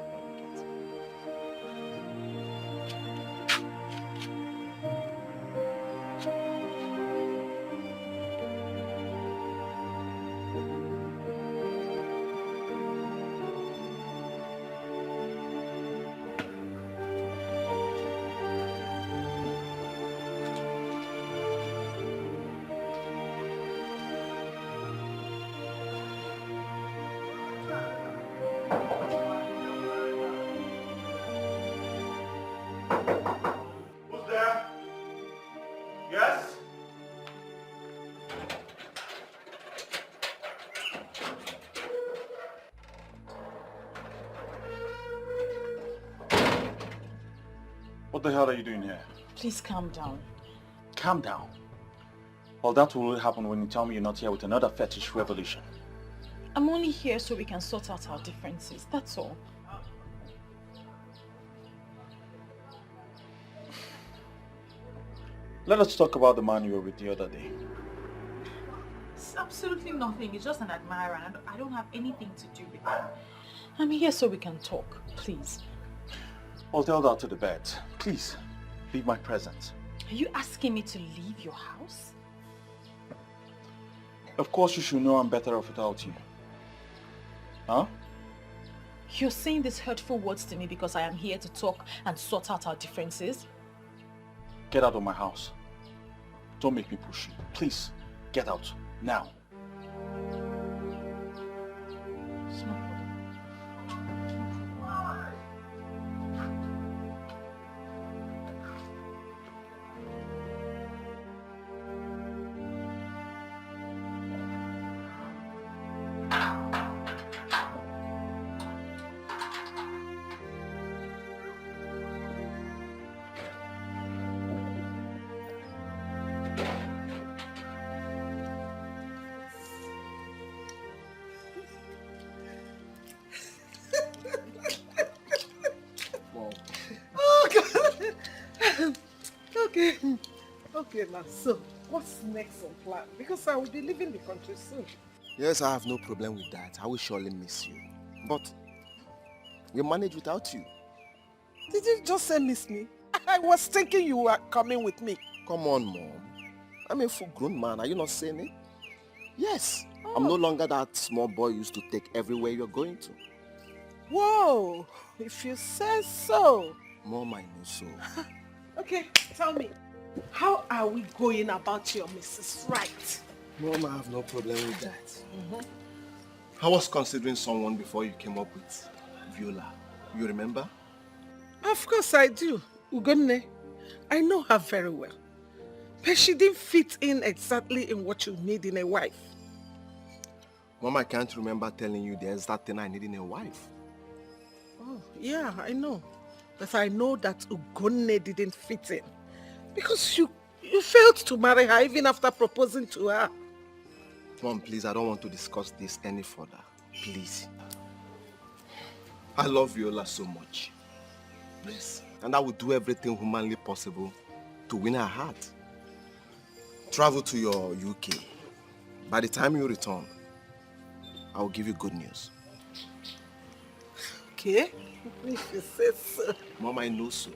What the hell are you doing here? Please calm down. Calm down. Well, that will only happen when you tell me you're not here with another fetish revolution. I'm only here so we can sort out our differences, that's all. Let us talk about the man you were with the other day. It's absolutely nothing. It's just an admirer and I don't have anything to do with him. I'm here so we can talk, please. Well, tell that to the bed. Please, leave my presence. Are you asking me to leave your house? Of course you should know I'm better off without you. Huh? You're saying these hurtful words to me because I am here to talk and sort out our differences? Get out of my house. Don't make me push you. Please, get out. Now. It's no problem. Okay, now, so what's next on plan? Because I will be leaving the country soon. Yes, I have no problem with that. I will surely miss you. But we manage without you. Did you just say miss me? I was thinking you were coming with me. Come on, Mom. I'm a full-grown man. Are you not saying it? Yes. Oh. I'm no longer that small boy you used to take everywhere you're going to. Whoa, if you say so. Mom, I know so. Okay, tell me. How are we going about your Mrs. Right? Mom, I have no problem with that. I was considering someone before you came up with Viola. You remember? Of course I do. Ugonne. I know her very well. But she didn't fit in exactly in what you need in a wife. Mom, I can't remember telling you the exact thing I need in a wife. Oh, yeah, I know. But I know that Ugonne didn't fit in. Because you failed to marry her even after proposing to her. Mom, please, I don't want to discuss this any further. Please. I love Viola so much. Yes. And I will do everything humanly possible to win her heart. Travel to your UK. By the time you return, I will give you good news. Okay? If you say so. Mom, I know so.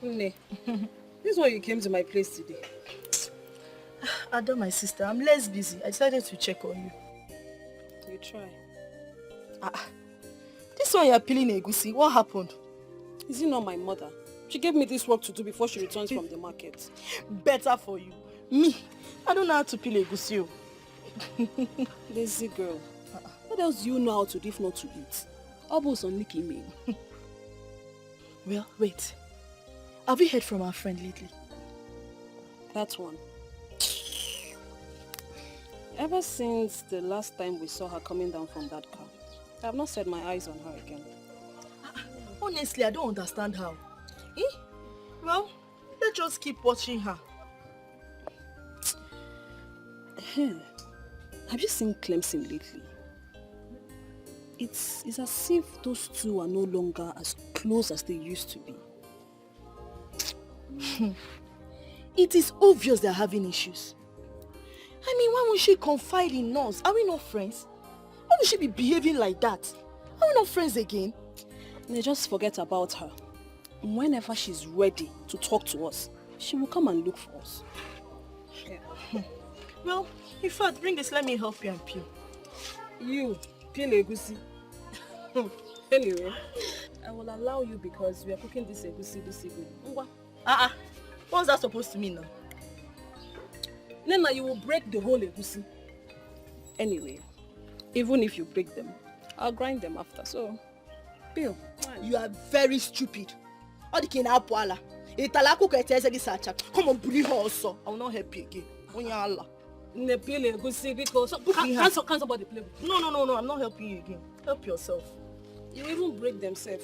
This is why you came to my place today. Ada, my sister, I'm less busy. I decided to check on you. You try. This one you're peeling egusi. What happened? Is it not my mother? She gave me this work to do before she returns from the market. Better for you. Me, I don't know how to peel egusi. Lazy girl. What else do you know how to do if not to eat? Almost on licking me. Well, wait. Have you heard from our friend lately? That one. Ever since the last time we saw her coming down from that car, I have not set my eyes on her again. Honestly, I don't understand how. Well, let's just keep watching her. Have you seen Clemson lately? It's as if those two are no longer as close as they used to be. It is obvious they're having issues. I mean, why won't she confide in us? Are we not friends? Why would would she be behaving like that? Are we not friends again? They just forget about her. Whenever she's ready to talk to us, she will come and look for us. Yeah. Well, in fact, bring this, let me help you and peel. You, peel egusi. Anyway, I will allow you because we are cooking this egusi this evening. What's that supposed to mean now? Nena, you will break the whole egusi. Anyway, even if you break them, I'll grind them after, so peel. You are very stupid. Come on, bully her also. I will not help you again. Can somebody play with you? No, I'm not helping you again. Help yourself. You even break them safe.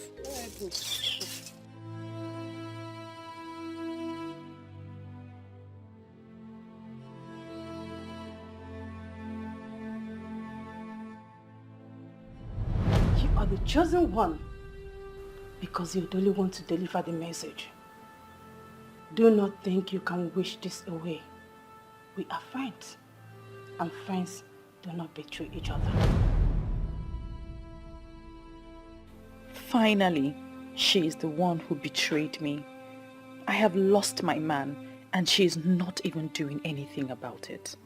You are the chosen one because you only want to deliver the message. Do not think you can wish this away. We are friends, and friends do not betray each other. Finally, she is the one who betrayed me. I have lost my man, and she is not even doing anything about it.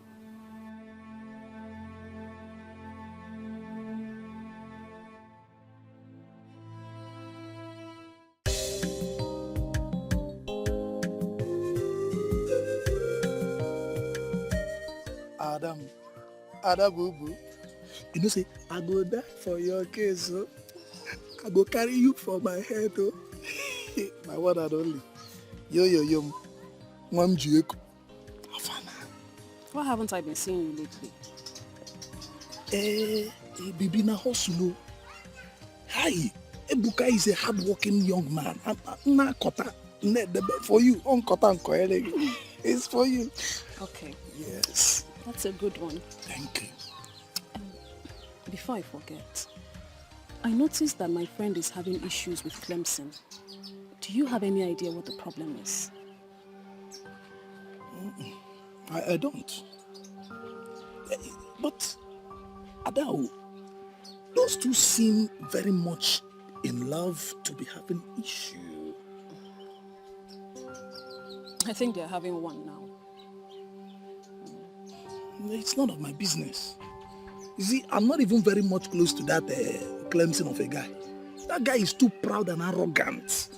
Ada boo. You know, say, I go die for your case, oh. I go carry you for my head, oh. My one and only. Yo. Mwam Jueko. Why haven't I been seeing you lately? Bibi na hustle. Hi. Ebuka is a hard-working young man. Na kota. For you. On kota it's for you. Okay. Yes. That's a good one. Thank you. Before I forget, I noticed that my friend is having issues with Clemson. Do you have any idea what the problem is? I don't. But, Adao, those two seem very much in love to be having issue. I think they're having one now. It's none of my business. You see, I'm not even very much close to that Clemson of a guy. That guy is too proud and arrogant.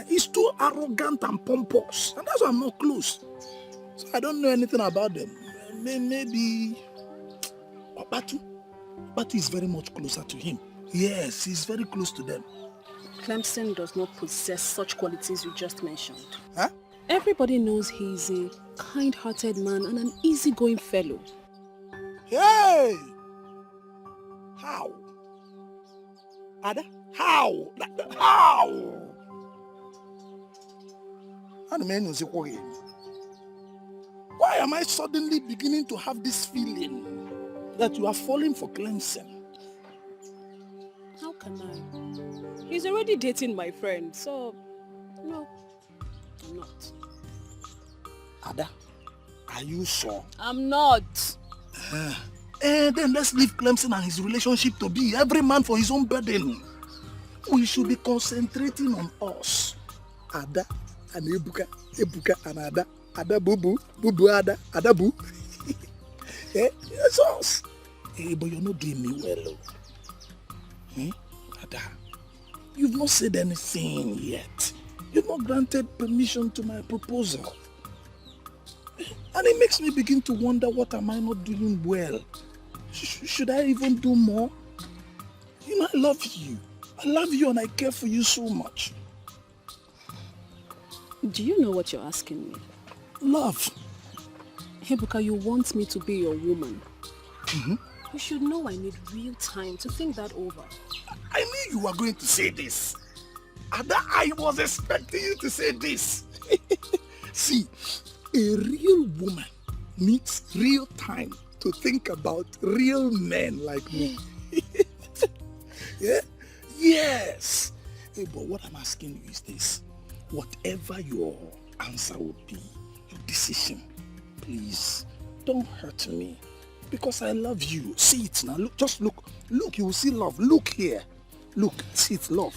He's too arrogant and pompous. And that's why I'm not close. So I don't know anything about them. Maybe Obatu. Obatu is very much closer to him. Yes, he's very close to them. Clemson does not possess such qualities you just mentioned. Huh? Everybody knows he's a kind-hearted man and an easygoing fellow. Hey! How? Ada? How? How? Why am I suddenly beginning to have this feeling that you are falling for Clemson? How can I? He's already dating my friend, so no, I'm not. Ada, are you sure? I'm not. Then let's leave Clemson and his relationship to be. Every man for his own burden. We should be concentrating on us. Ada and Ebuka and Ada. Ada Bubu, Bubu Ada, Ada Boo. It's us. But you're not doing me well. Ada, you've not said anything yet. You've not granted permission to my proposal. And it makes me begin to wonder, what am I not doing well? Should I even do more? You know, I love you. I love you and I care for you so much. Do you know what you're asking me? Love. Ebuka, you want me to be your woman. Mm-hmm. You should know I need real time to think that over. I knew you were going to say this. Ada, I was expecting you to say this. See, a real woman needs real time to think about real men like me. Yeah? Yes. Hey, but what I'm asking you is this. Whatever your answer would be, your decision, please don't hurt me. Because I love you. See it now. Look, just look. Look, you will see love. Look here. Look, see it, love.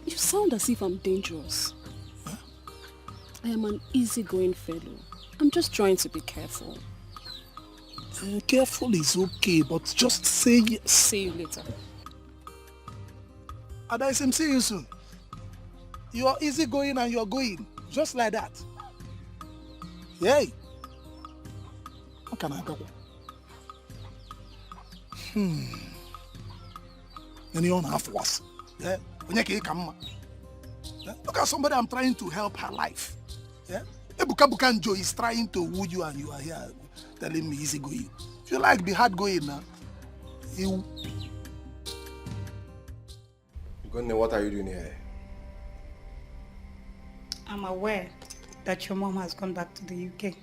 You sound as if I'm dangerous. Huh? I am an easygoing fellow. I'm just trying to be careful. Careful is okay, but just say... See you later. Adaisim, see you soon. You are easygoing and you are going. Just like that. Yay. How can I go? And you don't have worse. Yeah? Look at somebody I'm trying to help her life. Yeah? Ebuka Bukanjo is trying to woo you and you are here telling me easy going. If you like, be hard going now. You. Gunne, what are you doing here? I'm aware that your mom has gone back to the UK.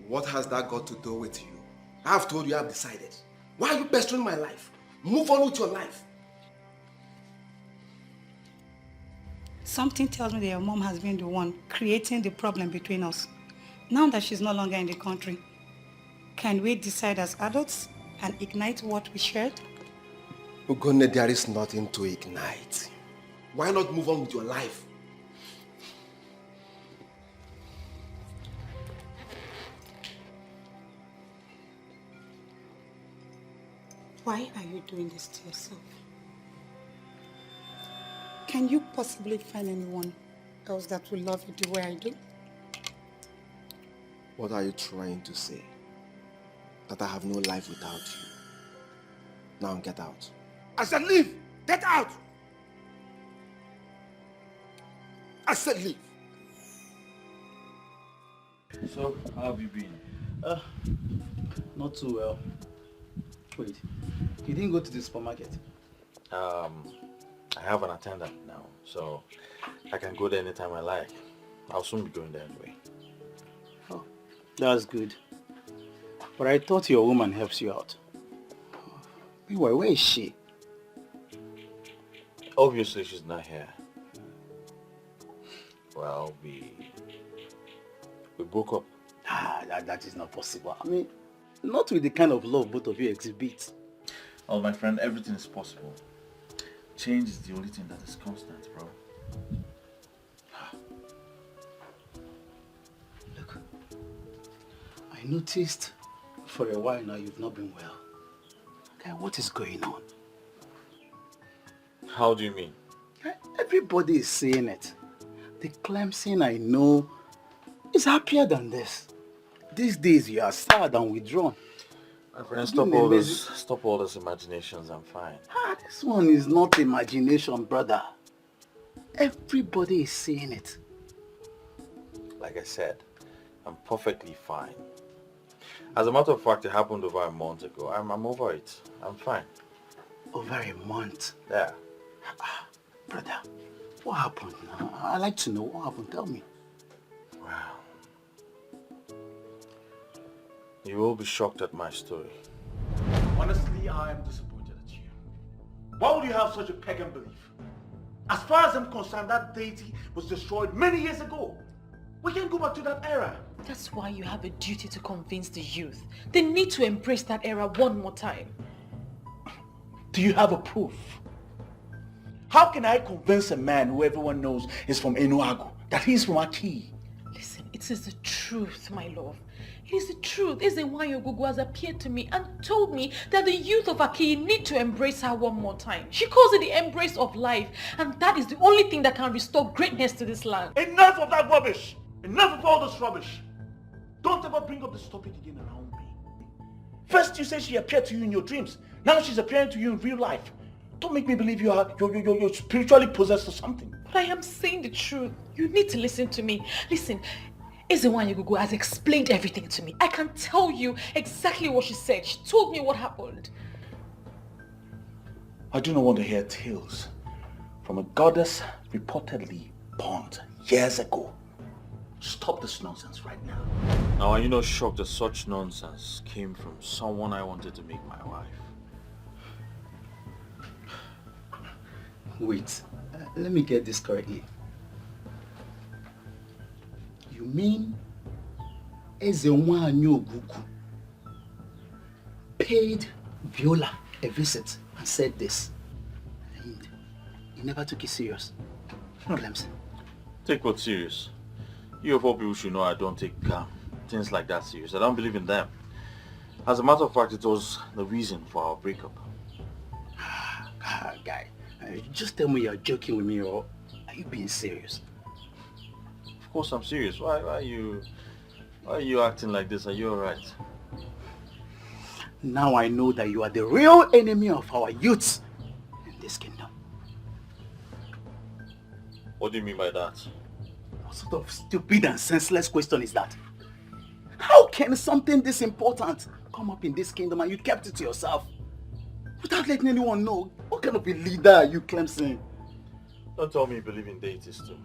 What has that got to do with you? I've told you I've decided. Why are you pestering my life? Move on with your life. Something tells me that your mom has been the one creating the problem between us. Now that she's no longer in the country, can we decide as adults and ignite what we shared? Ugonne, there is nothing to ignite. Why not move on with your life? Why are you doing this to yourself? Can you possibly find anyone else that will love you the way I do? What are you trying to say? That I have no life without you. Now get out. I said leave! Get out! I said leave. So, how have you been? Not too well. Wait, you didn't go to the supermarket? I have an attendant now, so I can go there anytime I like. I'll soon be going there anyway. Oh, that's good. But I thought your woman helps you out. Meanwhile, where is she? Obviously, she's not here. Well, we broke up. That is not possible. I mean, not with the kind of love both of you exhibit. Oh, my friend, everything is possible. Change is the only thing that is constant, bro. Look, I noticed for a while now you've not been well. Okay, what is going on? How do you mean? Everybody is saying it. The Clemson I know is happier than this. These days you are sad and withdrawn. My friend, stop all those imaginations. I'm fine. This one is not imagination, brother. Everybody is saying it. Like I said, I'm perfectly fine. As a matter of fact, it happened over a month ago. I'm over it. I'm fine. Over a month? Yeah. Brother, what happened? I'd like to know what happened. Tell me. Wow. You will be shocked at my story. Honestly, I am disappointed at you. Why would you have such a pagan belief? As far as I'm concerned, that deity was destroyed many years ago. We can't go back to that era. That's why you have a duty to convince the youth. They need to embrace that era one more time. Do you have a proof? How can I convince a man who everyone knows is from Enuagu that he's from Aki? Listen, it is the truth, my love. It is the truth. Ezenwayo Gugu has appeared to me and told me that the youth of Aki need to embrace her one more time. She calls it the embrace of life, and that is the only thing that can restore greatness to this land. Enough of that rubbish! Enough of all this rubbish! Don't ever bring up this topic again around me. First you say she appeared to you in your dreams. Now she's appearing to you in real life. Don't make me believe you're spiritually possessed or something. But I am saying the truth. You need to listen to me. Listen, Ezenwayo has explained everything to me. I can tell you exactly what she said. She told me what happened. I do not want to hear tales from a goddess reportedly born years ago. Stop this nonsense right now. Now, are you not shocked that such nonsense came from someone I wanted to make my wife? Wait, let me get this correctly. You mean Ezenwayo Gugu paid Viola a visit and said this. And he never took it serious. Clemson. Take what serious? You of all people should know I don't take things like that serious. I don't believe in them. As a matter of fact, it was the reason for our breakup. Guy, just tell me you're joking with me, or are you being serious? Of course I'm serious. Why are you acting like this? Are you alright? Now I know that you are the real enemy of our youth in this kingdom. What do you mean by that? What sort of stupid and senseless question is that? How can something this important come up in this kingdom and you kept it to yourself? Without letting anyone know? What kind of a leader are you, Clemson? Don't tell me you believe in deities too.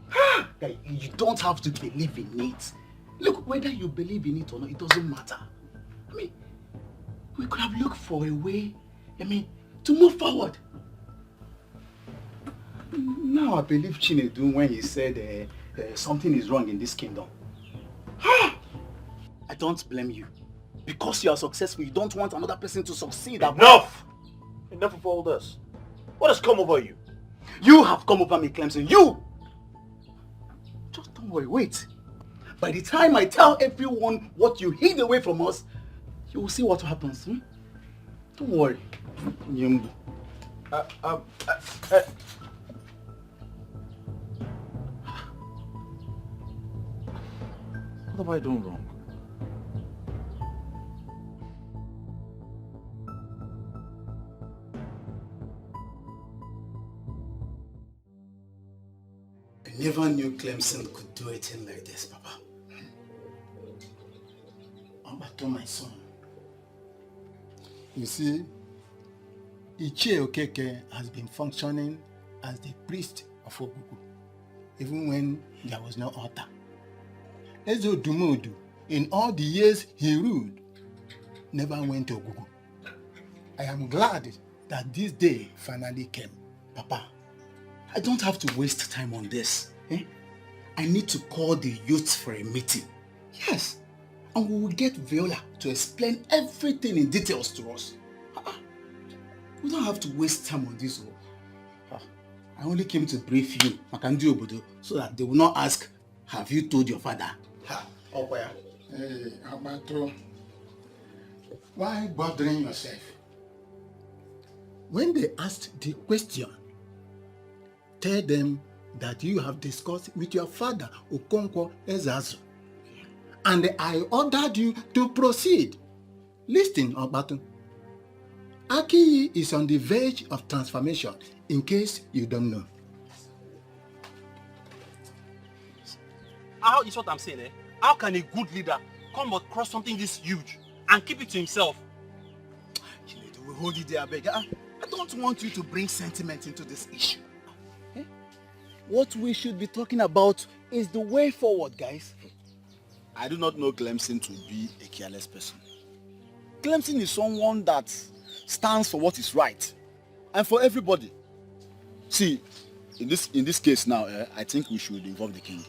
Guy, you don't have to believe in it. Look, whether you believe in it or not, it doesn't matter. I mean, we could have looked for a way, to move forward. Now I believe Chinedu when he said something is wrong in this kingdom. I don't blame you. Because you are successful, you don't want another person to succeed. Enough! Enough of all this. What has come over you? You have come over me, Clemson. You! Just don't worry, wait. By the time I tell everyone what you hid away from us, you will see what happens. Don't worry. What have I done wrong? I never knew Clemson could do a thing like this, Papa. Ambato, my son. You see, Ichie Okeke has been functioning as the priest of Ogugu, even when there was no altar. Ezo Dumodu, in all the years he ruled, never went to Ogugu. I am glad that this day finally came. Papa, I don't have to waste time on this. I need to call the youth for a meeting. Yes, and we will get Viola to explain everything in details to us. We don't have to waste time on this. I only came to brief you, Makandu Obodo, so that they will not ask, have you told your father? Hey, Abato, why bothering yourself? When they asked the question, tell them that you have discussed with your father, Okonkwo Ezazu, and I ordered you to proceed. Listen, Abato. Aki is on the verge of transformation, in case you don't know. How is what I'm saying, How can a good leader come across something this huge and keep it to himself? We'll hold it there, beg. I don't want you to bring sentiment into this issue. What we should be talking about is the way forward, guys. I do not know Clemson to be a careless person. Clemson is someone that stands for what is right and for everybody. See, in this case now, I think we should involve the king.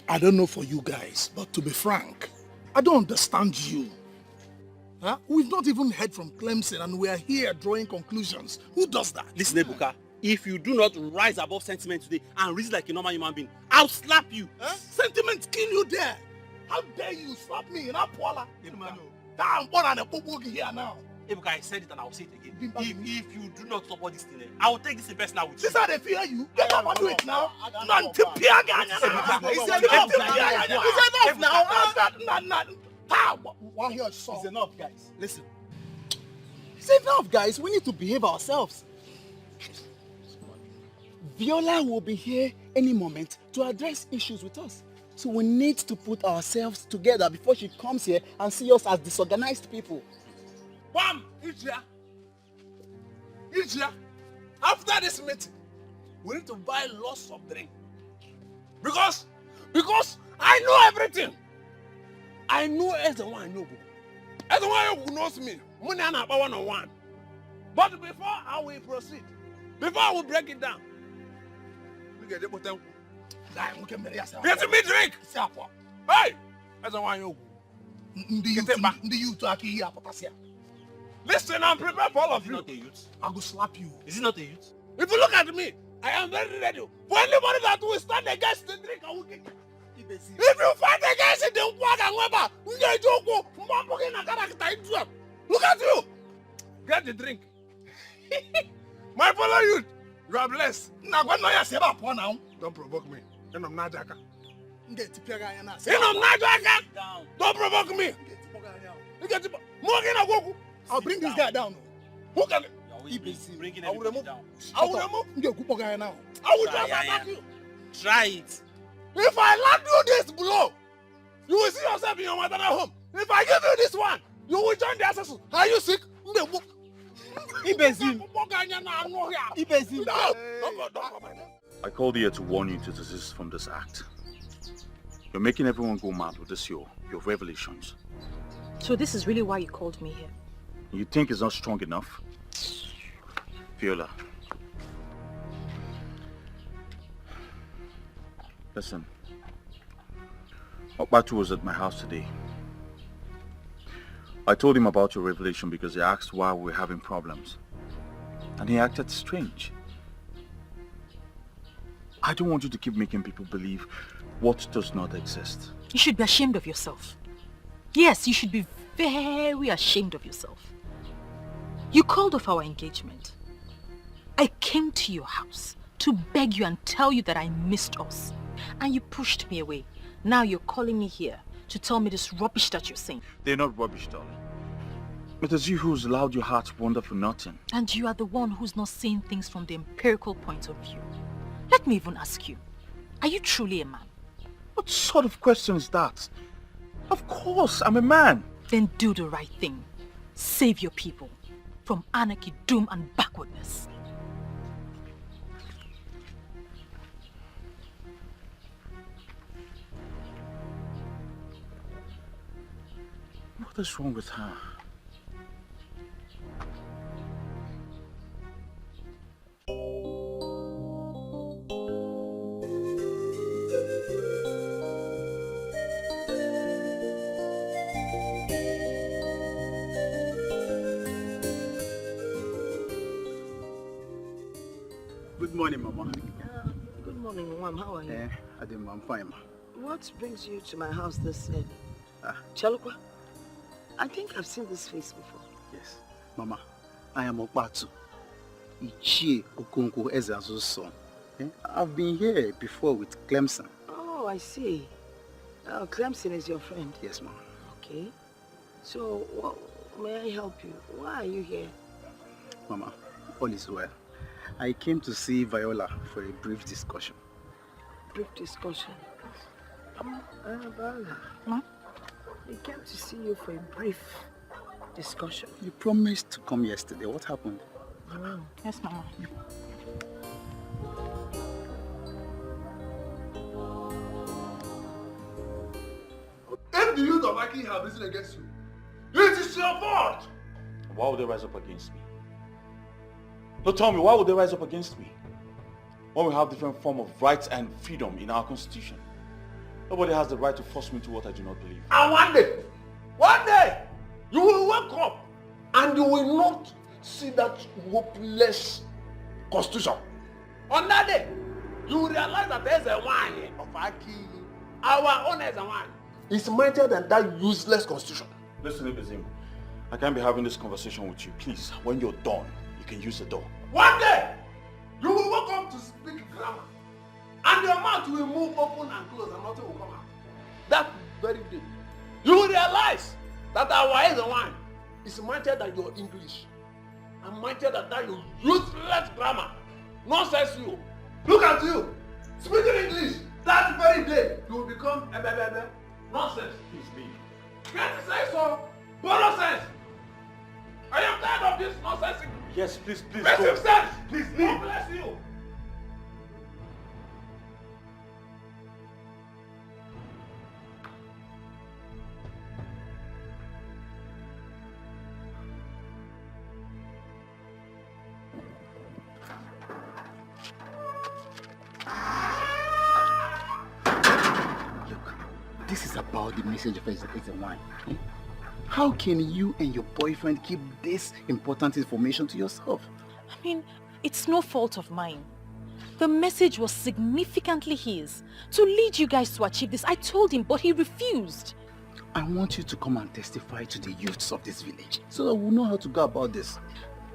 I don't know for you guys, but to be frank, I don't understand you. Huh? We've not even heard from Clemson and we are here drawing conclusions. Who does that? Listen, Ebuka, if you do not rise above sentiment today and reason like a normal human being, I'll slap you. Huh? Sentiment kill you there. How dare you slap me in Apuala? I'm born and a popo here now. Ebuka, I said it and I'll say it again. If you do not support this thing, I will take this in personal with you. This is how they fear you. Get up and do it now. It's enough now. One here, it's enough, guys. Listen. It's enough, guys. We need to behave ourselves. Viola will be here any moment to address issues with us. So we need to put ourselves together before she comes here and see us as disorganized people. Bam! Ijia, after this meeting, we need to buy lots of drink. Because I know everything. I know as the one I know. As the one who knows me, money and about 101. But before I will proceed, before I will break it down, we get the bottom. Get me drink. Hey, as the one you Listen, I'm prepared for all of you. I will slap you. Is it not a youth? If you look at me, I am very ready. For anybody that will stand against the drink, I will kick. If you fight against it, then look at you. Get the drink. My fellow youth, you are blessed. Don't provoke me. Don't provoke me. I'll bring this guy down. Who can Bringing I will remove. down. I will remove. I will just attack you. Try it. If I land you this blow, you will see yourself in your maternal home. If I give you this one, you will join the assassin. Are you sick? Ibezim. I called here to warn you to desist from this act. You're making everyone go mad with this your revelations. So this is really why you called me here? You think it's not strong enough? Viola. Listen. Okbatu was at my house today. I told him about your revelation because he asked why we're having problems. And he acted strange. I don't want you to keep making people believe what does not exist. You should be ashamed of yourself. Yes, you should be very ashamed of yourself. You called off our engagement. I came to your house to beg you and tell you that I missed us. And you pushed me away. Now you're calling me here to tell me this rubbish that you're saying. They're not rubbish, darling. It is you who's allowed your heart to wander for nothing. And you are the one who's not seeing things from the empirical point of view. Let me even ask you, are you truly a man? What sort of question is that? Of course, I'm a man. Then do the right thing. Save your people from anarchy, doom and backwardness. What is wrong with her? Good morning, Mama. Good morning, Mom. How are you? I'm fine, Ma. What brings you to my house this early? Chalukwa, I think I've seen this face before. Yes. Mama, I am Okbatu. Ichie Okonkwo Ezeazu's son. I've been here before with Clemson. Oh, I see. Clemson is your friend? Yes, Mama. Okay. So, may I help you? Why are you here? Mama, all is well. I came to see Viola for a brief discussion. Brief discussion? Viola. Ma? We came to see you for a brief discussion. You promised to come yesterday. What happened? Yes, Mama. If the youth of Aki have risen against you, it is your fault! Why would they rise up against me? No, tell me, why would they rise up against me? When we have different form of rights and freedom in our constitution. Nobody has the right to force me to what I do not believe. And one day, you will wake up and you will not see that hopeless constitution. On that day, you will realize that there's a wine of Aki. Our own is a wine. It's mightier than that useless constitution. Listen, Ibezim, I can't be having this conversation with you. Please, when you're done, you can use the door. One day, you will wake up to speak grammar. And your mouth will move open and close and nothing will come out. That very day, you will realize that our eyes and wine is mightier than your English. And mightier than that your useless grammar. Nonsense you. Look at you. Speaking English. That very day, you will become a nonsense. Please leave. Can't you say so? Borrow sense. I am tired of this nonsense. Yes, please, please. Make go. sense. Please leave. God bless you. this is about the message of Ezewan. How can you and your boyfriend keep this important information to yourself? I mean, it's no fault of mine. The message was significantly his. To lead you guys to achieve this, I told him, but he refused. I want you to come and testify to the youths of this village so that we'll know how to go about this.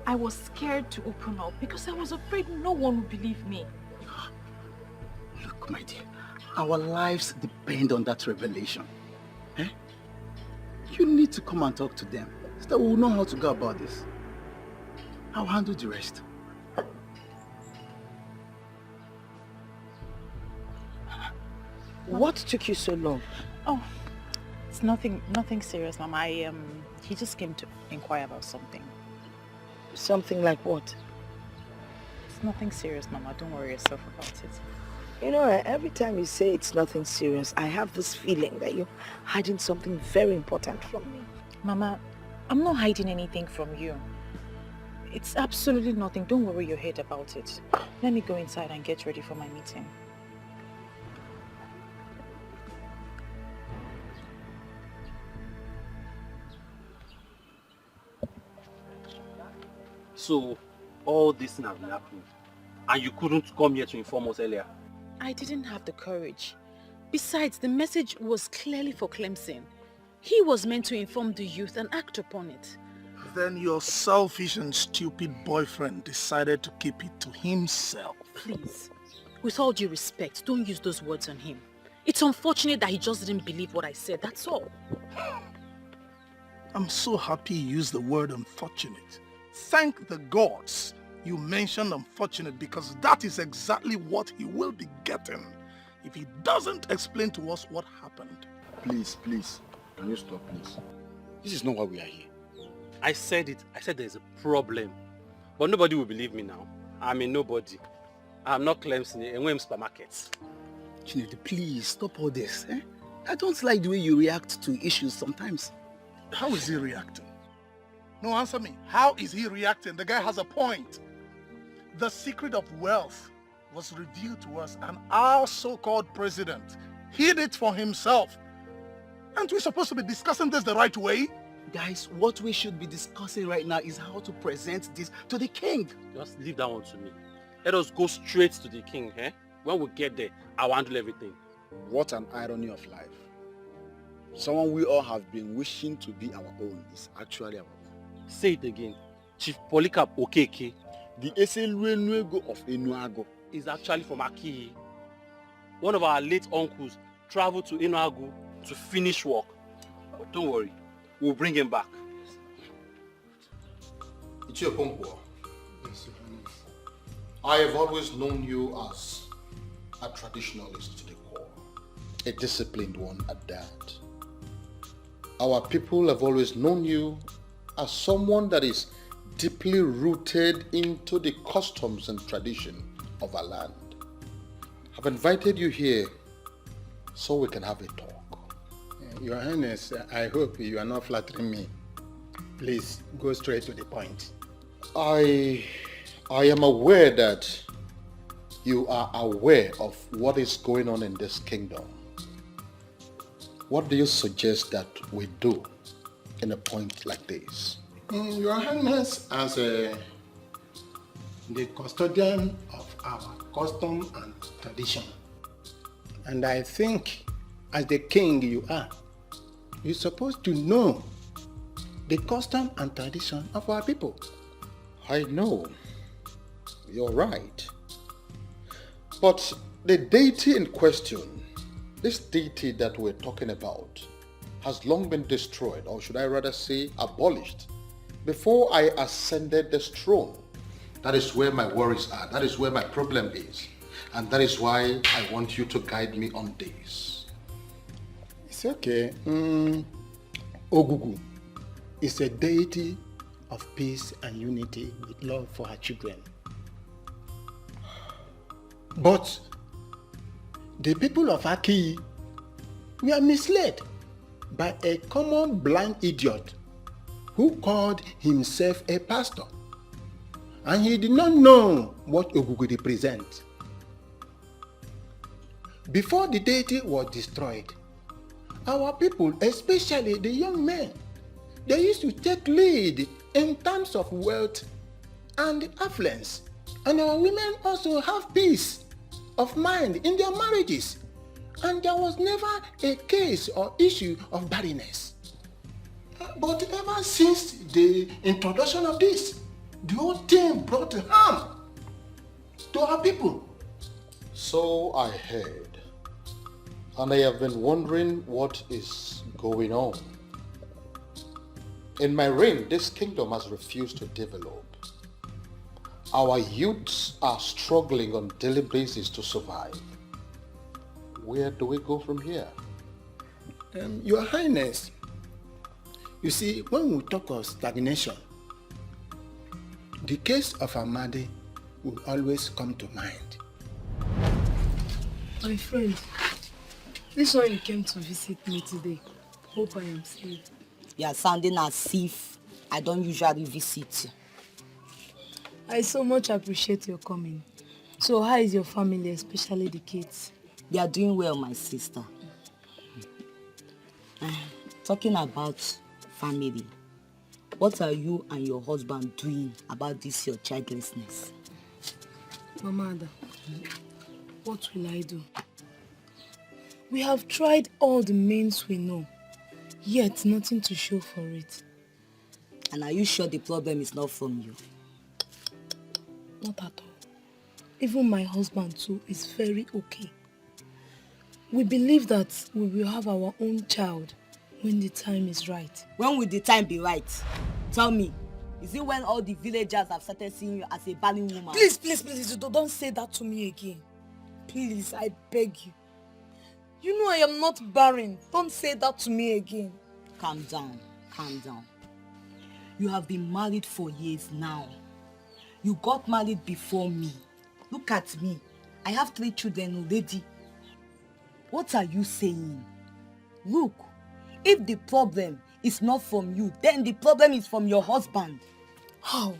I was scared to open up because I was afraid no one would believe me. Look, my dear, our lives depend on that revelation. Eh? You need to come and talk to them so that we'll know how to go about this. I'll handle the rest. What took you so long? Oh, it's nothing serious, Mama. He just came to inquire about something. Something like what? It's nothing serious, Mama. Don't worry yourself about it. You know, every time you say it's nothing serious, I have this feeling that you're hiding something very important from me. Mama, I'm not hiding anything from you. It's absolutely nothing. Don't worry your head about it. Let me go inside and get ready for my meeting. So, all this thing has been happening, and you couldn't come here to inform us earlier? I didn't have the courage. Besides, the message was clearly for Clemson. He was meant to inform the youth and act upon it. Then your selfish and stupid boyfriend decided to keep it to himself. Please, with all due respect, don't use those words on him. It's unfortunate that he just didn't believe what I said, that's all. I'm so happy you used the word unfortunate. Thank the gods you mentioned unfortunate, because that is exactly what he will be getting if he doesn't explain to us what happened. Please, can you stop, please? This is not why we are here. I said it. I said there's a problem. But nobody will believe me now. I'm a nobody. I'm not Clemson in Wem supermarkets. Chinedu, please stop all this. Eh? I don't like the way you react to issues sometimes. How is he reacting? No, answer me. How is he reacting? The guy has a point. The secret of wealth was revealed to us, and our so-called president hid it for himself. Aren't we supposed to be discussing this the right way? Guys, what we should be discussing right now is how to present this to the king. Just leave that one to me. Let us go straight to the king, eh? When we get there, I'll handle everything. What an irony of life. Someone we all have been wishing to be our own is actually our own. Say it again. Chief Polycarp Okeke. The Eseluenuego of Enuago is actually from Aki. One of our late uncles traveled to Enuago to finish work. But don't worry, we'll bring him back. Ichiokonkwo, I have always known you as a traditionalist to the core, a disciplined one at that. Our people have always known you as someone that is deeply rooted into the customs and tradition of our land. I've invited you here so we can have a talk. Your Highness, I hope you are not flattering me. Please, go straight to the point. I am aware that you are aware of what is going on in this kingdom. What do you suggest that we do in a point like this? Your Highness, as the custodian of our custom and tradition, and I think as the king you are, you're supposed to know the custom and tradition of our people. I know. You're right. But the deity in question, this deity that we're talking about, has long been destroyed, or should I rather say abolished, before I ascended this throne. That is where my worries are. That is where my problem is. And that is why I want you to guide me on this. It's okay. Ogugu is a deity of peace and unity with love for her children. But the people of Aki were misled by a common blind idiot who called himself a pastor, and he did not know what Ogugu represents. Before the deity was destroyed, our people, especially the young men, they used to take lead in terms of wealth and affluence. And our women also have peace of mind in their marriages. And there was never a case or issue of barrenness. But ever since the introduction of this, the whole thing brought harm to our people. So I heard. And I have been wondering what is going on. In my reign, this kingdom has refused to develop. Our youths are struggling on a daily basis to survive. Where do we go from here? Your Highness, you see, when we talk of stagnation, the case of Amadi will always come to mind. My friend, this one you came to visit me today. Hope I am safe. You are sounding as if I don't usually visit you. I so much appreciate your coming. So how is your family, especially the kids? They are doing well, my sister. Talking about family, what are you and your husband doing about this your childlessness? Mama Ada, what will I do? We have tried all the means we know, yet nothing to show for it. And are you sure the problem is not from you? Not at all. Even my husband too is very okay. We believe that we will have our own child when the time is right. When will the time be right? Tell me, is it when all the villagers have started seeing you as a barren woman? Please, please, please, don't say that to me again. Please, I beg you. You know I am not barren. Don't say that to me again. Calm down, calm down. You have been married for years now. You got married before me. Look at me. I have 3 children already. What are you saying? Look, if the problem is not from you, then the problem is from your husband. How?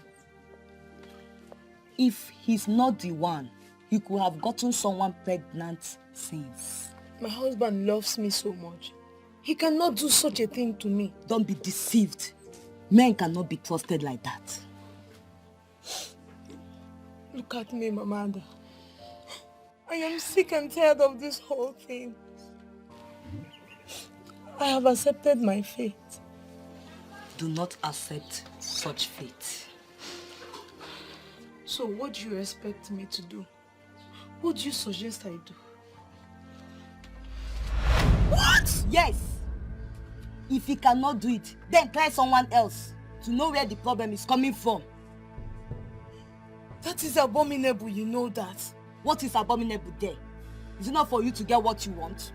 If he's not the one, he could have gotten someone pregnant since. My husband loves me so much. He cannot do such a thing to me. Don't be deceived. Men cannot be trusted like that. Look at me, Mama Ada. I am sick and tired of this whole thing. I have accepted my fate. Do not accept such fate. So what do you expect me to do? What do you suggest I do? What? Yes. If he cannot do it, then try someone else to know where the problem is coming from. That is abominable, you know that. What is abominable there? Is it not for you to get what you want?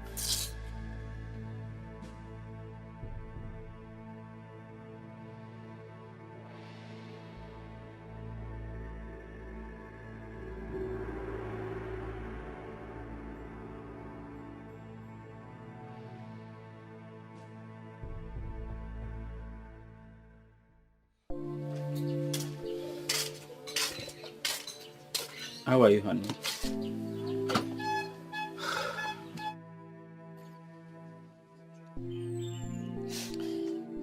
How are you, honey?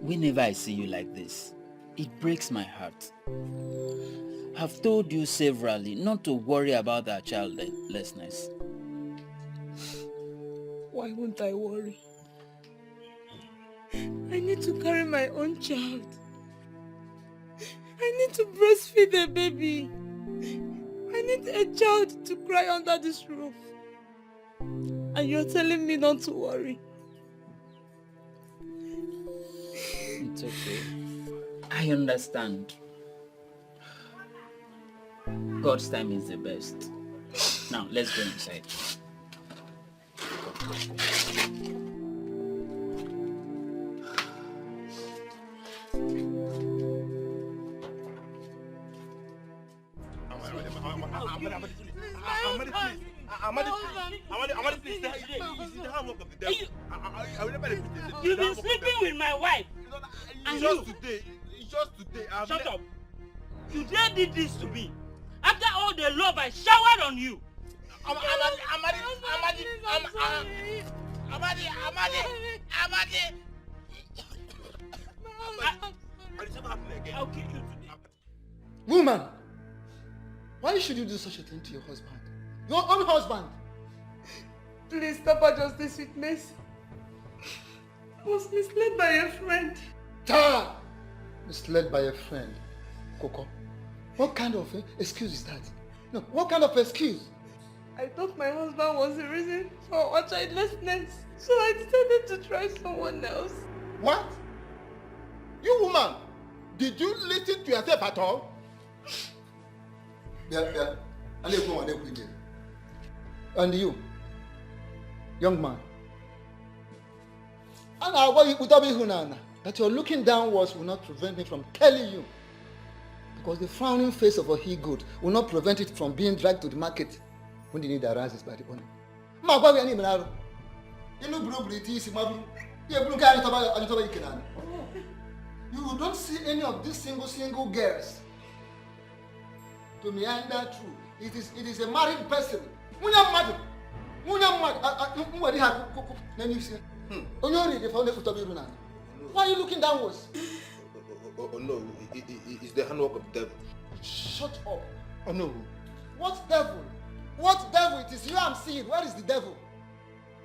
Whenever I see you like this, it breaks my heart. I've told you severally not to worry about our childlessness. Why won't I worry? I need to carry my own child. I need to breastfeed a baby. I need a child to cry under this roof. And you're telling me not to worry. It's okay. I understand. God's time is the best. Now, let's go inside. You've been sleeping with my wife. And Just today. Shut up. You dare did this to me. After all the love I showered on you. Amadi! I'll kill you today. Woman, why should you do such a thing to your husband? Your own husband? Please, Papa Justice with mercy. I was misled by a friend. Tara! Misled by a friend. Coco, what kind of excuse is that? No, what kind of excuse? I thought my husband was the reason for our childlessness, so I decided to try someone else. What? You woman, did you listen to yourself at all? And you, young man, that your looking downwards will not prevent me from telling you, because the frowning face of a he-goat will not prevent it from being dragged to the market when the need arises by the owner. You don't see any of these single girls to meander through. It is a married person. Then you say, why are you looking downwards? Oh no, it's the handwork of the devil. Shut up. Oh no. What devil? What devil? It is you I'm seeing. Where is the devil?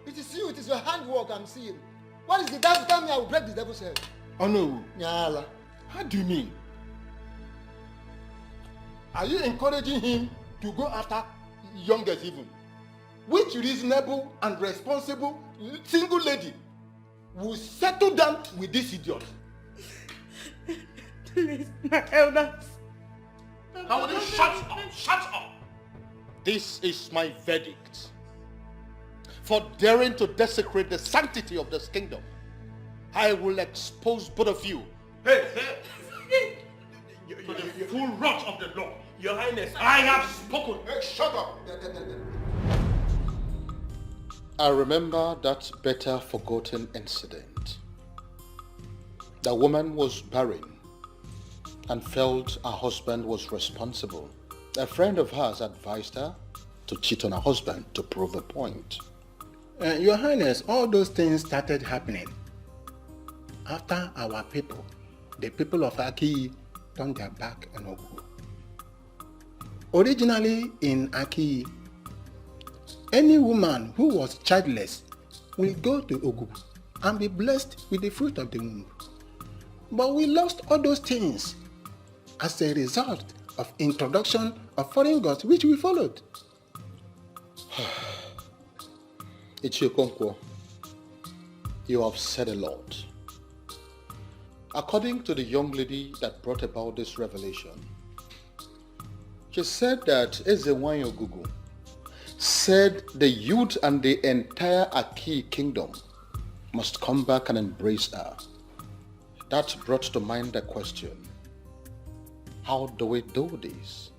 It is you, it is your handwork I'm seeing. What is the devil? Tell me, I will break the devil's head. Oh no. Nyala. How do you mean? Are you encouraging him to go after youngest even? Which reasonable and responsible single lady will settle down with this idiot? Please, my elders. Now will you shut up? Shut up! This is my verdict. For daring to desecrate the sanctity of this kingdom, I will expose both of you. Hey! To the full wrath of the law. Your Highness, I have spoken. Hey, shut up! I remember that better forgotten incident. The woman was barren and felt her husband was responsible. A friend of hers advised her to cheat on her husband to prove a point. Your Highness, all those things started happening after our people, the people of Aki, turned their back on Ogu. Originally in Aki, any woman who was childless will go to Ogu and be blessed with the fruit of the womb. But we lost all those things as a result of introduction of foreign gods which we followed. Ichiokonkwo, you have said a lot. According to the young lady that brought about this revelation, she said that Ezewanyo Gugu said the youth and the entire Aki kingdom must come back and embrace her. That brought to mind the question, how do we do this?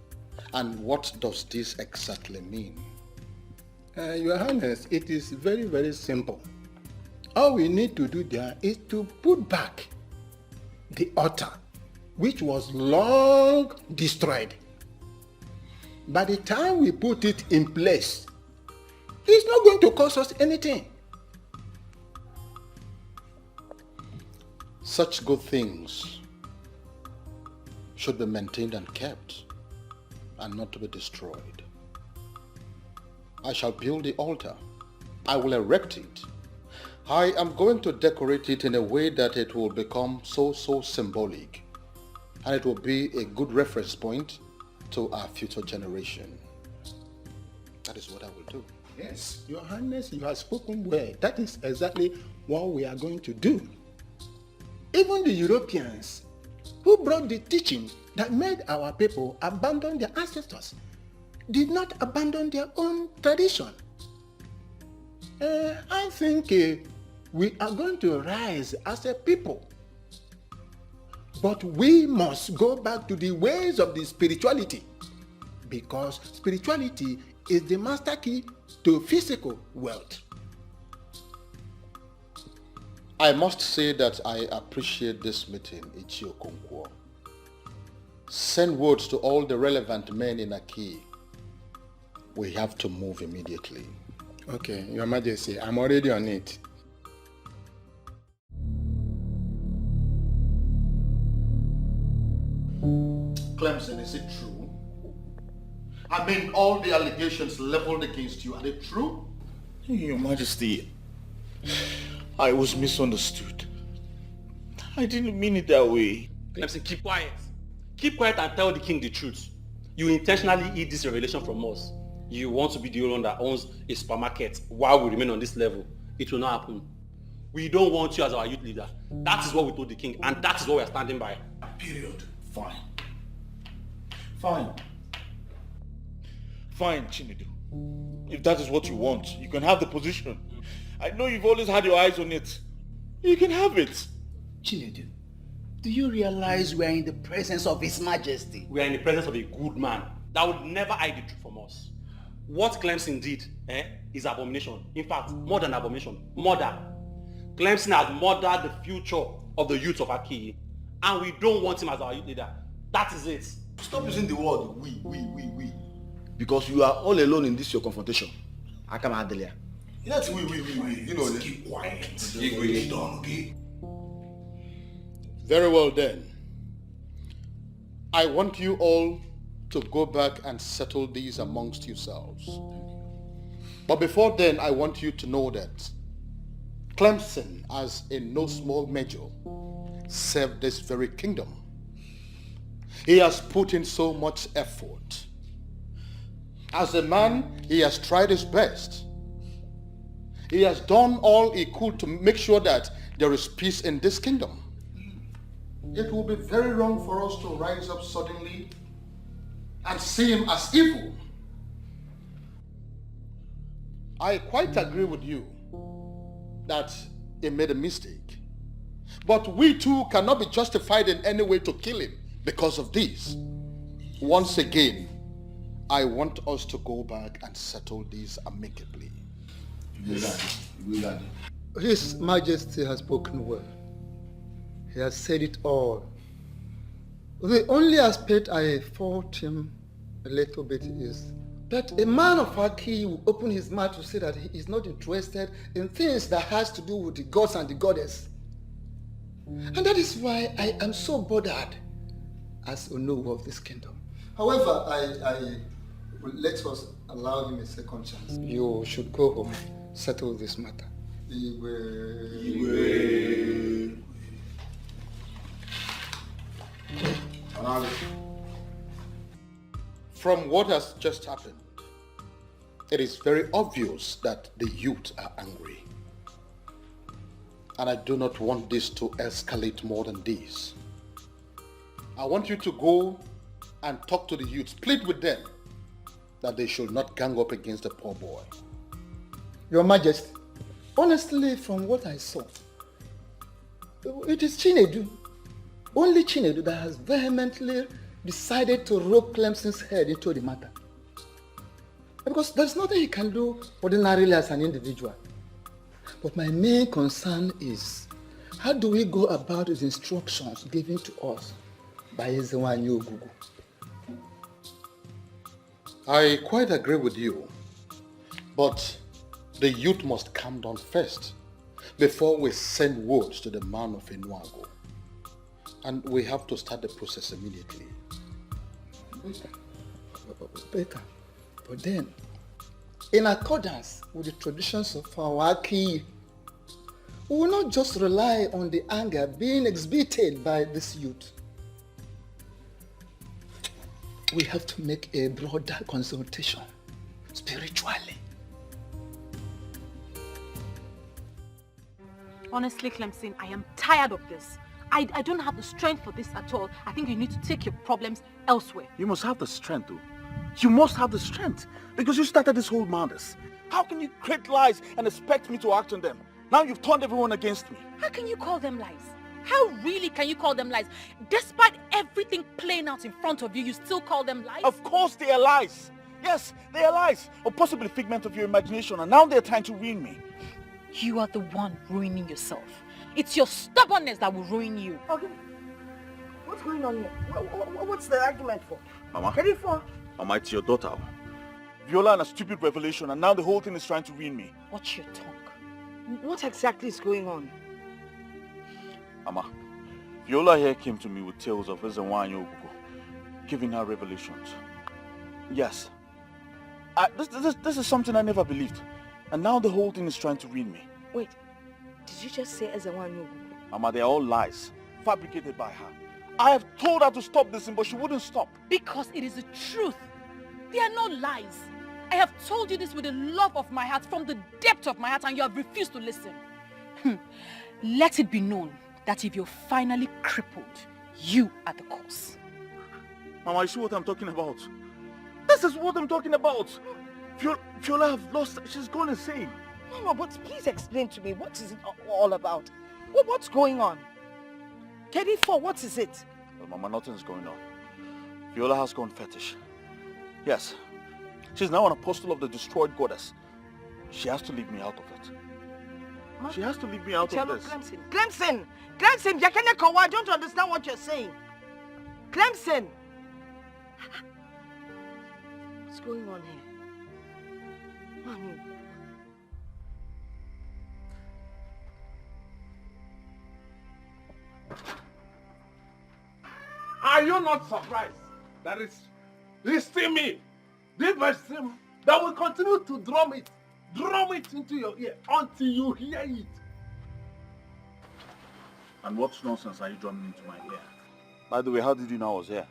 And what does this exactly mean? Your Highness, it is very, very simple. All we need to do there is to put back the altar, which was long destroyed. By the time we put it in place, it's not going to cost us anything. Such good things should be maintained and kept, and not to be destroyed. I shall build the altar. I will erect it. I am going to decorate it in a way that it will become so symbolic, and it will be a good reference point to our future generation. That is what I will do. Yes, Your Highness, you have spoken well. That is exactly what we are going to do. Even the Europeans who brought the teaching that made our people abandon their ancestors did not abandon their own tradition. I think we are going to rise as a people. But we must go back to the ways of the spirituality, because spirituality is the master key to physical wealth. I must say that I appreciate this meeting, Ichio Konkwo. Send words to all the relevant men in Aki. We have to move immediately. Okay, Your Majesty, I'm already on it. Clemson, is it true? I mean, all the allegations leveled against you, are they true? Your Majesty, I was misunderstood. I didn't mean it that way. Clemson, keep quiet. Keep quiet and tell the king the truth. You intentionally hid this revelation from us. You want to be the only one that owns a supermarket while we remain on this level. It will not happen. We don't want you as our youth leader. That is what we told the king, and that is what we are standing by. Period. Fine. Fine. Fine, Chinedu. If that is what you want, you can have the position. I know you've always had your eyes on it. You can have it. Chinedu, do you realize we are in the presence of His Majesty? We are in the presence of a good man that would never hide the truth from us. What Clemson did is abomination. In fact, more than abomination, murder. Clemson has murdered the future of the youth of Aki, and we don't want him as our youth leader. That is it. Stop using the word we. Because you are all alone in this your confrontation. Akama Adelia. That's we. You know, keep quiet. Very well then. I want you all to go back and settle these amongst yourselves. But before then, I want you to know that Clemson, as in no small measure, served this very kingdom. He has put in so much effort. As a man, he has tried his best. He has done all he could to make sure that there is peace in this kingdom. It will be very wrong for us to rise up suddenly and see him as evil. I quite agree with you that he made a mistake. But we too cannot be justified in any way to kill him because of this. Once again, I want us to go back and settle these amicably. His Majesty has spoken well. He has said it all. The only aspect I fault him a little bit is that a man of Aki will open his mouth to say that he is not interested in things that has to do with the gods and the goddess. And that is why I am so bothered as Onowu of this kingdom. However, I will let us allow him a second chance. You should go home, settle this matter. From what has just happened, it is very obvious that the youth are angry. And I do not want this to escalate more than this. I want you to go and talk to the youths, plead with them that they should not gang up against the poor boy. Your Majesty, honestly, from what I saw, it is Chinedu, only Chinedu, that has vehemently decided to rope Clemson's head into the matter. Because there's nothing he can do ordinarily as an individual. But my main concern is, how do we go about his instructions given to us by Ezewanyi Ogugu? I quite agree with you, but the youth must calm down first before we send word to the man of Enuago. And we have to start the process immediately. Better. But then, in accordance with the traditions of our Aki, we will not just rely on the anger being exhibited by this youth. We have to make a broader consultation, spiritually. Honestly, Clemson, I am tired of this. I don't have the strength for this at all. I think you need to take your problems elsewhere. You must have the strength, though. You must have the strength, because you started this whole madness. How can you create lies and expect me to act on them? Now you've turned everyone against me. How can you call them lies? How really can you call them lies? Despite everything playing out in front of you, you still call them lies? Of course they are lies. Yes, they are lies. Or possibly a figment of your imagination, and now they're trying to ruin me. You are the one ruining yourself. It's your stubbornness that will ruin you. Okay. What's going on here? What's the argument for? Mama. Ready for? Mama, it's your daughter. Viola and a stupid revelation, and now the whole thing is trying to ruin me. Watch your tongue. What exactly is going on? Mama, Viola here came to me with tales of Ezenwa and Ogugu, giving her revelations. Yes. This is something I never believed. And now the whole thing is trying to ruin me. Wait, did you just say Ezenwa and Ogugu? Mama, they are all lies, fabricated by her. I have told her to stop this, but she wouldn't stop. Because it is the truth. They are not lies. I have told you this with the love of my heart, from the depth of my heart, and you have refused to listen. Let it be known that if you're finally crippled, you are the cause. Mama, you see what I'm talking about? This is what I'm talking about. Viola have lost, she's gone insane. Mama, but please explain to me, what is it all about? What's going on? KD4, what is it? Well, Mama, nothing's going on. Viola has gone fetish. Yes. She's now an apostle of the destroyed goddess. She has to leave me out of it. Huh? She has to leave me out of this. Clemson, I don't understand what you're saying. Clemson! What's going on here? Mommy. Are you not surprised that it's still me, this person, that will continue to drum it into your ear until you hear it? And what nonsense are you drumming into my ear? By the way, how did you know I was here?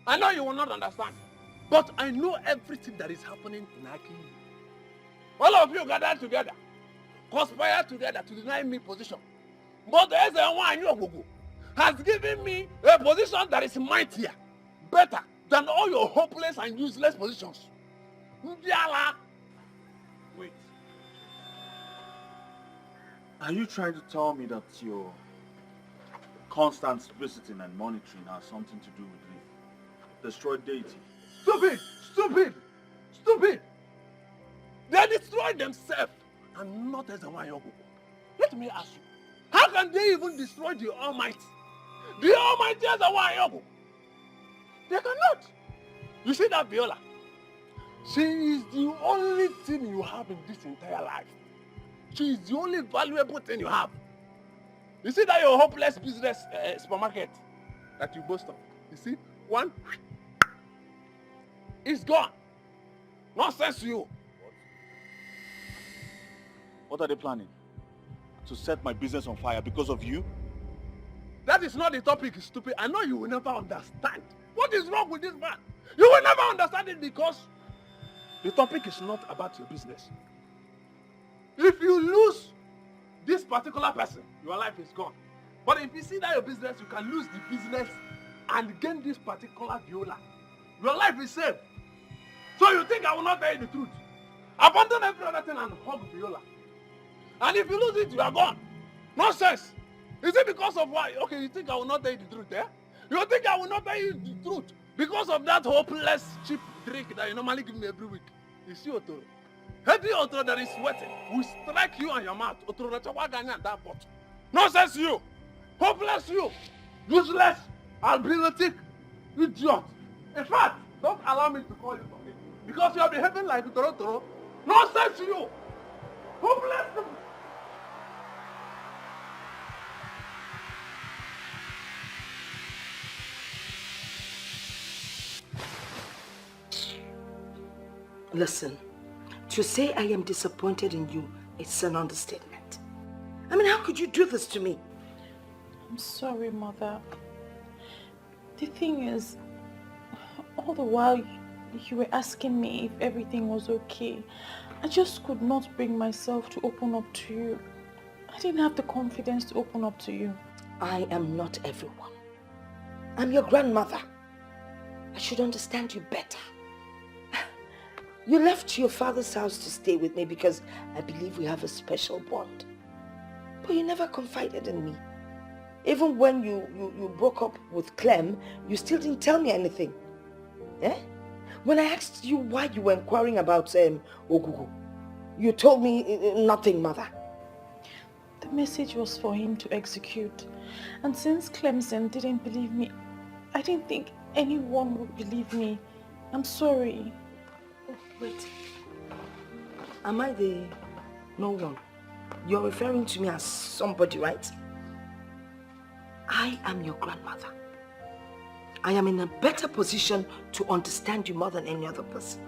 I know you will not understand, but I know everything that is happening in Aki. All of you gather together, conspire together to deny me position. But the Ezenwa has given me a position that is mightier, better than all your hopeless and useless positions. Wait. Are you trying to tell me that your constant visiting and monitoring has something to do with the destroyed deity? Stupid! They destroyed themselves and not Ezenwa Yogo. Let me ask you, how can they even destroy the Almighty? The Almighty Ezenwa Yogo. They cannot. You see that Viola? She is the only thing you have in this entire life. She is the only valuable thing you have. You see that your hopeless business supermarket that you boast of? You see? One, it's gone. Nonsense to you. What are they planning? To set my business on fire because of you? That is not the topic, stupid. I know you will never understand. What is wrong with this man? You will never understand it because the topic is not about your business. If you lose this particular person, your life is gone. But if you see that your business, you can lose the business and gain this particular Viola. Your life is safe. So you think I will not tell you the truth? Abandon every other thing and hug Viola. And if you lose it, you are gone. Nonsense. Is it because of why? Okay, you think I will not tell you the truth, eh? You think I will not tell you the truth because of that hopeless cheap drink that you normally give me every week? You see, Otoro? Heavy Otoro that is sweating will strike you on your mouth. Otoro, that's why I got that pot. Nonsense you! Hopeless you! Useless! Albinetic! Idiot! In fact, don't allow me to call you something because you are behaving like Otoro. Nonsense you! Hopeless! Listen, to say I am disappointed in you, it's an understatement. I mean, how could you do this to me? I'm sorry, Mother. The thing is, all the while you were asking me if everything was okay, I just could not bring myself to open up to you. I didn't have the confidence to open up to you. I am not everyone. I'm your grandmother. I should understand you better. You left your father's house to stay with me because I believe we have a special bond. But you never confided in me. Even when you broke up with Clem, you still didn't tell me anything. Eh? When I asked you why you were inquiring about Ogugu, you told me nothing, Mother. The message was for him to execute. And since Clemson didn't believe me, I didn't think anyone would believe me. I'm sorry. Okay. Wait. Am I the no one? You're referring to me as somebody, right? I am your grandmother. I am in a better position to understand you more than any other person.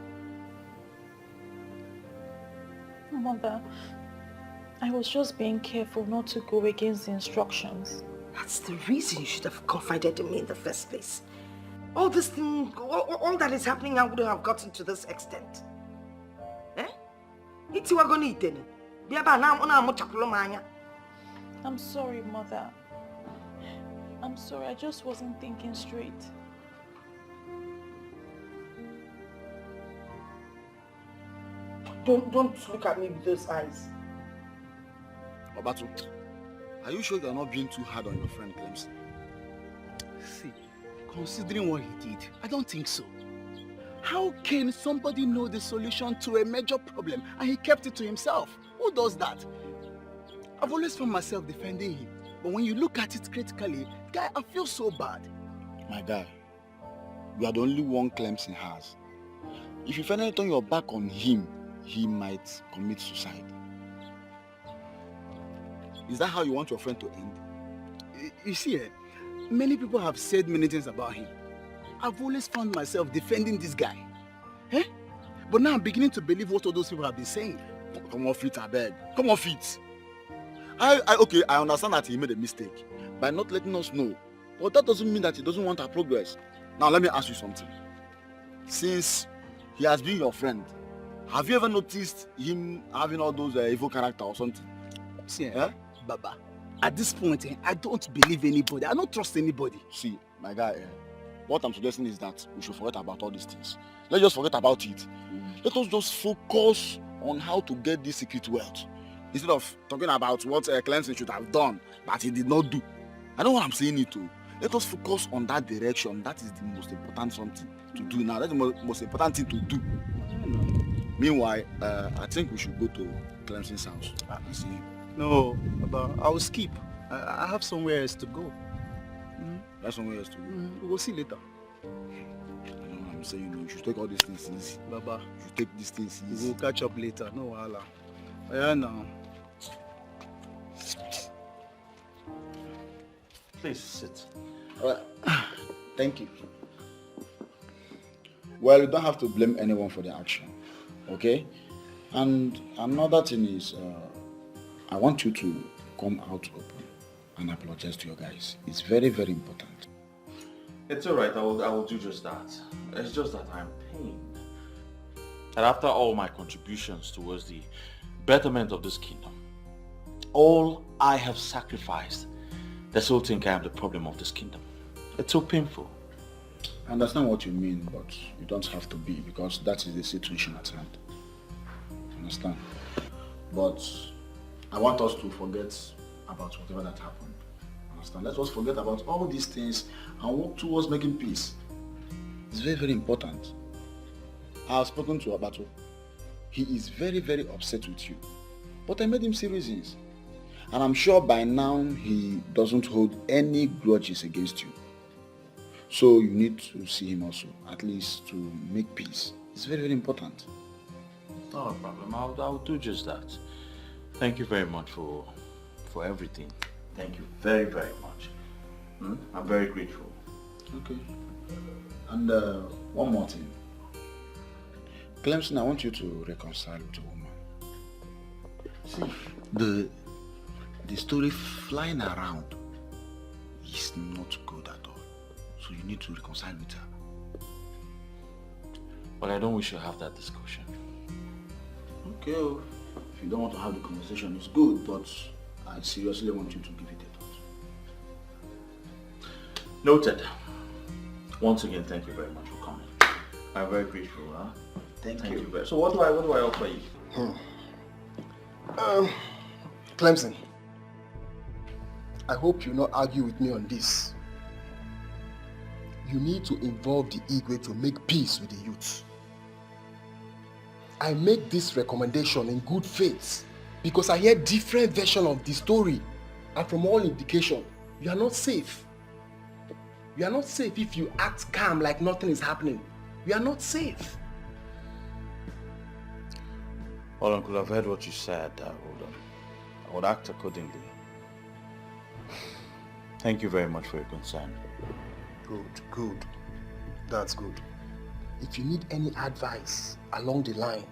Mother, I was just being careful not to go against the instructions. That's the reason you should have confided in me in the first place. All this thing, all that is happening now wouldn't have gotten to this extent. Eh? I'm sorry, Mother. I'm sorry, I just wasn't thinking straight. Don't look at me with those eyes. Obatu, are you sure you're not being too hard on your friend Clemson? See, considering what he did, I don't think so. How can somebody know the solution to a major problem and he kept it to himself? Who does that? I've always found myself defending him. But when you look at it critically, guy, I feel so bad. My guy, you are the only one Clemson has. If you finally turn your back on him, he might commit suicide. Is that how you want your friend to end? You see, many people have said many things about him. I've always found myself defending this guy. Eh? But now I'm beginning to believe what all those people have been saying. Come off it, I beg. Come off it. Okay, I understand that he made a mistake by not letting us know. But that doesn't mean that he doesn't want our progress. Now let me ask you something. Since he has been your friend, have you ever noticed him having all those evil character or something? See, Baba, at this point, I don't believe anybody. I don't trust anybody. See, my guy, what I'm suggesting is that we should forget about all these things. Let's just forget about it. Let us just focus on how to get this secret wealth. Instead of talking about what Clemson should have done, but he did not do. I know what I'm saying it to. Let us focus on that direction. That is the most important something to do now. That's the most important thing to do. Meanwhile, I think we should go to Clemson's house and see him. No, Baba, I will skip. I have somewhere else to go. That's somewhere else to go. We'll see later. I'm saying you should take all these things easy. Baba, you should take these things easy. We'll catch up later. No wahala. Yeah, now. Please sit. Thank you. Well, you don't have to blame anyone for the action, okay? And another thing is, I want you to come out open and apologize to your guys. It's very, very important. It's alright, I will do just that. It's just that I'm pained. And after all my contributions towards the betterment of this kingdom, all I have sacrificed, they still think I am the problem of this kingdom. It's so painful. I understand what you mean, but you don't have to be, because that is the situation at hand. Understand? But I want us to forget about whatever that happened. Understand? Let us forget about all these things and work towards making peace. It's very, very important. I have spoken to Abato. He is very, very upset with you. But I made him see reasons. And I'm sure by now he doesn't hold any grudges against you. So you need to see him also, at least to make peace. It's very, very important. Not a problem. I'll do just that. Thank you very much for everything. Thank you very, very much. I'm very grateful. Okay. And one more thing. Clemson, I want you to reconcile with a woman. See, the story flying around is not good at all. So you need to reconcile with her. But I don't wish to have that discussion. Okay, if you don't want to have the conversation, it's good, but I seriously want you to give it a thought. Noted. Once again, thank you very much for coming. I'm very grateful. Huh? Thank you. Very. So what do I offer you? Clemson, I hope you not argue with me on this. You need to involve the Igwe to make peace with the youth. I make this recommendation in good faith because I hear different versions of the story, and from all indication, you are not safe. You are not safe if you act calm like nothing is happening. You are not safe. Well, Uncle, I've heard what you said. I would act accordingly. Thank you very much for your concern. Good. That's good. If you need any advice along the line,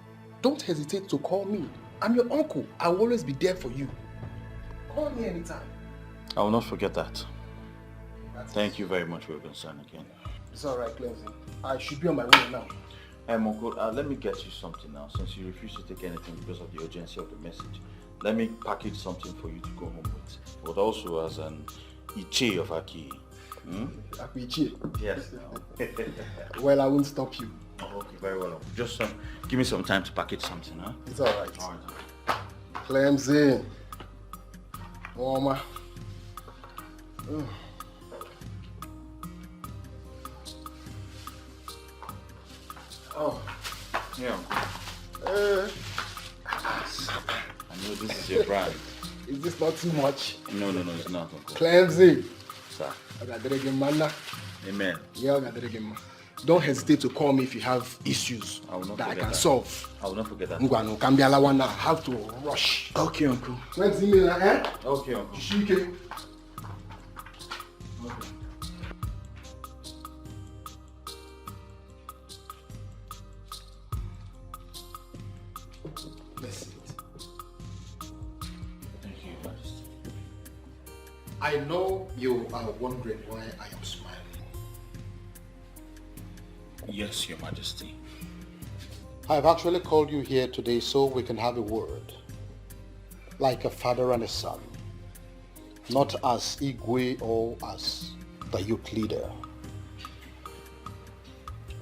don't hesitate to call me. I'm your uncle. I will always be there for you. Call me anytime. I will not forget that. Thank you very much for your concern again. It's alright, Clemson. I should be on my way now. Uncle, let me get you something now, since you refuse to take anything because of the urgency of the message. Let me package something for you to go home with, but also as an Iche of Aki. Iche? Yes. Well, I won't stop you. Oh, okay, very well. Just give me some time to package something, huh? It's alright. Clemson. Oma. Oh, yeah. I know this is your brand. Is this not too much? No, it's not, Uncle. Clemson. Sir. Amen. Yeah, don't hesitate to call me if you have issues that I can solve. I will not forget that. I have to rush. Okay, Uncle. When's email, eh? Okay, Uncle. Okay. I know you are wondering why I am smiling. Yes, Your Majesty. I've actually called you here today so we can have a word. Like a father and a son. Not as Igwe or as the youth leader.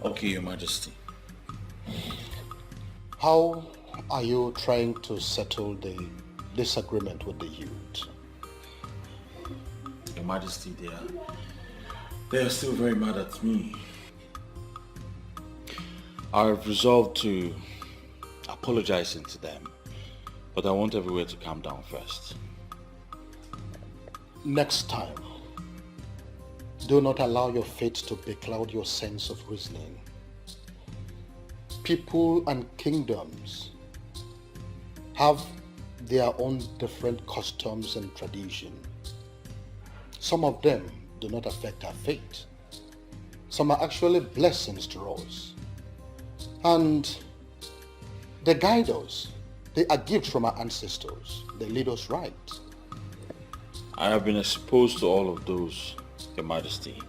Okay, Your Majesty. How are you trying to settle the disagreement with the youth? Your Majesty, they are still very mad at me. I have resolved to apologize to them, but I want everywhere to calm down first. Next time, do not allow your fate to becloud your sense of reasoning. People and kingdoms have their own different customs and traditions. Some of them do not affect our fate. Some are actually blessings to us. And they guide us. They are gifts from our ancestors. They lead us right. I have been exposed to all of those, Your Majesty.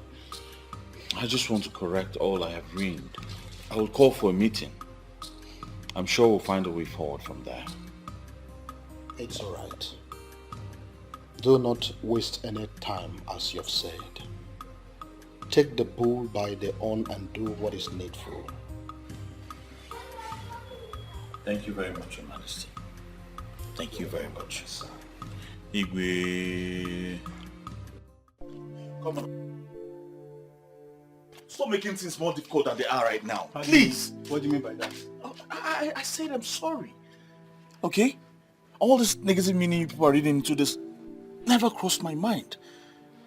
I just want to correct all I have ruined. I will call for a meeting. I'm sure we'll find a way forward from there. It's all right. Do not waste any time, as you have said. Take the bull by the horn and do what is needful. Thank you very much, Your Majesty. Thank you very much. Igwe. Come on. Stop making things more difficult than they are right now. Please. What do you mean by that? I said I'm sorry. Okay? All this negative meaning people are reading into this never crossed my mind.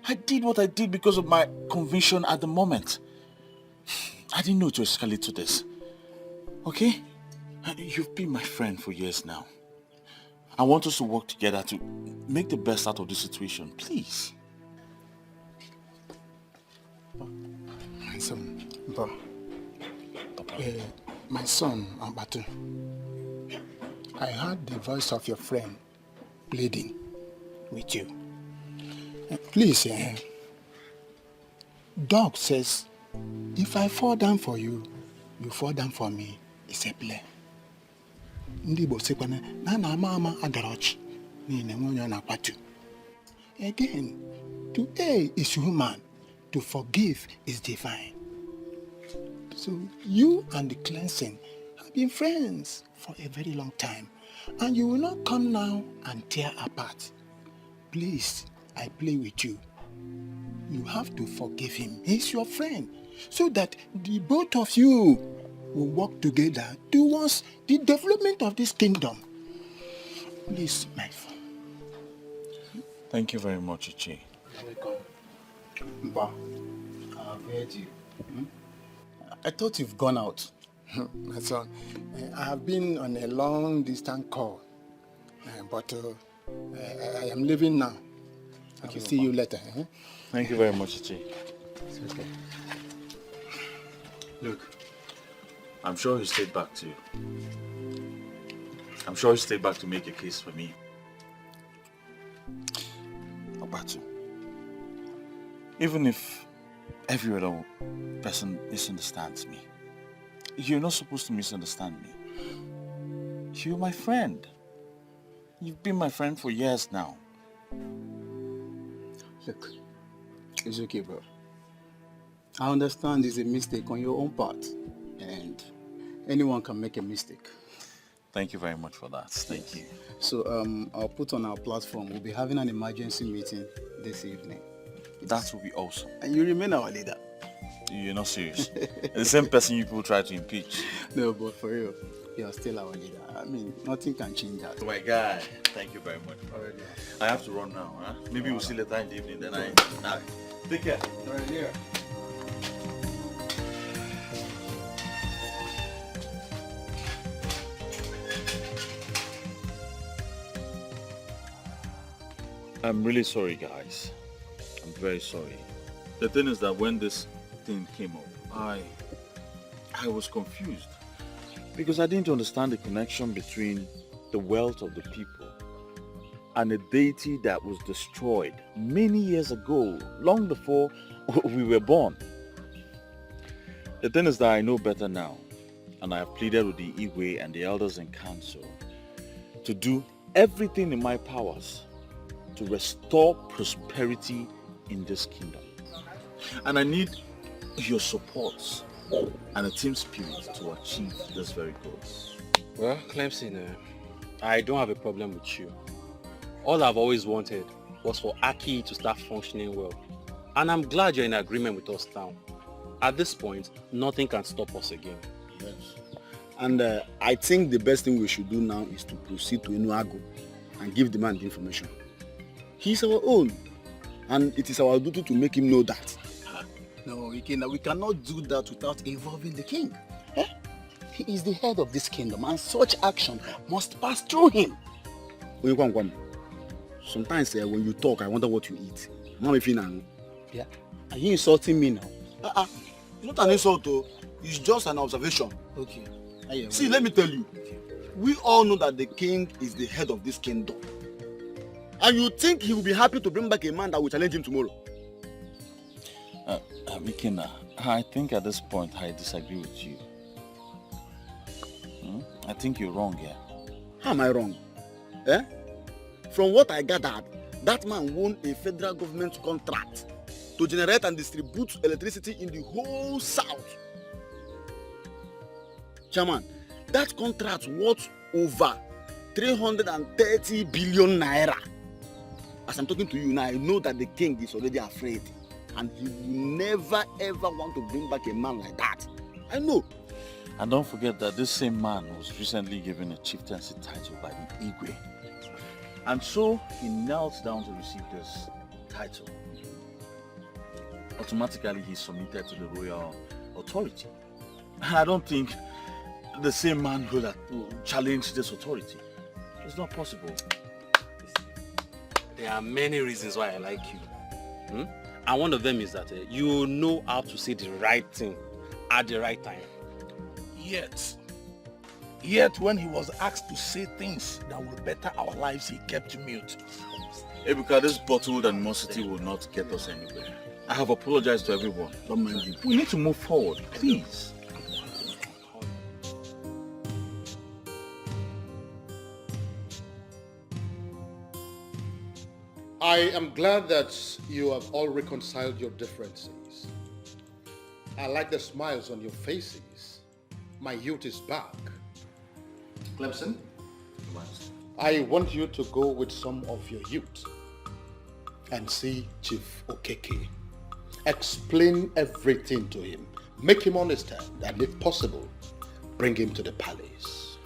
I did what I did because of my conviction at the moment. I didn't know to escalate to this. Okay? You've been my friend for years now. I want us to work together to make the best out of this situation. Please. My son, my son, Ambatu, I heard the voice of your friend pleading with you. Please, Doc says, if I fall down for you, you fall down for me. It's a play. Again, to err is human, to forgive is divine. So you and the cleansing have been friends for a very long time, and you will not come now and tear apart. Please, I play with you. You have to forgive him. He's your friend, so that the both of you will work together towards the development of this kingdom. Please, my friend. Thank you very much, Ichi. You're welcome. Mba, I've heard you. I thought you've gone out. My son, I have been on a long distance call, but I am leaving now. I will see you later. Thank you very much, Ichi. It's okay. Look, I'm sure he stayed back to you. I'm sure he stayed back to make a case for me. Obatu, even if every other person misunderstands me, you're not supposed to misunderstand me. You're my friend. You've been my friend for years now. Look, it's okay, bro. I understand it's a mistake on your own part, and anyone can make a mistake. Thank you very much for that. Thank you. So I'll put on our platform. We'll be having an emergency meeting this evening. That will be awesome. And you remain our leader. You're not serious. The same person you people try to impeach. No, but for real, you're still our leader. I mean, nothing can change that. My guy, thank you very much. Alright, I have to run now. Huh? Maybe we'll see later in the evening. Then take care. Alright, yeah. I'm really sorry, guys. I'm very sorry. The thing is that when this thing came up, I was confused because I didn't understand the connection between the wealth of the people and a deity that was destroyed many years ago, long before we were born. The thing is that I know better now, and I have pleaded with the Igwe and the elders in council to do everything in my powers to restore prosperity in this kingdom. And I need your support and a team spirit to achieve this very goal. Well, Clemson, I don't have a problem with you. All I've always wanted was for Aki to start functioning well. And I'm glad you're in agreement with us now. At this point, nothing can stop us again. Yes. And I think the best thing we should do now is to proceed to Inuagu and give the man the information. He's our own, and it is our duty to make him know that. No, we cannot do that without involving the king. Eh? He is the head of this kingdom, and such action must pass through him. Sometimes when you talk, I wonder what you eat. Yeah. Are you insulting me now? It's not an insult, though. It's just an observation. Okay. See, let me tell you. We all know that the king is the head of this kingdom. And you think he will be happy to bring back a man that will challenge him tomorrow? Mikina, I think at this point I disagree with you. I think you're wrong here. How am I wrong? From what I gathered, that man won a federal government contract to generate and distribute electricity in the whole south. Chairman, that contract worth over 330 billion naira. As I'm talking to you now, I know that the king is already afraid, and he will never ever want to bring back a man like that. I know. And don't forget that this same man was recently given a chieftaincy title by the Igwe. And so he knelt down to receive this title. Automatically he's submitted to the royal authority. And I don't think the same man will challenge this authority. It's not possible. There are many reasons why I like you. And one of them is that you know how to say the right thing at the right time. Yet when he was asked to say things that will better our lives, he kept mute. Ebuka, this bottled animosity will not get us anywhere. I have apologized to everyone. Don't mind you. We need to move forward, please. I am glad that you have all reconciled your differences. I like the smiles on your faces. My youth is back. Clemson, I want you to go with some of your youth and see Chief Okeke. Explain everything to him. Make him understand, and if possible, bring him to the palace.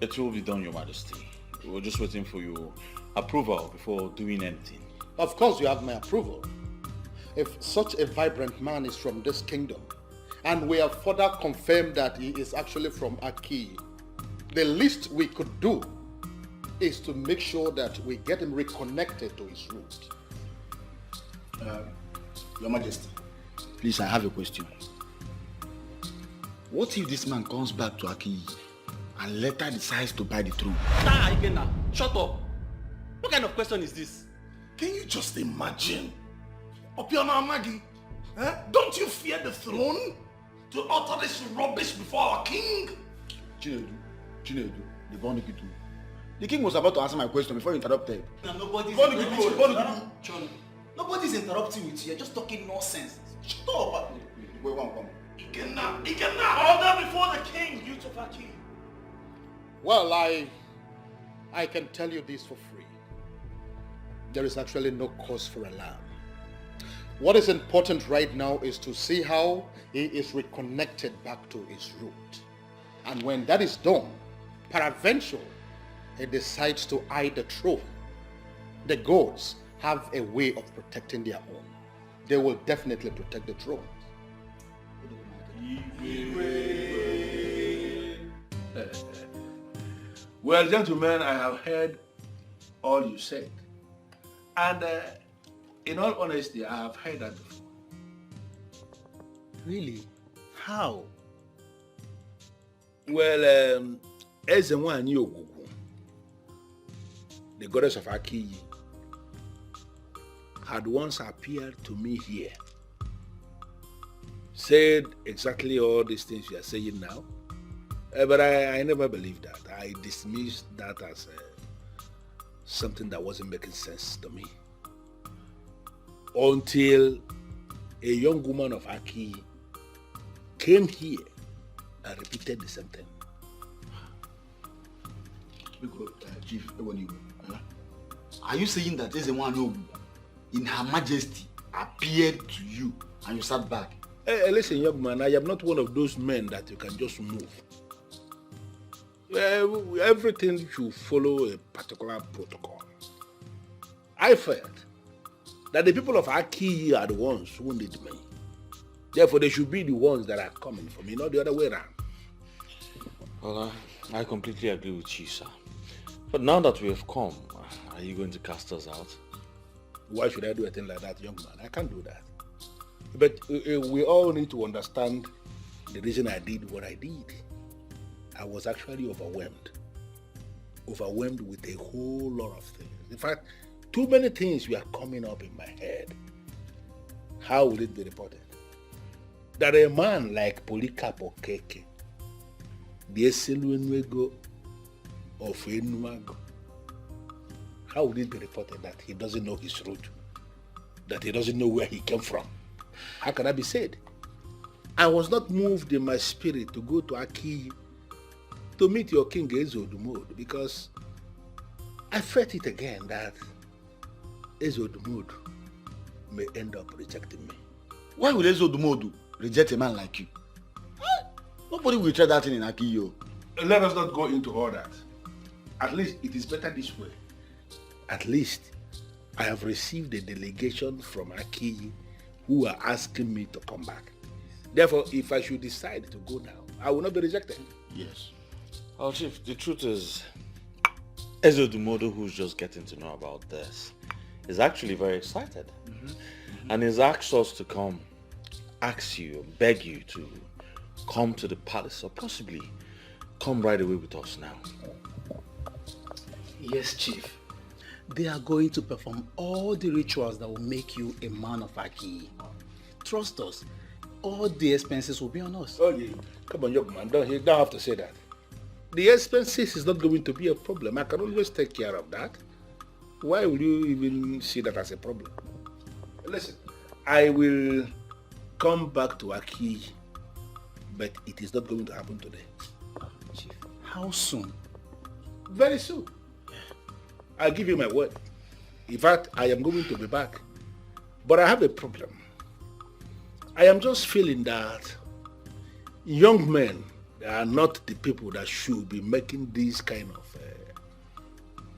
It will be done, Your Majesty. We're just waiting for your approval before doing anything. Of course you have my approval. If such a vibrant man is from this kingdom, And we have further confirmed that he is actually from Aki. The least we could do is to make sure that we get him reconnected to his roots. Your Majesty, please, I have a question. What if this man comes back to Aki and later decides to buy the throne? Nah, Ikenna, shut up. What kind of question is this? Can you just imagine? Opiona Amagi, don't you fear the throne to utter this rubbish before our king? Chinedu, the king was about to answer my question before you interrupted. Nobody's interrupting with you. You're just talking nonsense. Shut up. Ikenna, order before the king, you to Aki. Well, I can tell you this for free. There is actually no cause for alarm. What is important right now is to see how he is reconnected back to his root. And when that is done, peradventure, he decides to hide the throne. The gods have a way of protecting their own. They will definitely protect the throne. Well, gentlemen, I have heard all you said. And in all honesty, I have heard that before. Really? How? Well, Ezenwani Ogugu, the goddess of Aki, had once appeared to me here, said exactly all these things you are saying now, but I never believed that. I dismissed that as something that wasn't making sense to me. Until a young woman of Aki came here and repeated the same thing. Chief, are you saying that Ezenwani in Her Majesty appeared to you and you sat back? Hey, listen, young man, I am not one of those men that you can just move. Everything should follow a particular protocol. I felt that the people of Aki are the ones who need me. Therefore, they should be the ones that are coming for me, not the other way around. Well, I completely agree with you, sir. But now that we have come, are you going to cast us out? Why should I do a thing like that, young man? I can't do that. But we all need to understand the reason I did what I did. I was actually overwhelmed. Overwhelmed with a whole lot of things. In fact, too many things were coming up in my head. How will it be reported? That a man like Polycarp Okeke, the Eseluenwego of Enuago, how would it be reported that he doesn't know his root? That he doesn't know where he came from? How can that be said? I was not moved in my spirit to go to Aki to meet your king Ezodumod because I felt it again that Ezodumod may end up rejecting me. Why would Ezodumod reject a man like you? Nobody will try that thing in Aki, yo. Let us not go into all that. At least it is better this way. At least I have received a delegation from Aki who are asking me to come back. Therefore, if I should decide to go now, I will not be rejected. Yes. Well, Chief, the truth is, Ezodumodo, who's just getting to know about this, is actually very excited. And he's asked us to come, ask you, beg you to come to the palace, or possibly come right away with us now. Yes, Chief. They are going to perform all the rituals that will make you a man of Aki. Trust us. All the expenses will be on us. Oh, yeah. Come on, young man. You don't have to say that. The expenses is not going to be a problem. I can always take care of that. Why will you even see that as a problem? Listen, I will come back to Aki, but it is not going to happen today. Chief, how soon? Very soon. I'll give you my word. In fact, I am going to be back. But I have a problem. I am just feeling that young men are not the people that should be making these kind of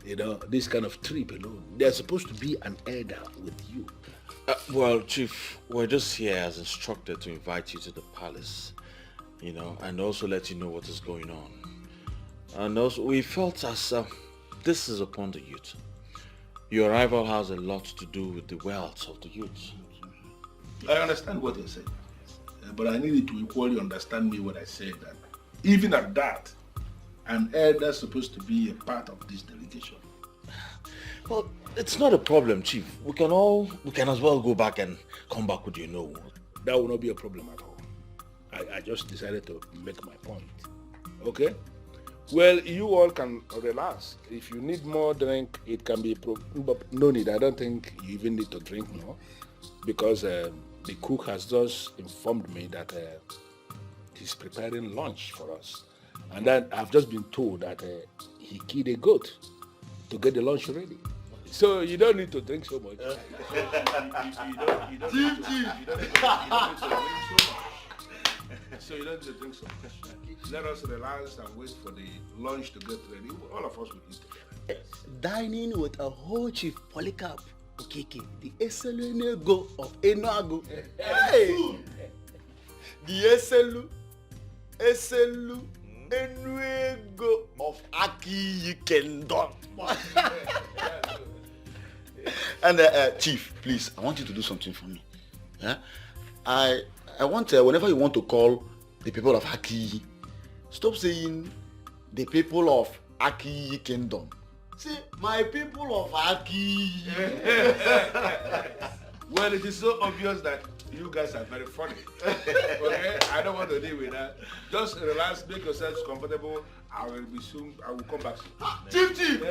You know, this kind of trip alone. There's supposed to be an elder with you. Well, Chief, we're just here as instructed to invite you to the palace, you know, and also let you know what is going on. And also, we felt as this is upon the youth. Your arrival has a lot to do with the wealth of the youth. I understand what you're saying, but I need you to equally understand me when I say that even at that, an elder is supposed to be a part of this delegation. Well, it's not a problem, Chief. We can as well go back and come back with you know. That will not be a problem at all. I just decided to make my point. Okay? Well, you all can relax. If you need more drink, it can be no need. I don't think you even need to drink more, because the cook has just informed me that he's preparing lunch for us. And then I've just been told that he killed a goat to get the lunch ready. So you don't need to drink so much. You don't need to drink so much. So you don't need to drink so much. Let us relax and wait for the lunch to get ready. All of us will eat together. Dining with a whole Chief Polycarp Okeke, the Eselunego of Enuago. Hey! The Eselu Enuego of Aki Kingdom. And Chief, please, I want you to do something for me. Yeah? I want, whenever you want to call the people of Aki, stop saying the people of Aki Kingdom. Say, my people of Aki. Well, it is so obvious that you guys are very funny. Okay? I don't want to deal with that. Just relax, make yourselves comfortable. I will come back soon. Chief!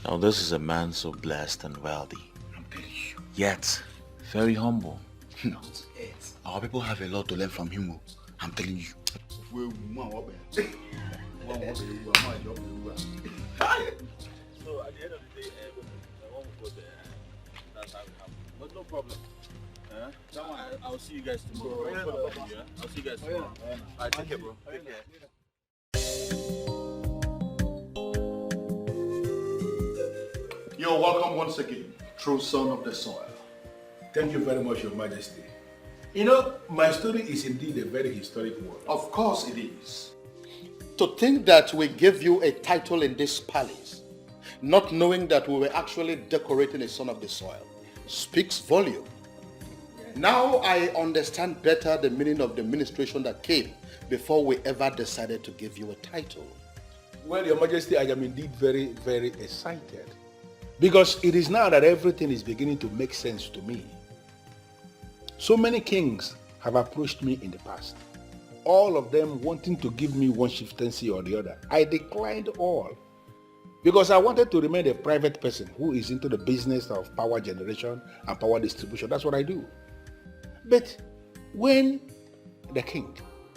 Now this is a man so blessed and wealthy, yet very humble. Our people have a lot to learn from him, I'm telling you. So at the end of the day, I won't go there. That's how it happens. But no problem. I'll see you guys tomorrow. I'll see you guys tomorrow. Alright, take care, bro. Take care. You're welcome once again, true son of the soil. Thank you very much, Your Majesty. You know, my story is indeed a very historic one. Of course it is. To think that we gave you a title in this palace, not knowing that we were actually decorating a son of the soil, speaks volume. Now I understand better the meaning of the ministration that came before we ever decided to give you a title. Well, Your Majesty, I am indeed very, very excited. Because it is now that everything is beginning to make sense to me. So many kings have approached me in the past, all of them wanting to give me one chieftaincy or the other. I declined all because I wanted to remain a private person who is into the business of power generation and power distribution. That's what I do. But when the king,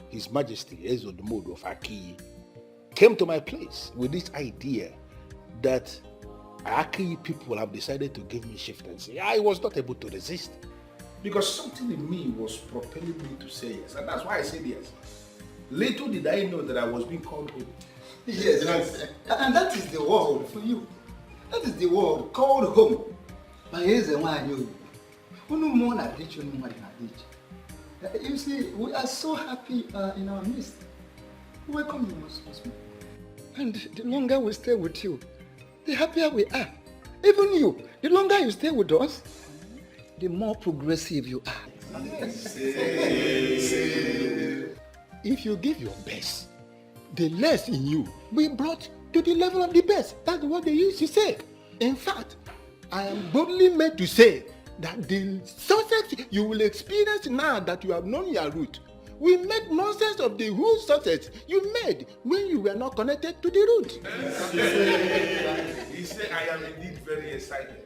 His Majesty Ezodomodo of Aki, came to my place with this idea that Aki people have decided to give me chieftaincy, I was not able to resist. Because something in me was propelling me to say yes, and that's why I said yes. Little did I know that I was being called home. Yes, and that is the word for you. That is the word called home. But here's the one I knew. You see, we are so happy in our midst. Welcome you, most husband. And the longer we stay with you, the happier we are. Even you, the longer you stay with us, the more progressive you are. If you give your best, the less in you will be brought to the level of the best. That's what they used to say. In fact, I am boldly made to say that the success you will experience now that you have known your root will make nonsense of the whole success you made when you were not connected to the root. He said, I am indeed very excited.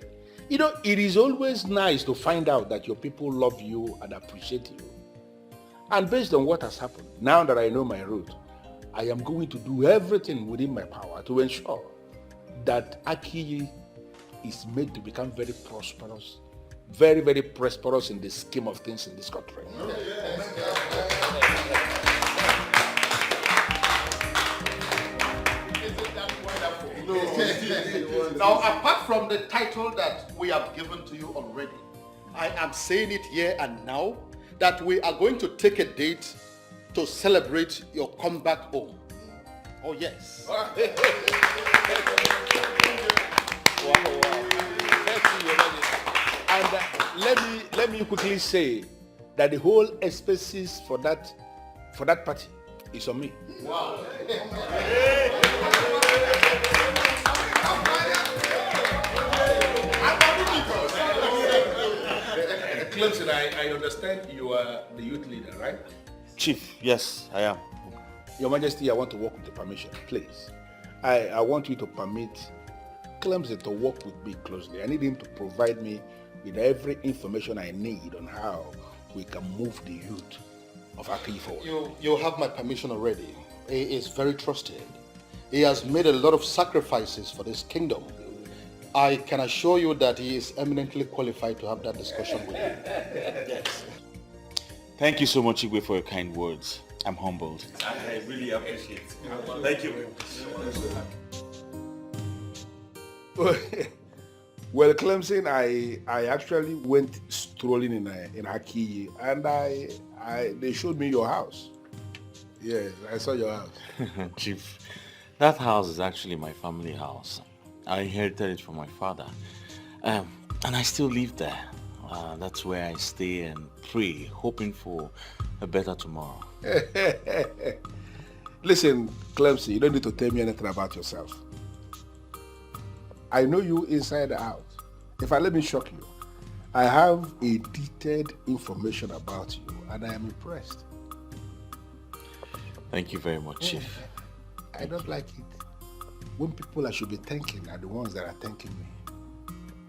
You know, it is always nice to find out that your people love you and appreciate you. And based on what has happened, now that I know my root, I am going to do everything within my power to ensure that Aki is made to become very prosperous, very, very prosperous in the scheme of things in this country. Now, apart from the title that we have given to you already, I am saying it here and now that we are going to take a date to celebrate your comeback home. Oh, yes. And let me quickly say that the whole expenses for that party is on me. Wow. Clemson, I understand you are the youth leader, right? Chief, yes, I am. Your Majesty, I want to work with your permission, please. I want you to permit Clemson to work with me closely. I need him to provide me with every information I need on how we can move the youth of Aki forward. You have my permission already. He is very trusted. He has made a lot of sacrifices for this kingdom. I can assure you that he is eminently qualified to have that discussion with you. Yes. Thank you so much, Igwe, for your kind words. I'm humbled. I really appreciate it. Thank you very much. Well, Clemson, I actually went strolling in Aki, and they showed me your house. Yes, I saw your house. Chief, that house is actually my family house. I inherited it from my father, and I still live there. That's where I stay and pray, hoping for a better tomorrow. Listen, Clemson, you don't need to tell me anything about yourself. I know you inside and out. If I let me shock you, I have a detailed information about you, and I am impressed. Thank you very much, Chief. I don't like it when people I should be thanking are the ones that are thanking me.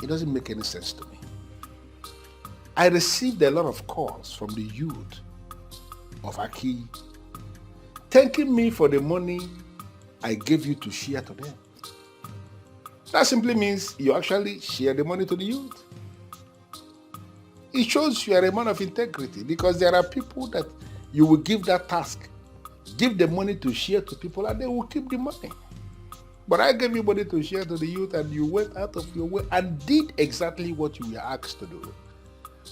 It doesn't make any sense to me. I received a lot of calls from the youth of Aki thanking me for the money I gave you to share to them. That simply means you actually share the money to the youth. It shows you are a man of integrity, because there are people that you will give that task, give the money to share to people, and they will keep the money. But I gave you money to share to the youth, and you went out of your way and did exactly what you were asked to do.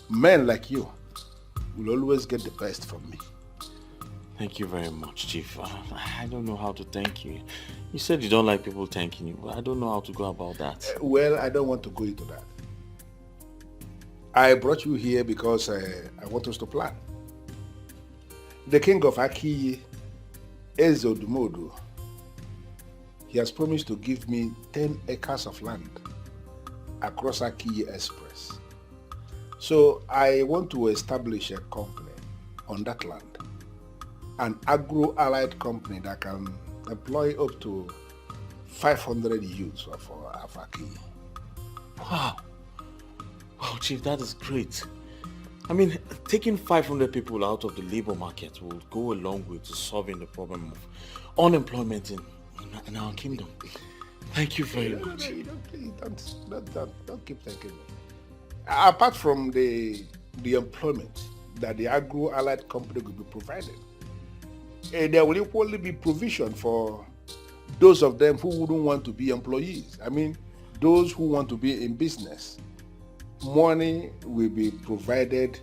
Men like you will always get the best from me. Thank you very much, Chief. I don't know how to thank you. You said you don't like people thanking you, but I don't know how to go about that. Well, I don't want to go into that. I brought you here because I want us to plan. The king of Aki, Ezodumodu, he has promised to give me 10 acres of land across Aki Express. So I want to establish a company on that land, an agro-allied company that can employ up to 500 youths of Aki. Wow. Wow, Chief, that is great. I mean, taking 500 people out of the labor market will go a long way to solving the problem of unemployment in our kingdom. Thank you very much. Don't keep thanking me. Apart from the employment that the agro-allied company will be provided, there will equally be provision for those of them who wouldn't want to be employees. I mean, those who want to be in business. Money will be provided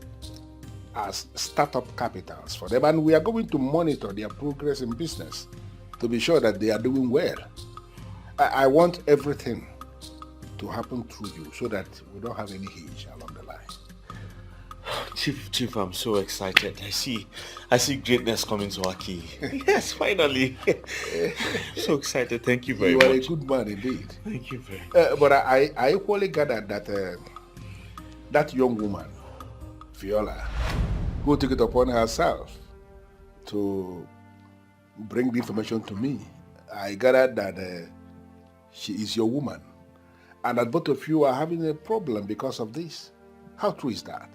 as startup capitals for them, and we are going to monitor their progress in business to be sure that they are doing well. I want everything to happen through you so that we don't have any hitch along the line. Chief, I'm so excited. I see greatness coming to Aki. Yes, finally. So excited. Thank you very much. You are a good man indeed. Thank you very much. But I equally gathered that that young woman, Viola, who took it upon herself to bring the information to me, I gathered that she is your woman, and that both of you are having a problem because of this. How true is that?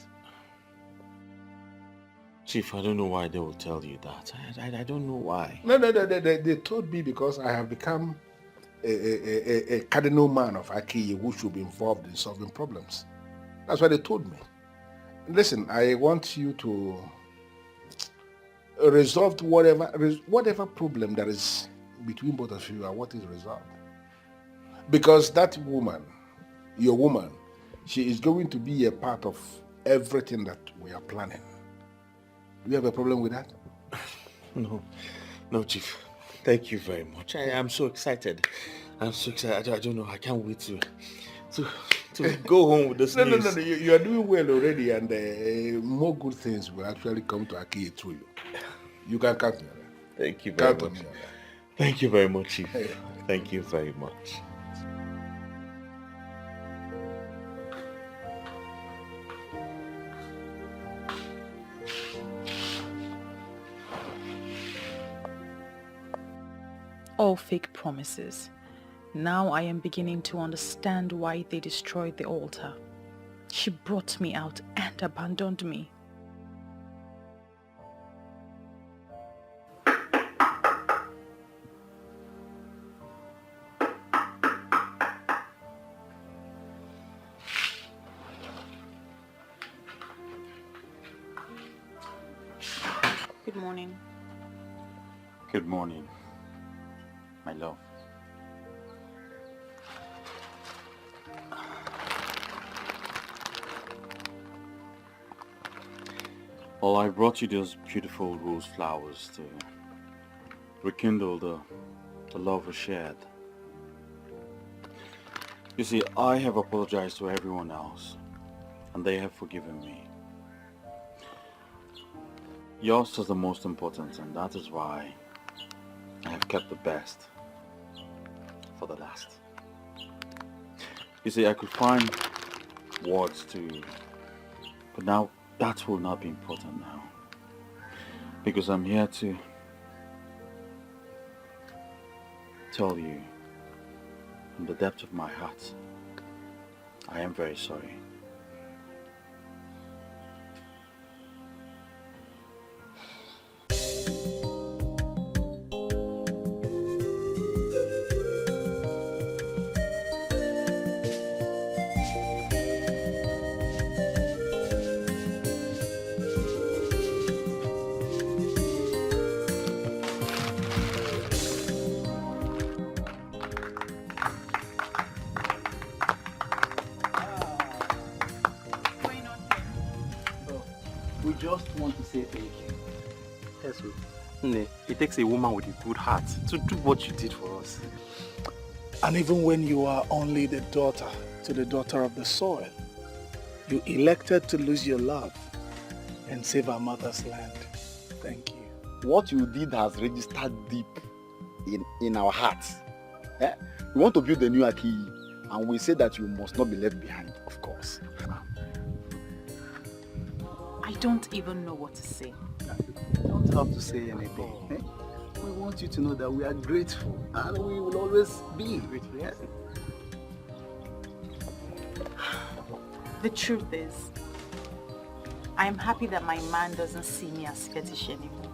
Chief, I don't know why they will tell you that. I don't know why. No, they told me because I have become a cardinal man of Aki who should be involved in solving problems. That's what they told me. Listen, I want you to resolve whatever problem that is between both of you. I want it resolved. Because that woman, your woman, she is going to be a part of everything that we are planning. Do you have a problem with that? No, Chief. Thank you very much. I am so excited. I'm so excited. I don't know. I can't wait to go home with this news. No. You are doing well already, and more good things will actually come to Aki through you. You can count on that. Thank you very much. Thank you very much, Chief. Thank you very much. All fake promises. Now I am beginning to understand why they destroyed the altar. She brought me out and abandoned me. Good morning. Good morning, my love. Well, I brought you those beautiful rose flowers to rekindle the love we shared. You see, I have apologized to everyone else, and they have forgiven me. Yours is the most important, and that is why I have kept the best for the last. You see, I could find words but now that will not be important now. Because I'm here to tell you from the depth of my heart, I am very sorry. We just want to say thank you. Yes, sir. It takes a woman with a good heart to do what you did for us. And even when you are only the daughter to the daughter of the soil, you elected to lose your love and save our mother's land. Thank you. What you did has registered deep in our hearts. We want to build a new Aki, and we say that you must not be left behind, of course. I don't even know what to say. You don't have to say anything. We want you to know that we are grateful, and we will always be grateful. Yes? The truth is, I am happy that my man doesn't see me as fetish anymore.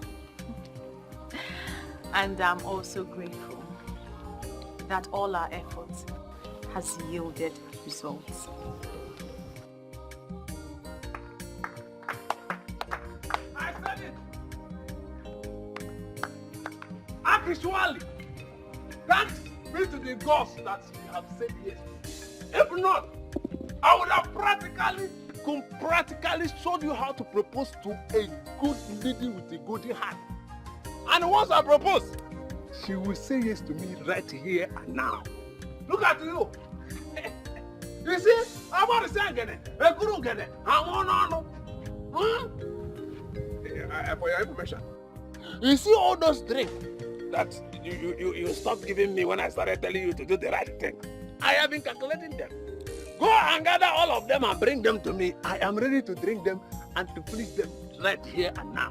And I'm also grateful that all our efforts has yielded results. I said it! Actually, thanks be to the gods that you have said yes. If not, I would have practically showed you how to propose to a good lady with a good heart. And once I propose, she will say yes to me right here and now. Look at you. You see, I'm about to say again. For your information, you see all those drinks that you stopped giving me when I started telling you to do the right thing. I have been calculating them. Go and gather all of them and bring them to me. I am ready to drink them and to please them right here and now.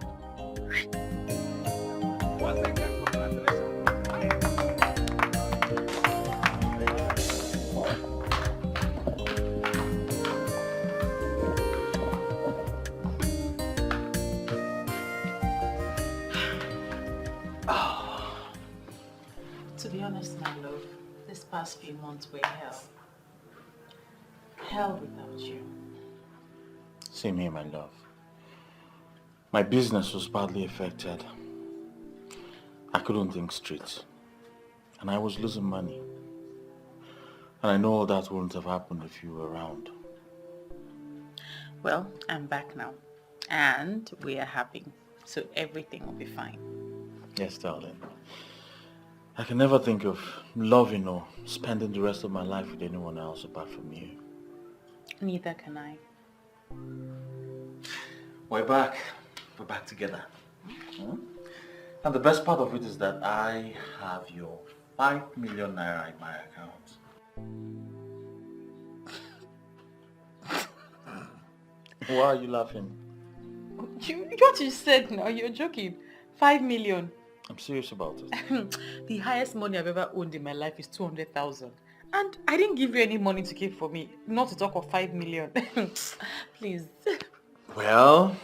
Once again, congratulations. To be honest, my love, this past few months were hell. Hell without you. Same here, my love. My business was badly affected. I couldn't think straight. And I was losing money. And I know all that wouldn't have happened if you were around. Well, I'm back now. And we are happy. So everything will be fine. Yes, darling. I can never think of loving or spending the rest of my life with anyone else apart from you. Neither can I. We're back. We're back together. And the best part of it is that I have your 5 million naira in my account. Why are you laughing? What you said now, you're joking. 5 million. I'm serious about it. The highest money I've ever owned in my life is 200,000. And I didn't give you any money to keep for me. Not to talk of 5 million. Please. Well,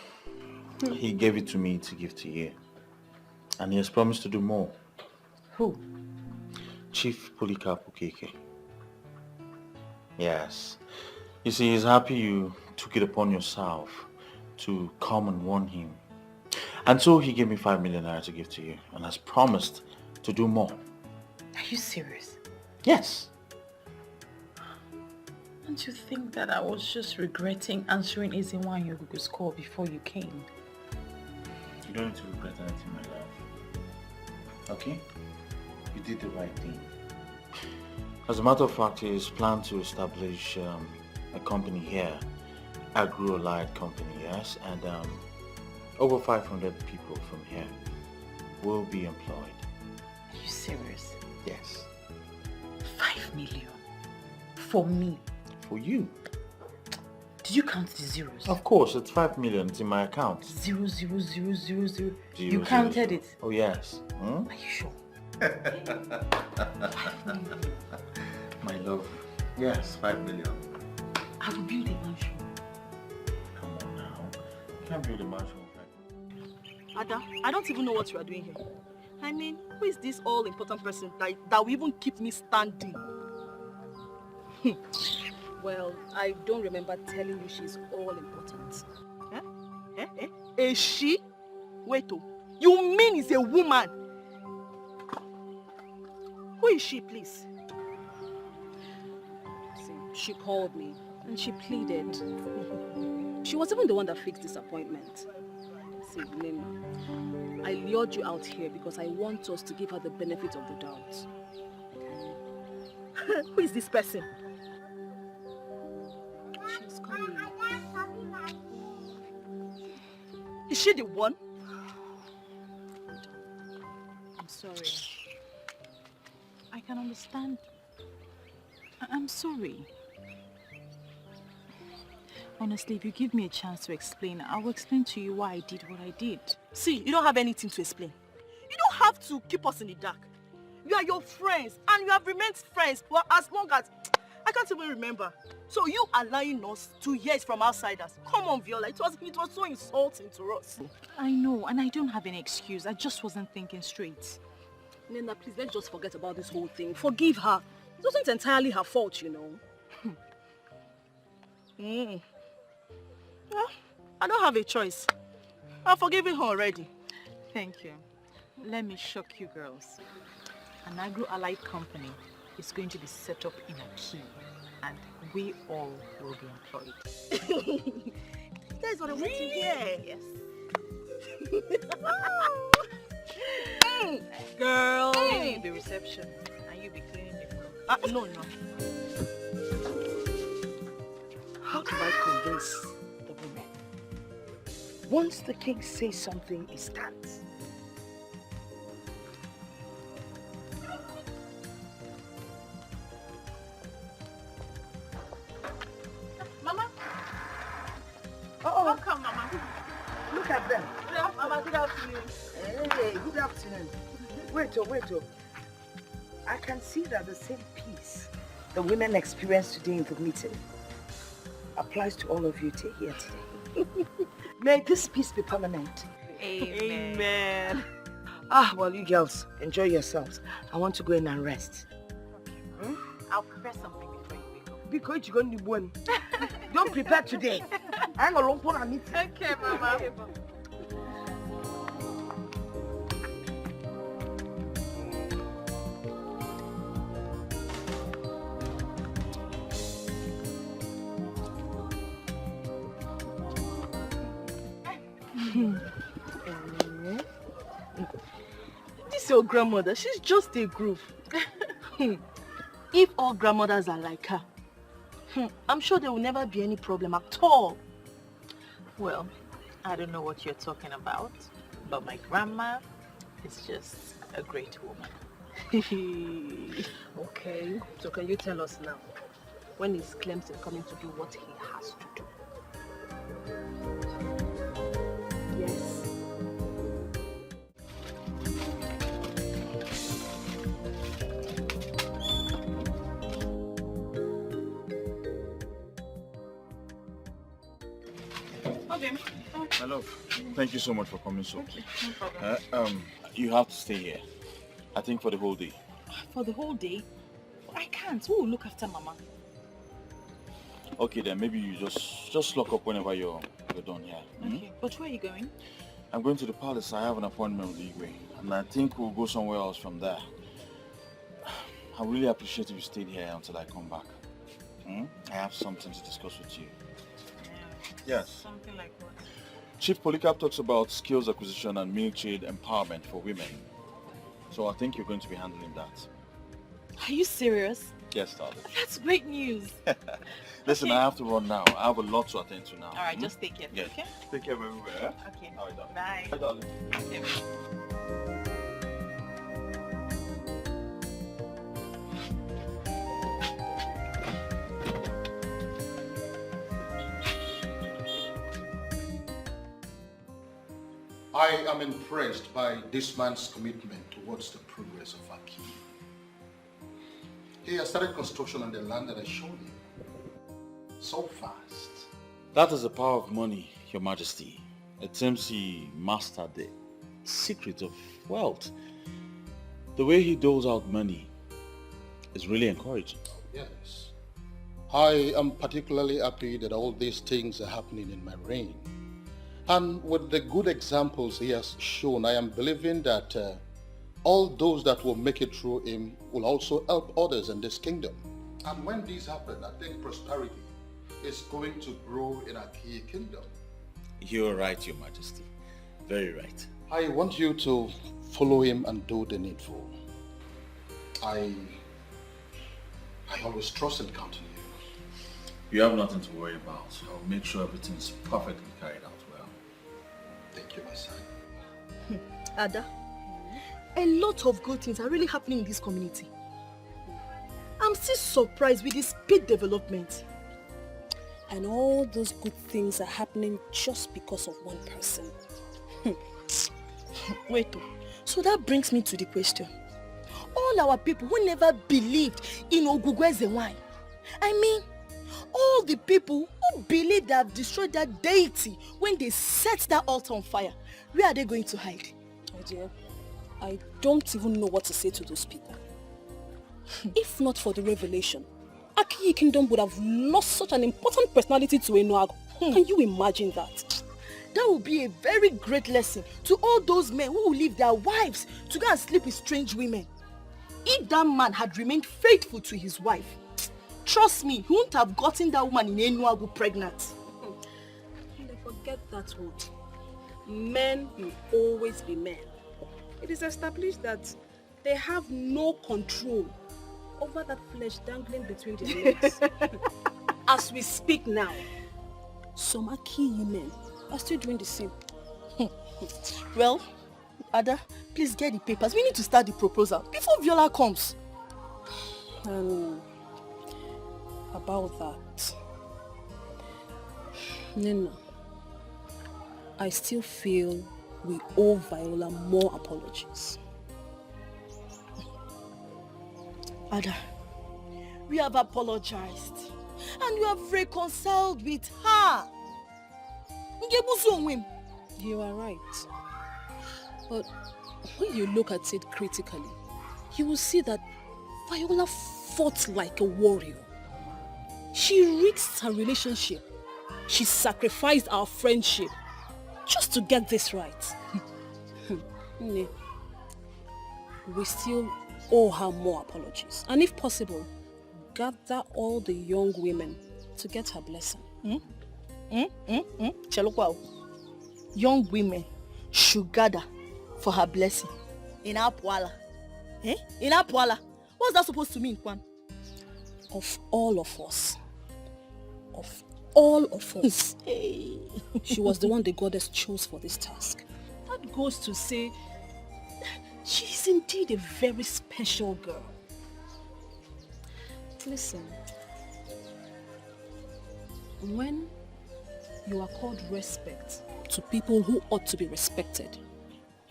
he gave it to me to give to you. And he has promised to do more. Who? Chief Polycarp Okeke. Yes. You see, he's happy you took it upon yourself to come and warn him. And so he gave me 5 million naira to give to you and has promised to do more. Are you serious? Yes. Don't you think that I was just regretting answering Ezinwa and Yogugu's call before you came? You don't need to regret anything, my love. Okay? You did the right thing. As a matter of fact, he is planned to establish a company here, Agro-Allied Company, yes? And over 500 people from here will be employed. Are you serious? Yes. 5 million? For me? For you. Did you count the zeros? Of course, it's 5 million. It's in my account. 0, 0, 0, 0, 0. You Zero, counted zero. it? Oh, yes. Hmm? Are you sure? My love. Yes, 5 million. I will build a mansion. Come on now. You can't build a mansion. Ada, I don't even know what you are doing here. I mean, who is this all-important person that will even keep me standing? Well, I don't remember telling you she's all-important. A she? Wait, you mean it's a woman? Who is she, please? See, she called me and she pleaded. She was even the one that fixed this appointment. See, Nina, I lured you out here because I want us to give her the benefit of the doubt. Who is this person? She's coming. Is she the one? I'm sorry. I can understand. I'm sorry. Honestly, if you give me a chance to explain, I will explain to you why I did what I did. See, you don't have anything to explain. You don't have to keep us in the dark. We are your friends, and you have remained friends for as long as... I can't even remember. So you are lying us to hear it from outsiders. Come on, Viola, it was so insulting to us. I know, and I don't have any excuse. I just wasn't thinking straight. Nena, please, let's just forget about this whole thing. Forgive her. It wasn't entirely her fault, you know. Well, I don't have a choice. I've forgiven her already. Thank you. Let me shock you girls. An agro-allied company is going to be set up in Aki, and we all will be employed. That's what I want to hear. Yes. Girl. Cleaning the reception, and you be cleaning the floor. No. How do I convince the women? Once the king says something, it stands. Mama. Oh, come, Mama. Look at them. Mama, good afternoon. Hey, good afternoon. Wait. I can see that the same peace the women experienced today in the meeting applies to all of you here today. May this peace be permanent. Amen. Well, you girls, enjoy yourselves. I want to go in and rest. I'll prepare something before you wake up. Because you're going to win. Don't prepare today. I'm going to meet you. Okay, Mama. This your grandmother, she's just a group. If all grandmothers are like her, I'm sure there will never be any problem at all. Well, I don't know what you're talking about, but my grandma is just a great woman. Okay, so can you tell us now, when is Clemson coming to do what he has to do? Yes. Okay. My love, thank you so much for coming so. Okay, no problem. You have to stay here. I think for the whole day. For the whole day? I can't. Who will look after Mama? Okay then, maybe you just lock up whenever you're done here. Okay, but where are you going? I'm going to the palace. I have an appointment with Igwe, and I think we'll go somewhere else from there. I really appreciate if you stayed here until I come back. I have something to discuss with you. Yes. Something like what? Chief Polycarp talks about skills acquisition and military empowerment for women. So I think you're going to be handling that. Are you serious? Yes, darling. That's great news. Listen, I have to run now. I have a lot to attend to now. All right, just take care. Yes. Okay? Take care everywhere. Okay. All right, darling. Bye. Bye, darling. Okay. I am impressed by this man's commitment towards the progress of our king. He has started construction on the land that I showed him. So fast. That is the power of money, Your Majesty. It seems he mastered the secret of wealth. The way he doles out money is really encouraging. Yes. I am particularly happy that all these things are happening in my reign. And with the good examples he has shown, I am believing that all those that will make it through him will also help others in this kingdom. And when these happen, I think prosperity is going to grow in our key kingdom. You're right, Your Majesty. Very right. I want you to follow him and do the needful. I always trust and count on you. You have nothing to worry about. I'll make sure everything's perfectly carried out well. Thank you, my son. Ada, a lot of good things are really happening in this community. I'm still surprised with the speed development. And all those good things are happening just because of one person. Wait, so that brings me to the question. All our people who never believed in Ogugweze wine, I mean, all the people who believe they have destroyed that deity when they set that altar on fire, where are they going to hide? Oh dear, I don't even know what to say to those people. If not for the revelation, Akiyi Kingdom would have lost such an important personality to Enuago. Can you imagine that? That would be a very great lesson to all those men who will leave their wives to go and sleep with strange women. If that man had remained faithful to his wife, trust me, he wouldn't have gotten that woman in Enuago pregnant. And forget that word. Men will always be men. It is established that they have no control over that flesh dangling between their legs. As we speak now, some Akiyi men are still doing the same. Well, Ada, please get the papers. We need to start the proposal before Viola comes. About that, Nina, I still feel we owe Viola more apologies. Ada, we have apologized and you have reconciled with her. You are right. But when you look at it critically, you will see that Viola fought like a warrior. She risked her relationship. She sacrificed our friendship just to get this right. We still owe her more apologies. And if possible, gather all the young women to get her blessing. young women should gather for her blessing in Apuala. Eh? In Apuala. What's that supposed to mean, Kwan? Of all of us. Of all of us. Hey. She was the one the goddess chose for this task. That goes to say, she's indeed a very special girl. Listen, when you are called respect to people who ought to be respected,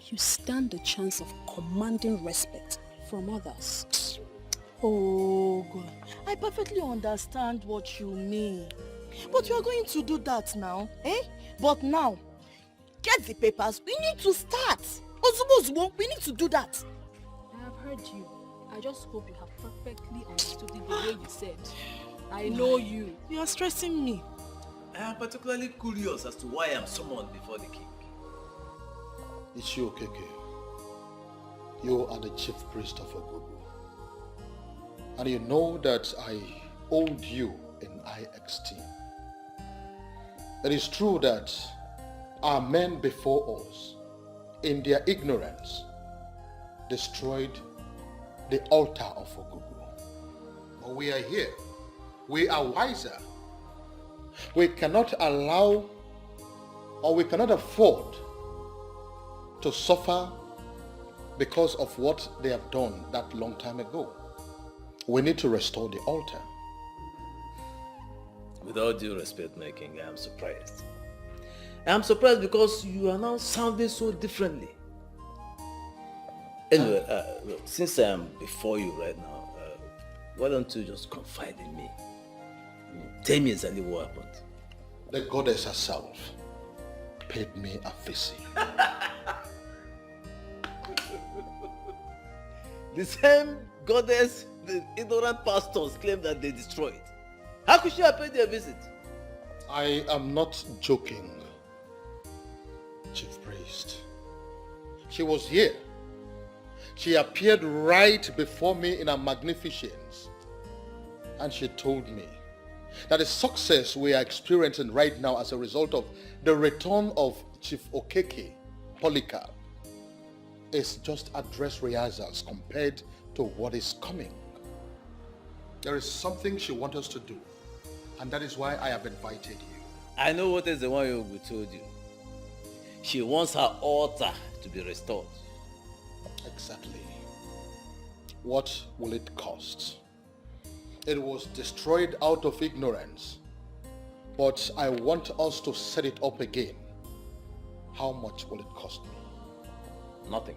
you stand a chance of commanding respect from others. Oh God, I perfectly understand what you mean. But you are going to do that now, eh? But now, get the papers, we need to start. Ozubo, we need to do that. I have heard you. I just hope you have perfectly understood it the way you said. I know you. You are stressing me. I am particularly curious as to why I am summoned before the king. It's you, Keke. You are the chief priest of Ogugu. And you know that I hold you in high esteem. It is true that our men before us, in their ignorance, destroyed the altar of Ogugu. But we are here. We are wiser. We cannot allow, or we cannot afford to suffer because of what they have done that long time ago. We need to restore the altar. With all due respect, my king, I am surprised. I am surprised because you are now sounding so differently. Anyway, look, since I am before you right now, why don't you just confide in me? Tell me exactly what happened. The goddess herself paid me a visit. The same goddess the ignorant pastors claim that they destroyed. How could she have paid their visit? I am not joking, Chief Priest. She was here. She appeared right before me in her magnificence. And she told me that the success we are experiencing right now as a result of the return of Chief Okeke, Polycarp, is just a dress rehearsals compared to what is coming. There is something she wants us to do, and that is why I have invited you. I know what is the one you told you. She wants her altar to be restored. Exactly. What will it cost? It was destroyed out of ignorance, but I want us to set it up again. How much will it cost me? Nothing.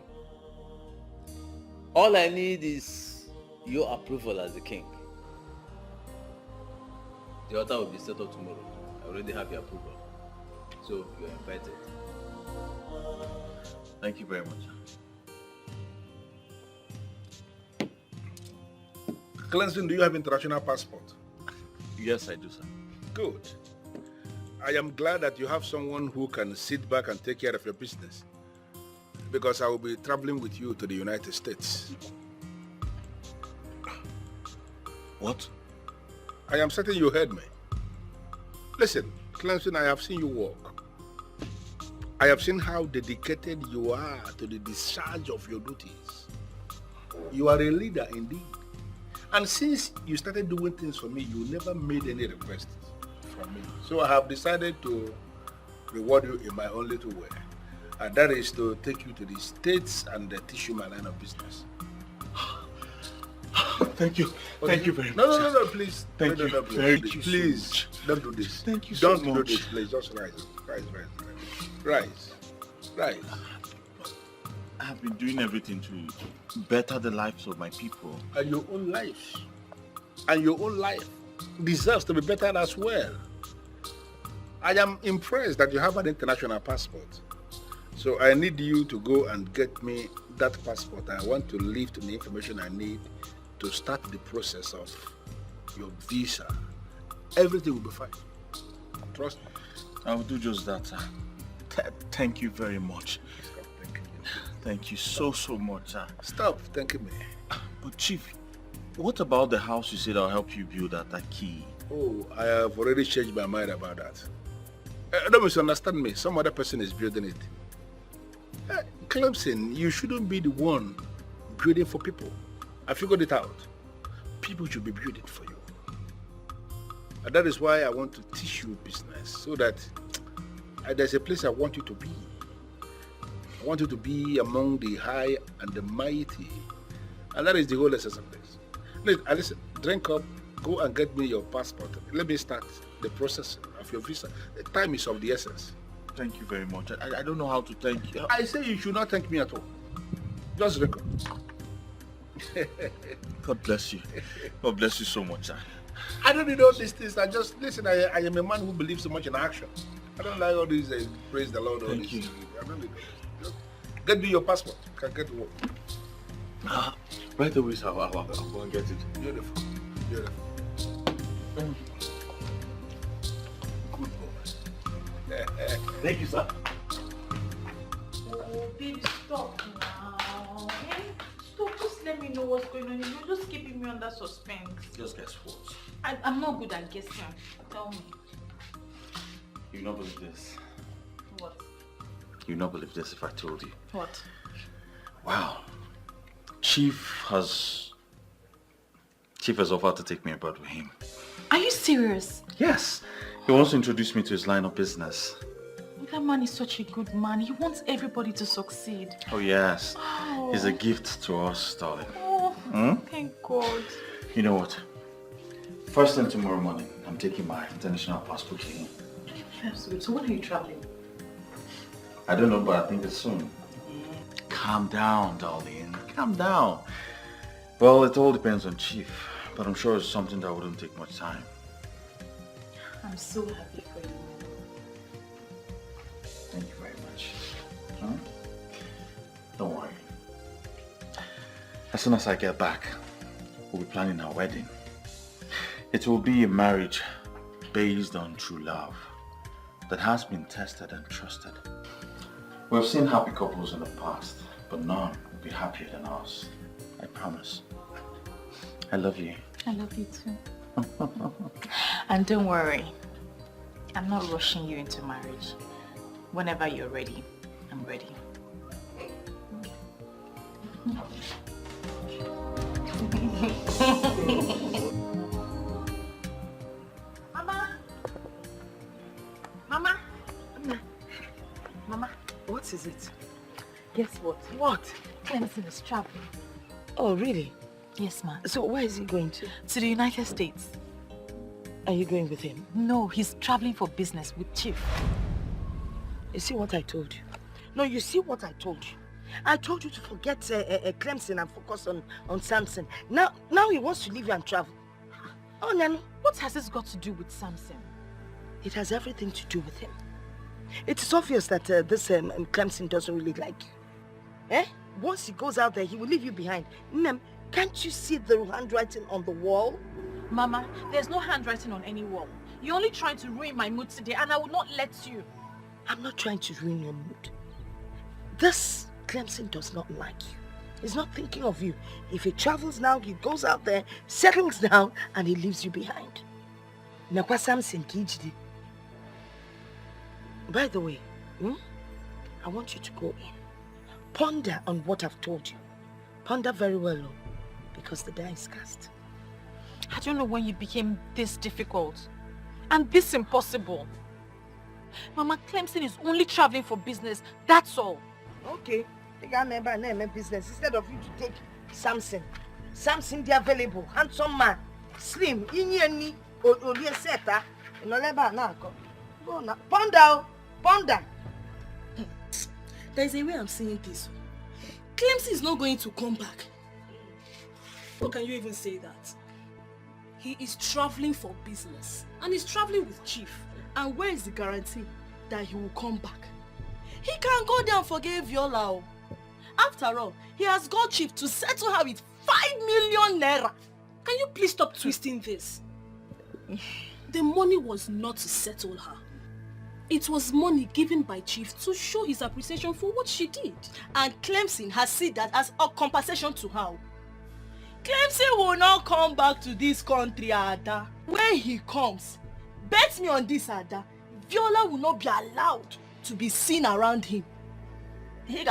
All I need is your approval as the king. The altar will be set up tomorrow. I already have your approval. So you are invited. Thank you very much. Cleansing, do you have international passport? Yes, I do, sir. Good. I am glad that you have someone who can sit back and take care of your business. Because I will be traveling with you to the United States. What? I am certain you heard me. Listen, Clemson, I have seen you work. I have seen how dedicated you are to the discharge of your duties. You are a leader indeed. And since you started doing things for me, you never made any requests from me. So I have decided to reward you in my own little way. And that is to take you to the States and teach you my line of business. Thank you. Thank you very much. No, please. Thank you. Thank you. Please, don't do this. Thank you so much. Don't do this, please. Just rise. I have been doing everything to better the lives of my people. And your own life. And your own life deserves to be better as well. I am impressed that you have an international passport. So I need you to go and get me that passport. I want to lift the information I need to start the process of your visa. Everything will be fine. Trust me. I will do just that, sir. Thank you very much. Thank you so much, sir. Stop thanking me. But Chief, what about the house you said I'll help you build at Dikeh? Oh, I have already changed my mind about that. Don't misunderstand me. Some other person is building it. Clemson, you shouldn't be the one building for people. I figured it out. People should be building for you. And that is why I want to teach you business, so that there's a place I want you to be. I want you to be among the high and the mighty. And that is the whole essence of this. Listen, drink up, go and get me your passport. Let me start the process of your visa. The time is of the essence. Thank you very much. I don't know how to thank you. I say you should not thank me at all. Just drink up. God bless you. God bless you so much, sir. I don't need all these things. I just, listen, I am a man who believes so much in action. I don't like all these, praise the Lord. Thank you. I don't need those. Get me your passport. Can get to work. Right away, sir. I'll go and get it. Beautiful. Beautiful. Good boy. Thank you, sir. Oh, baby, stop now. Okay? Stop, just let me know what's going on. You're just keeping me under suspense. Just guess what? I'm not good at guessing. Tell me. You not believe this. What? You not believe this if I told you. What? Wow. Chief has offered to take me abroad with him. Are you serious? Yes. He wants to introduce me to his line of business. That man is such a good man. He wants everybody to succeed. Oh yes. Oh. He's a gift to us, darling. Oh, thank God. You know what? First thing tomorrow morning, I'm taking my international passport to him. That's good. So when are you traveling? I don't know, but I think it's soon. Calm down, darling. Calm down. Well, it all depends on Chief, but I'm sure it's something that wouldn't take much time. I'm so happy for you. Thank you very much. Huh? Don't worry. As soon as I get back, we'll be planning our wedding. It will be a marriage based on true love that has been tested and trusted. We've seen happy couples in the past, but none will be happier than us. I promise. I love you. I love you too. And don't worry, I'm not rushing you into marriage. Whenever you're ready, I'm ready. Mama! Mama, what is it? Guess what? What? Clemson is traveling. Oh, really? Yes, ma'am. So where is he going to? To the United States. Are you going with him? No, he's traveling for business with Chief. You see what I told you? No, you see what I told you? I told you to forget Clemson and focus on Samson. Now he wants to leave you and travel. Oh, Nano. What has this got to do with Samson? It has everything to do with him. It is obvious that this Clemson doesn't really like you. Eh? Once he goes out there, he will leave you behind. Nem, can't you see the handwriting on the wall? Mama, there's no handwriting on any wall. You're only trying to ruin my mood today, and I will not let you. I'm not trying to ruin your mood. This Clemson does not like you. He's not thinking of you. If he travels now, he goes out there, settles down, and he leaves you behind. Nakwa Samson Kijidi. By the way, I want you to go in. Ponder on what I've told you. Ponder very well, because the die is cast. I don't know when you became this difficult and this impossible. Mama, Clemson is only traveling for business, that's all. Okay, take a member name business instead of you to take Samson. Samson, the available, handsome man, slim, inyeni, only seta, no leba na go. Go na, ponder. There is a way I'm saying this. Clemson is not going to come back. How can you even say that? He is traveling for business and he's traveling with Chief. And where is the guarantee that he will come back? He can go there and forgive Viola. After all, he has got Chief to settle her with 5 million naira. Can you please stop twisting this? The money was not to settle her. It was money given by Chief to show his appreciation for what she did. And Clemson has seen that as a compensation to her. Clemson will not come back to this country, Ada. When he comes, bet me on this, Ada, Viola will not be allowed to be seen around him. We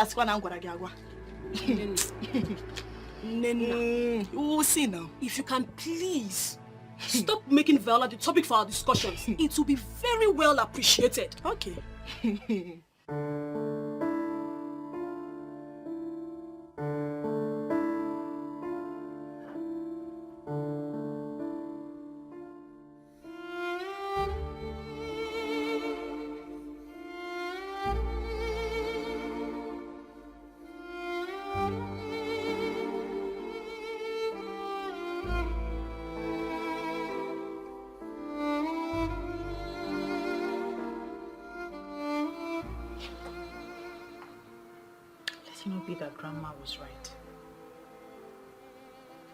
will see now. If you can please stop making Viola the topic for our discussions, it will be very well appreciated. Okay. Be that Grandma was right.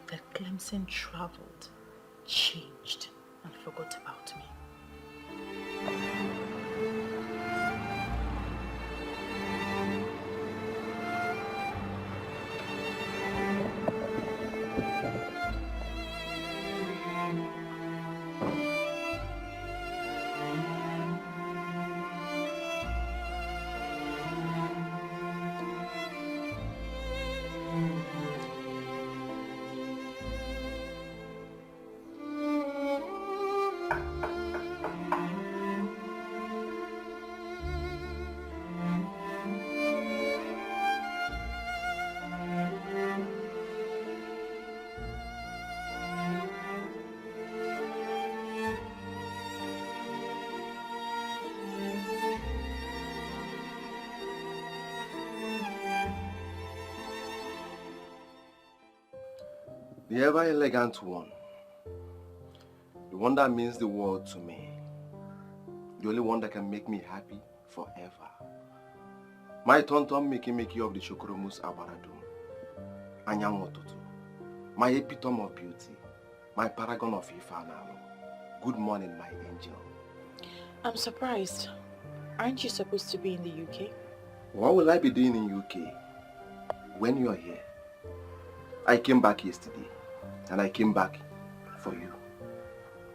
That Clemson traveled, changed, and forgot about me. The ever elegant one, the one that means the world to me, the only one that can make me happy forever. My tonto making of the Shokoromus Abaradum, Anyamototo, my epitome of beauty, my paragon of Ifanalo. Good morning, my angel. I'm surprised. Aren't you supposed to be in the UK? What will I be doing in UK when you are here? I came back yesterday. And I came back for you.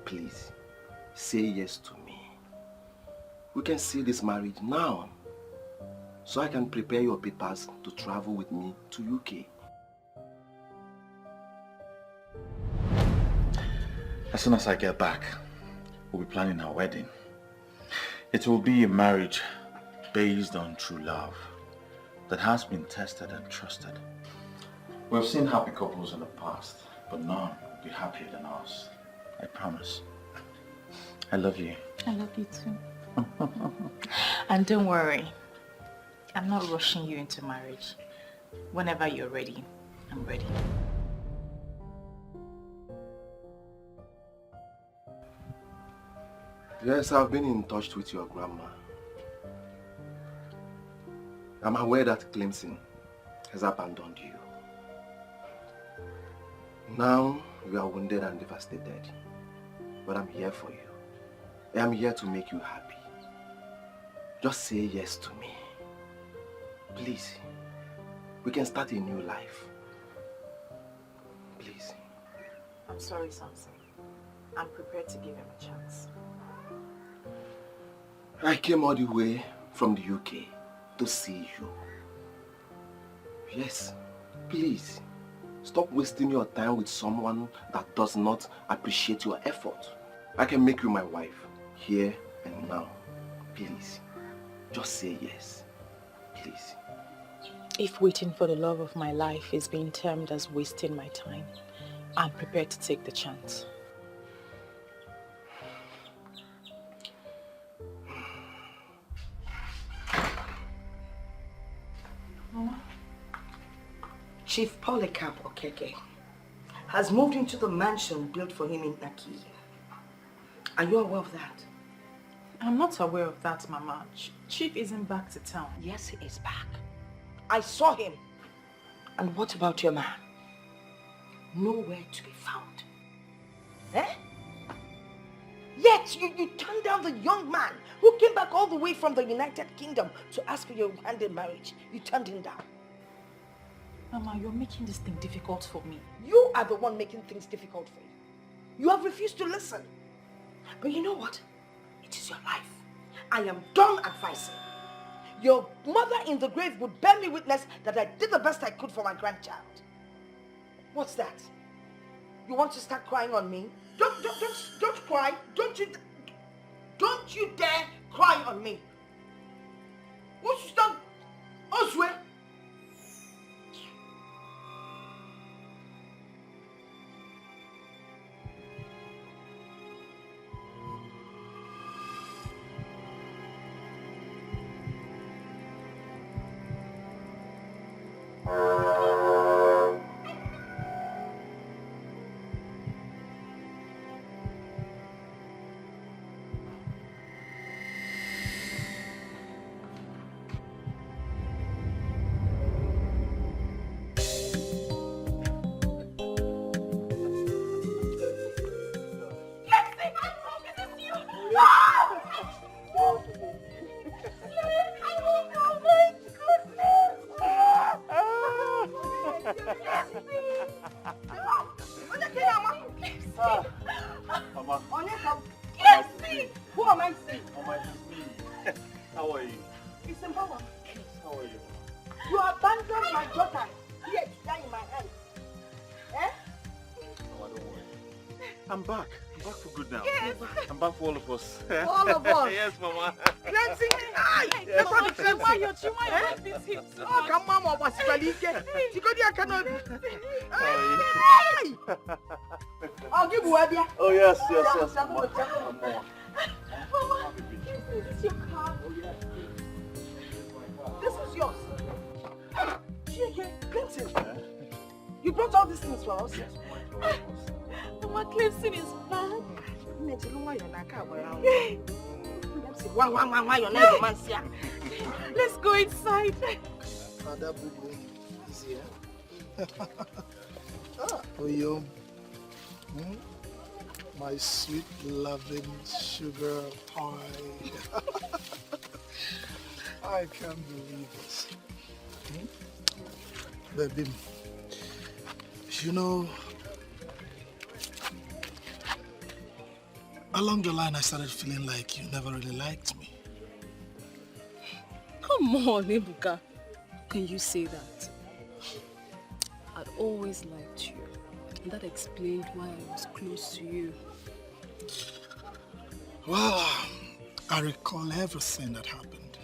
Please, say yes to me. We can see this marriage now. So I can prepare your papers to travel with me to UK. As soon as I get back, we'll be planning our wedding. It will be a marriage based on true love that has been tested and trusted. We've seen happy couples in the past, but none will be happier than us. I promise. I love you. I love you too. And don't worry, I'm not rushing you into marriage. Whenever you're ready, I'm ready. Yes, I've been in touch with your grandma. I'm aware that Clemson has abandoned you. Now you are wounded and devastated, but I'm here for you. I'm here to make you happy. Just say yes to me. Please, we can start a new life. Please. I'm sorry, Samson. I'm prepared to give him a chance. I came all the way from the UK to see you. Yes, please. Stop wasting your time with someone that does not appreciate your effort. I can make you my wife, here and now. Please, just say yes. Please. If waiting for the love of my life is being termed as wasting my time, I'm prepared to take the chance. Mama? Chief Polycarp Okeke has moved into the mansion built for him in Naki. Are you aware of that? I'm not aware of that, Mama. Chief isn't back to town. Yes, he is back. I saw him. And what about your man? Nowhere to be found. Eh? Yet you turned down the young man who came back all the way from the United Kingdom to ask for your hand in marriage. You turned him down. Mama, you're making this thing difficult for me. You are the one making things difficult for you. You have refused to listen. But you know what? It is your life. I am done advising. Your mother in the grave would bear me witness that I did the best I could for my grandchild. What's that? You want to start crying on me? Don't cry. Don't you dare cry on me. Won't you stop? Oswe. Who am I seeing? How are you? It's a mama. How are you? You abandoned my daughter here to die in my hands. Eh? Oh, don't worry. I'm back. I'm back for good now. Yes. I'm back for all of us. All of us? Yes, Mama. Cleansing the eye. Yes, Mama, Mama. Oh, come on, Mama. She go there, cannot. I'll give you a beer. Oh, yes, Mama. Mama, this is your car. Oh, yes. This is yours. Clemson, you brought all these things for us? Yes, Mama, Clemson is bad. Let's go inside. Father Bubu is here. Oh, yo. My sweet, loving sugar pie. I can't believe this. Baby, you know, along the line I started feeling like you never really liked me. Come on, Ebuka. Can you say that? I'd always liked you. And that explained why I was close to you. Well, I recall everything that happened.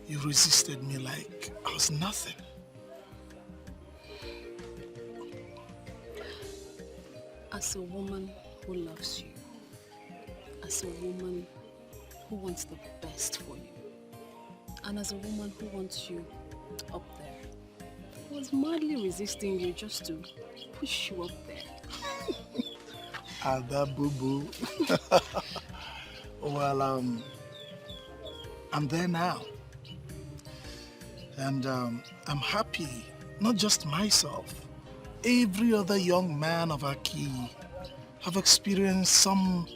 You resisted me like I was nothing. As a woman who loves you, as a woman who wants the best for you, and as a woman who wants you up there, I was madly resisting you just to push you up there. Ada boo-boo. Well, I'm there now. And I'm happy, not just myself. Every other young man of Aki have experienced some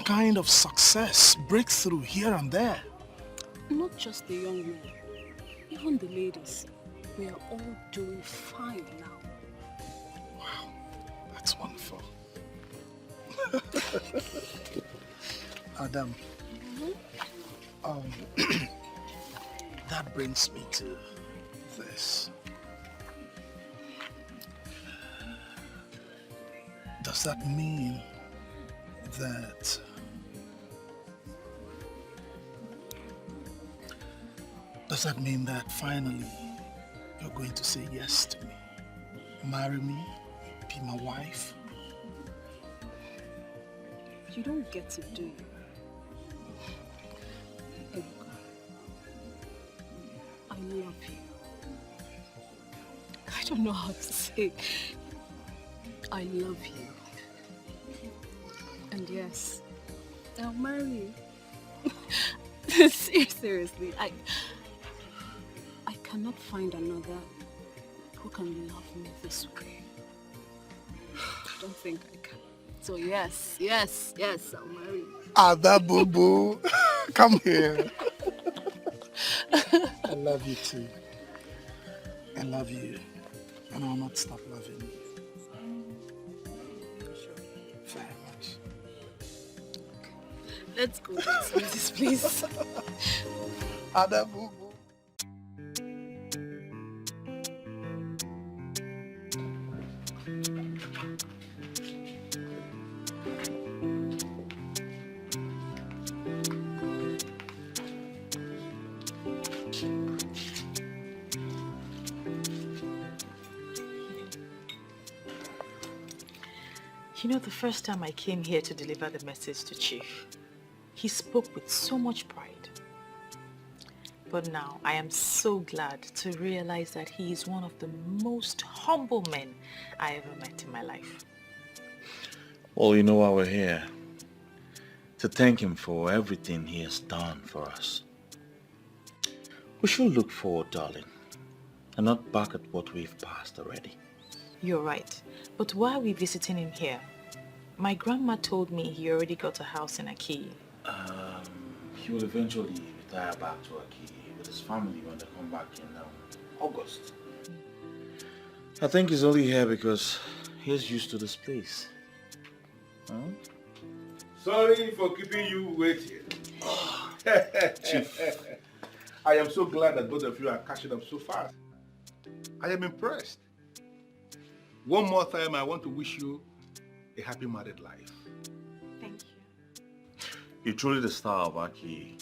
kind of success, breakthrough here and there. Not just the young men, even the ladies. We are all doing fine now. Wow, that's wonderful. Adam, that brings me to this. Does that mean that finally you're going to say yes to me? Marry me? Be my wife? You don't get to do it. I love you. I don't know how to say. I love you. And yes, I'll marry you. Seriously, I cannot find another who can love me this way. I don't think I can. So yes, I'll marry you. Ada boo-boo, come here. I love you too. I love you. And I'll not stop loving you. Very much. Let's go to this place. Adamu. You know, the first time I came here to deliver the message to Chief, he spoke with so much pride. But now I am so glad to realize that he is one of the most humble men I ever met in my life. Well, you know why we're here. To thank him for everything he has done for us. We should look forward, darling, and not back at what we've passed already. You're right. But why are we visiting him here? My grandma told me he already got a house in Aki. He will eventually retire back to Aki with his family when they come back in August. I think he's only here because he's used to this place. Huh? Sorry for keeping you waiting. Chief, I am so glad that both of you are catching up so fast. I am impressed. One more time, I want to wish you a happy married life. Thank you. You're truly the star of Aki.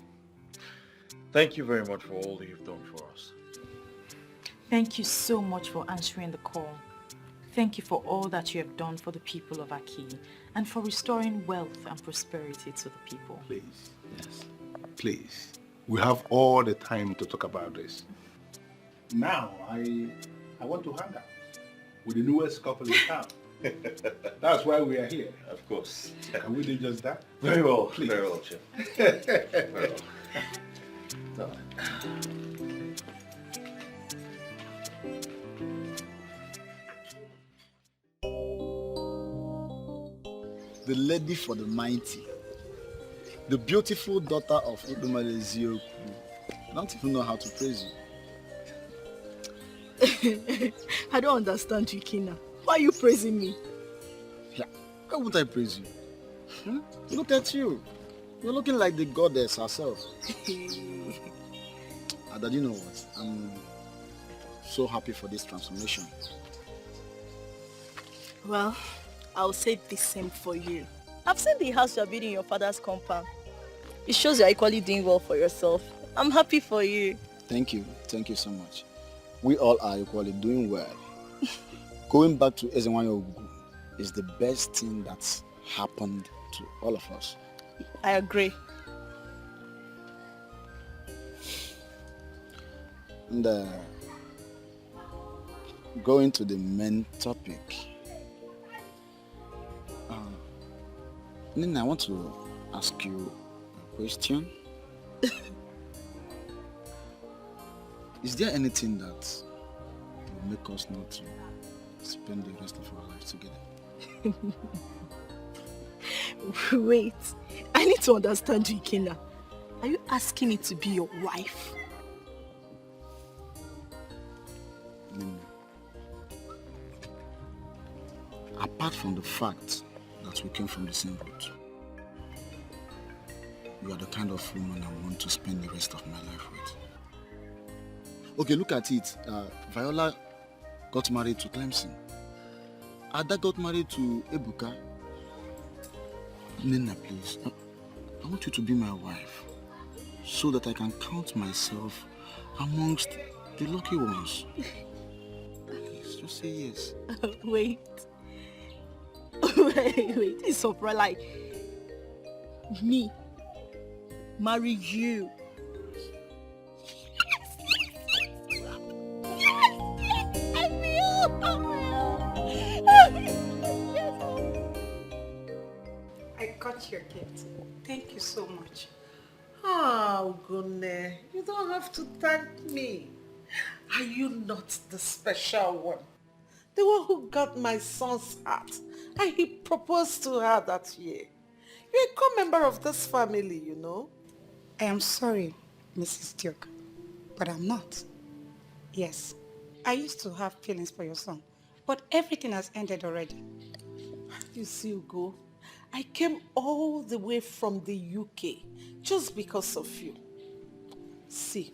Thank you very much for all that you've done for us. Thank you so much for answering the call. Thank you for all that you have done for the people of Aki and for restoring wealth and prosperity to the people. Please. Yes. Please. We have all the time to talk about this. Now, I want to hang out with the newest couple in town. That's why we are here. Of course. Can we do just that? Very well. Please. Very well, Chef. Very well. The lady for the mighty, the beautiful daughter of Idumale Zioku. I don't even know how to praise you. I don't understand you, Kina. Why are you praising me? Yeah, why would I praise you? Look at you. You're looking like the goddess herself. Dad, you know what? I'm so happy for this transformation. Well, I'll say the same for you. I've seen the house you're building in your father's compound. It shows you're equally doing well for yourself. I'm happy for you. Thank you. Thank you so much. We all are equally doing well. Going back to Ezenwayo Ogugu is the best thing that's happened to all of us. I agree. And going to the main topic. Nina, I want to ask you a question. Is there anything that will make us not to spend the rest of our lives together? Wait, I need to understand you, Ikena. Are you asking me to be your wife? Nina, apart from the fact that we came from the same root, you are the kind of woman I want to spend the rest of my life with. Okay, look at it. Viola got married to Clemson. Ada got married to Ebuka. Nina, please. I want you to be my wife so that I can count myself amongst the lucky ones. Please, just say yes. Wait. Wait. It's so like me marry you. I got your gift. Thank you so much. Oh, Gune, you don't have to thank me. Are you not the special one? The one who got my son's heart and he proposed to her that year. You're a co-member of this family, you know. I am sorry, Mrs. Duke, but I'm not. Yes, I used to have feelings for your son, but everything has ended already. You see, Ugo, I came all the way from the UK just because of you. See,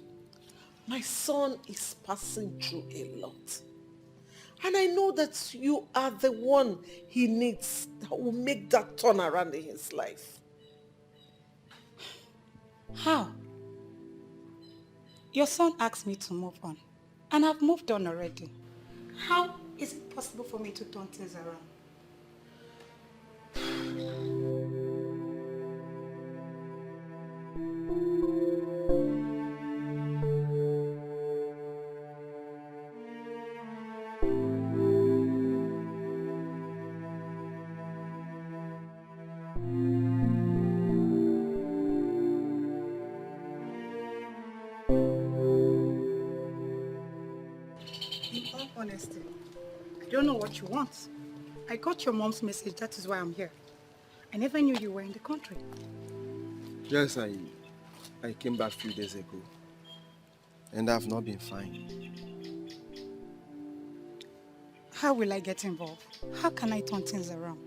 my son is passing through a lot. And I know that you are the one he needs that will make that turnaround in his life. How? Your son asked me to move on, and I've moved on already. How is it possible for me to turn things around? In all honesty, I don't know what you want. I got your mom's message, that is why I'm here. I never knew you were in the country. Yes, I came back a few days ago. And I've not been fine. How will I get involved? How can I turn things around?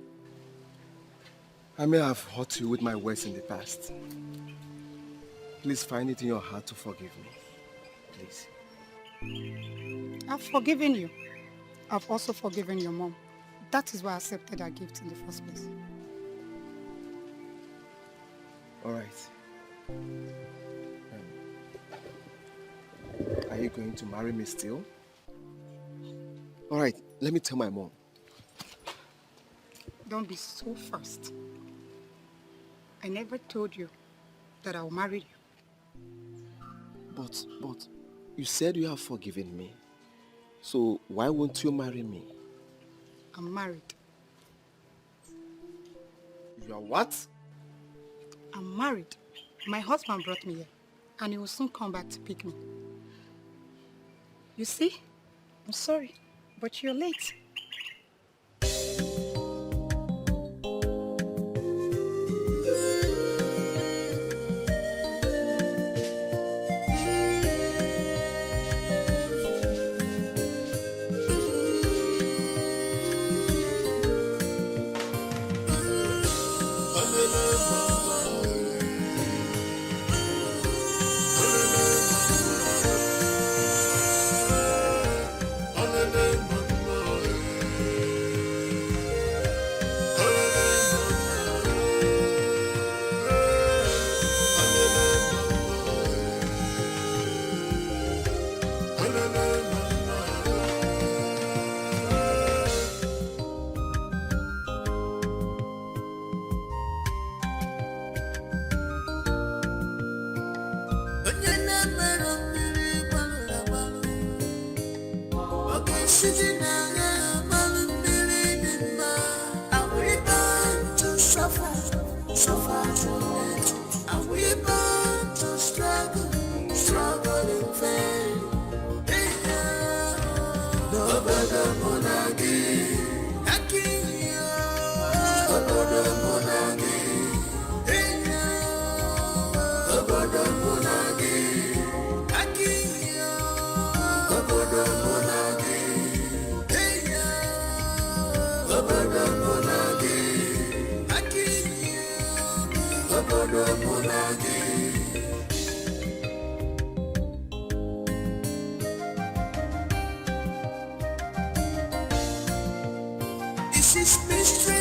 I may have hurt you with my words in the past. Please find it in your heart to forgive me. Please. I've forgiven you. I've also forgiven your mom. That is why I accepted her gift in the first place. All right. Are you going to marry me still? All right, let me tell my mom. Don't be so fast. I never told you that I'll marry you. But you said you have forgiven me. So why won't you marry me? I'm married. You are what? I'm married. My husband brought me here, and he will soon come back to pick me. You see, I'm sorry, but you're late. This is mystery.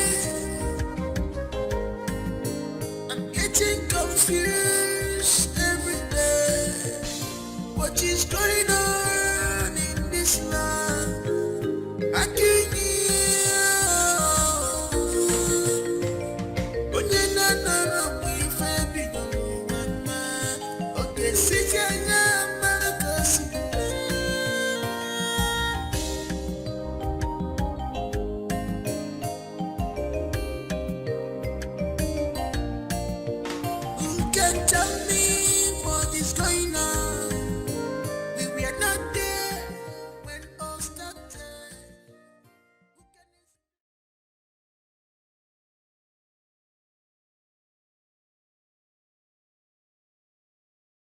I'm getting confused every day. What is going on in this land? I can't tell me